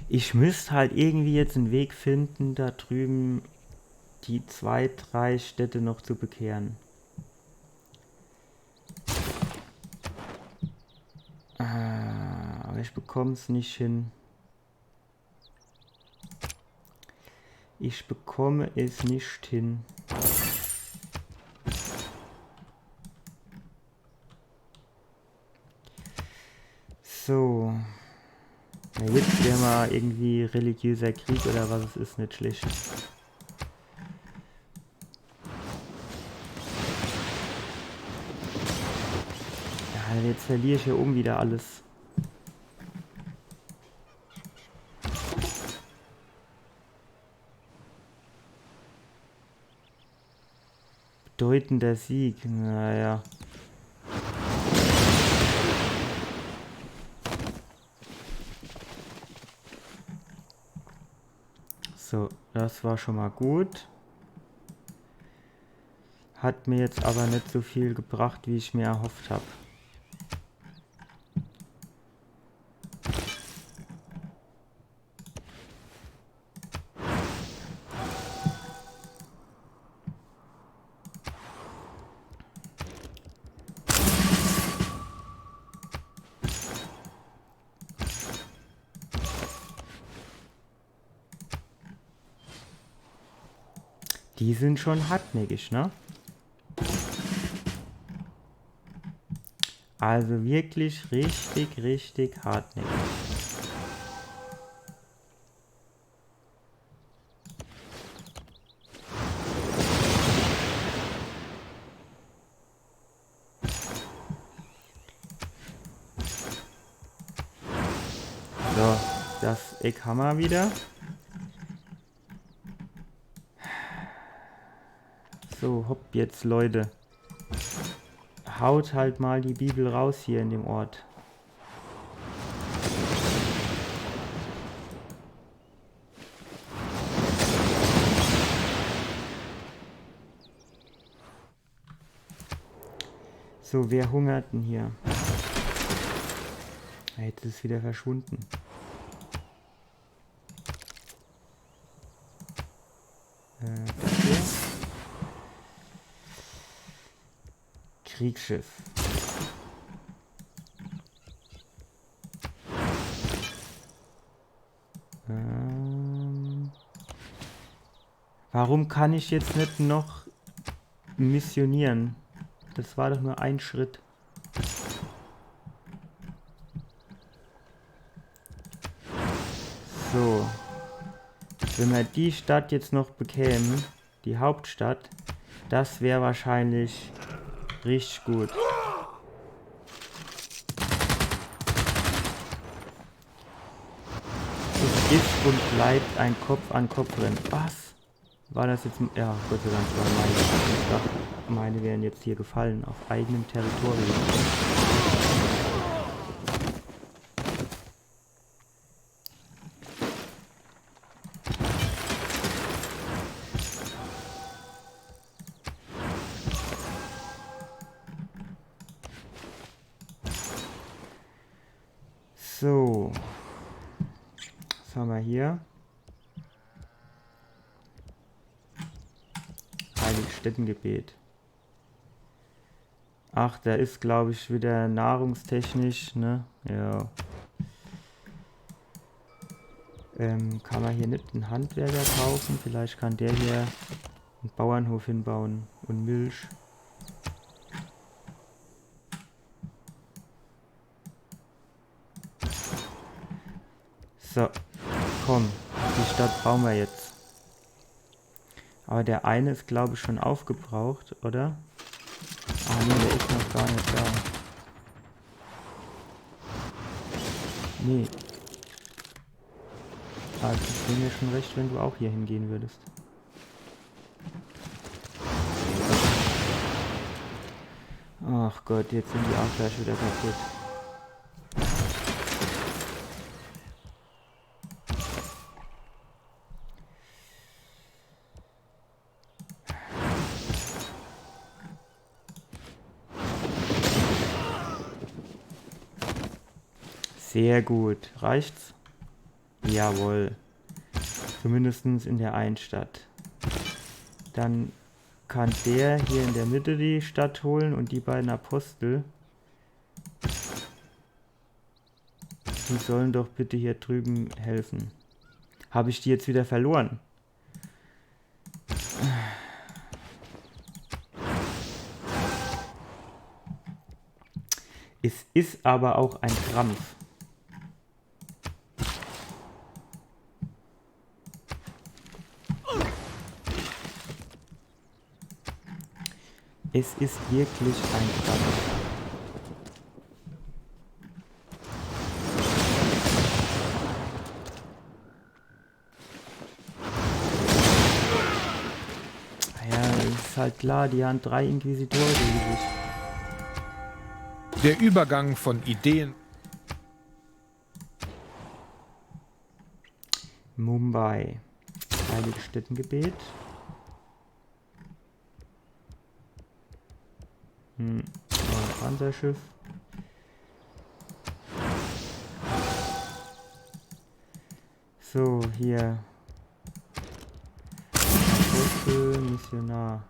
Ich müsste halt irgendwie jetzt einen Weg finden, da drüben die 2, 3 Städte noch zu bekehren. Aber ich bekomme es nicht hin. Ich bekomme es nicht hin. So. Na, jetzt wäre mal irgendwie religiöser Krieg oder was es ist, nicht schlecht. Ja, jetzt verliere ich hier oben wieder alles. Bedeutender Sieg, naja. So, das war schon mal gut. Hat mir jetzt aber nicht so viel gebracht, wie ich mir erhofft habe. Die sind schon hartnäckig, ne? Also wirklich richtig, richtig hartnäckig. So, das Eck haben wir wieder. So, hopp jetzt, Leute. Haut halt mal die Bibel raus hier in dem Ort. So, wer hungert denn hier? Jetzt ist es wieder verschwunden. Das hier. Kriegsschiff. Warum kann ich jetzt nicht noch missionieren? Das war doch nur ein Schritt. So. Wenn wir die Stadt jetzt noch bekämen, die Hauptstadt, das wäre wahrscheinlich richtig gut. Es ist und bleibt ein Kopf-an-Kopf-Rennen. Was? War das jetzt... Ja, Gott sei Dank war meine. Ich dachte, meine wären jetzt hier gefallen, auf eigenem Territorium. So, was haben wir hier? Heiligstättengebet. Ach, da ist, glaube ich, wieder nahrungstechnisch, ne? Ja. Kann man hier nicht einen Handwerker kaufen? Vielleicht kann der hier einen Bauernhof hinbauen und Milch. So, komm, die Stadt bauen wir jetzt. Aber der eine ist, glaube ich, schon aufgebraucht, oder? Ah ne, der ist noch gar nicht da. Nee. Also, ich bin mir schon recht, wenn du auch hier hingehen würdest. Ach Gott, jetzt sind die auch gleich wieder kaputt. Sehr gut. Reicht's? Jawohl. Zumindest in der einen Stadt. Dann kann der hier in der Mitte die Stadt holen und die beiden Apostel. Die sollen doch bitte hier drüben helfen. Habe ich die jetzt wieder verloren? Es ist aber auch ein Krampf. Es ist wirklich ein Krampf. Ist halt klar, die haben 3 Inquisitoren übrig. Der Übergang von Ideen. Mumbai. Heiliges Stättengebet. Panzerschiff. So, hier. Apostel, Missionar.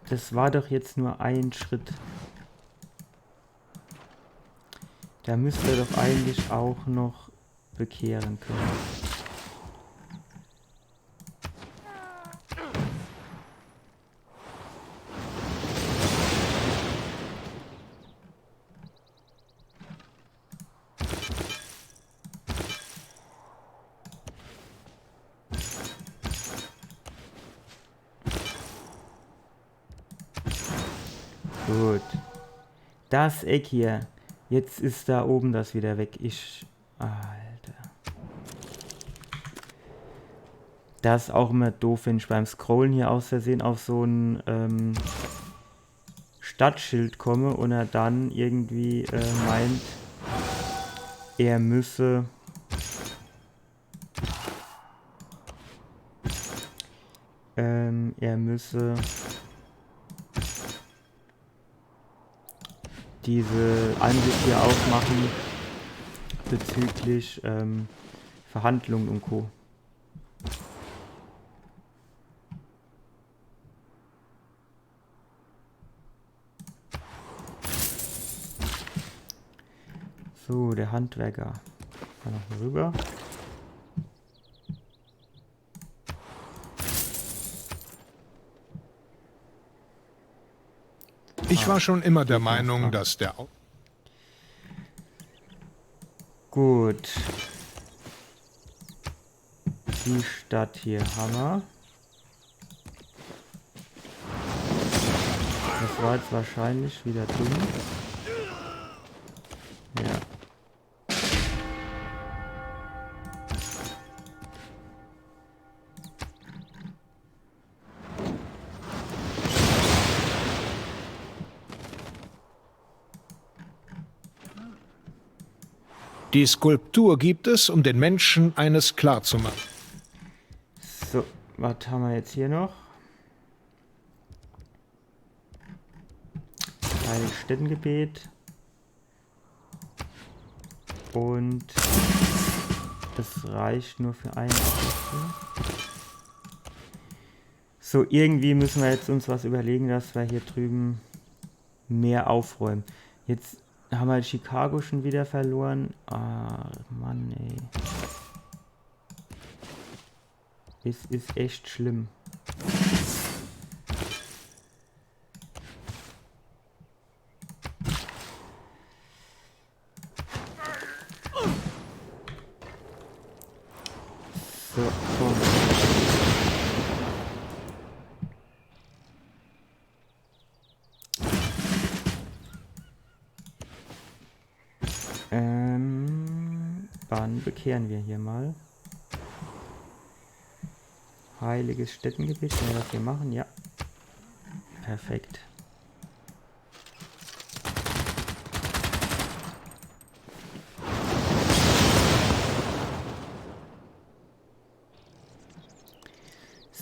Das war doch jetzt nur ein Schritt. Da müsste er doch eigentlich auch noch bekehren können. Gut. Das Eck hier. Jetzt ist da oben das wieder weg. Alter. Das ist auch immer doof, wenn ich beim Scrollen hier aus Versehen auf so ein Stadtschild komme und er dann irgendwie meint, er müsse diese Ansicht hier aufmachen bezüglich Verhandlungen und Co. So, der Handwerker. Kann noch mal rüber. Ich war schon immer der Meinung, dass der... Gut. Die Stadt hier haben wir. Das war jetzt wahrscheinlich wieder dumm. Ja. Die Skulptur gibt es, um den Menschen eines klarzumachen. So, was haben wir jetzt hier noch? Heiliges Stättengebet. Und das reicht nur für einen Apostel. So, irgendwie müssen wir jetzt uns was überlegen, dass wir hier drüben mehr aufräumen. Jetzt haben wir Chicago schon wieder verloren. Ah, Mann, ey. Es ist echt schlimm. So, komm. Dann bekehren wir hier mal. Heiliges Stättengebet, können wir das hier machen? Ja. Perfekt.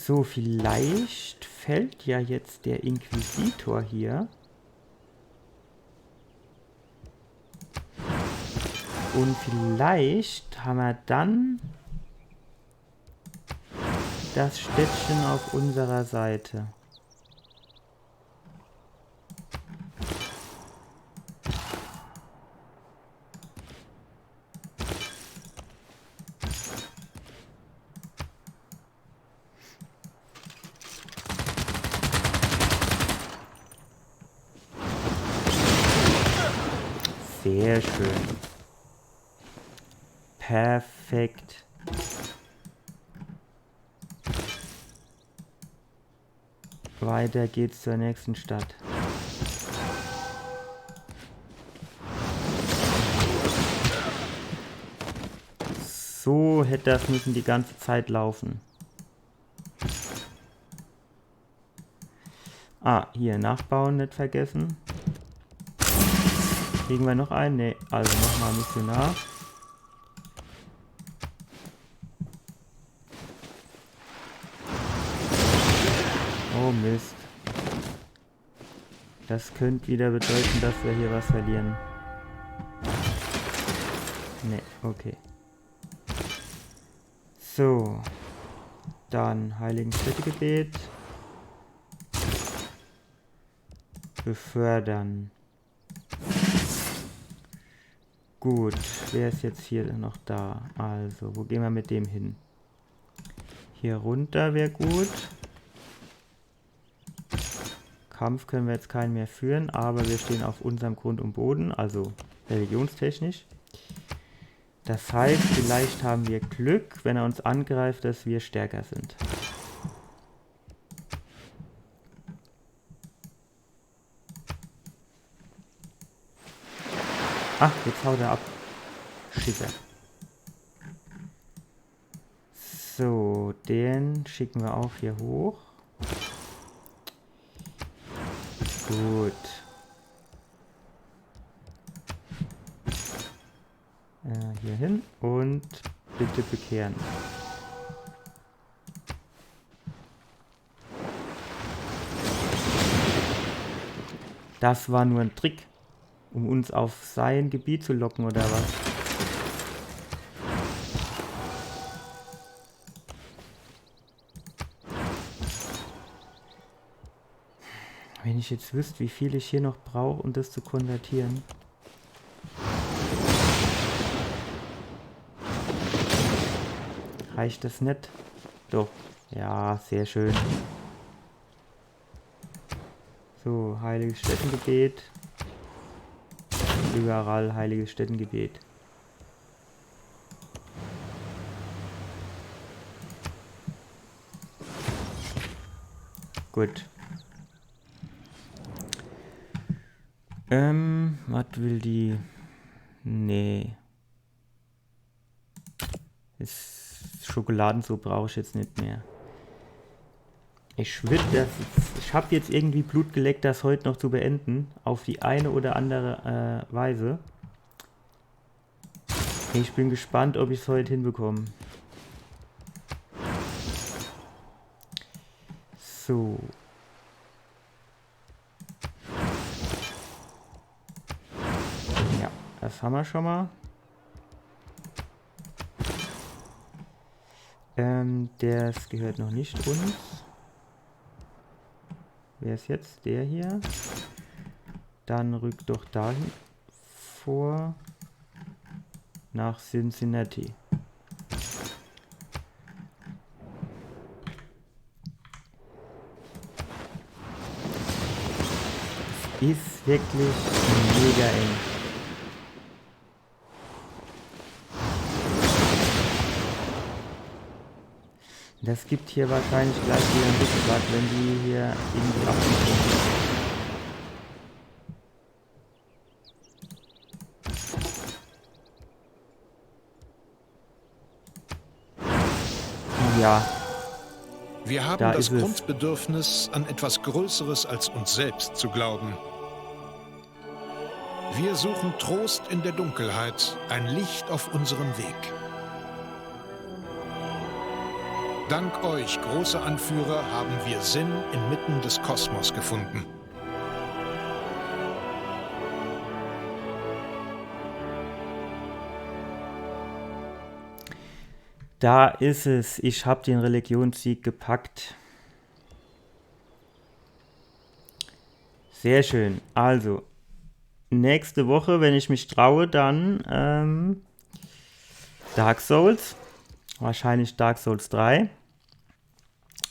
So, vielleicht fällt ja jetzt der Inquisitor hier. Und vielleicht haben wir dann das Städtchen auf unserer Seite. Sehr schön. Perfekt. Weiter geht's zur nächsten Stadt. So hätte das müssen die ganze Zeit laufen. Ah, hier nachbauen nicht vergessen. Kriegen wir noch einen? Ne, also nochmal Missionar. Oh Mist. Das könnte wieder bedeuten, dass wir hier was verlieren. Ne, okay. So. Dann Heiligen Städtegebet. Befördern. Gut, wer ist jetzt hier noch da? Also, wo gehen wir mit dem hin? Hier runter wäre gut. Kampf können wir jetzt keinen mehr führen, aber wir stehen auf unserem Grund und Boden, also religionstechnisch. Das heißt, vielleicht haben wir Glück, wenn er uns angreift, dass wir stärker sind. Ach, jetzt haut er ab. Schicke. So, den schicken wir auch hier hoch. Gut. Hier hin und bitte bekehren. Das war nur ein Trick, um uns auf sein Gebiet zu locken, oder was? Wenn ich jetzt wüsste, wie viel ich hier noch brauche, um das zu konvertieren. Reicht das nicht? Doch. Ja, sehr schön. So, heiliges Städtengebet. Überall heiliges Städtengebet. Gut. Was will die? Nee. Schokoladensuppe brauche ich jetzt nicht mehr. Ich schwöre, ich habe jetzt irgendwie Blut geleckt, das heute noch zu beenden. Auf die eine oder andere Weise. Ich bin gespannt, ob ich es heute hinbekomme. So. Ja, das haben wir schon mal. Das gehört noch nicht uns. Wer ist jetzt? Der hier. Dann rückt doch dahin vor. Nach Cincinnati. Es ist wirklich mega eng. Das gibt hier wahrscheinlich gleich wieder ein bisschen was, wenn die hier irgendwie abziehen. Ja. Wir haben das Grundbedürfnis, an etwas Größeres als uns selbst zu glauben. Wir suchen Trost in der Dunkelheit, ein Licht auf unserem Weg. Dank euch, große Anführer, haben wir Sinn inmitten des Kosmos gefunden. Da ist es. Ich habe den Religionssieg gepackt. Sehr schön. Also, nächste Woche, wenn ich mich traue, dann Dark Souls. Wahrscheinlich Dark Souls 3.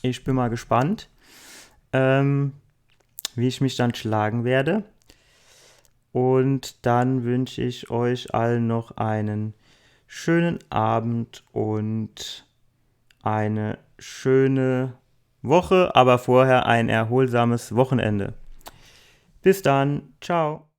Ich bin mal gespannt, wie ich mich dann schlagen werde. Und dann wünsche ich euch allen noch einen schönen Abend und eine schöne Woche, aber vorher ein erholsames Wochenende. Bis dann. Ciao.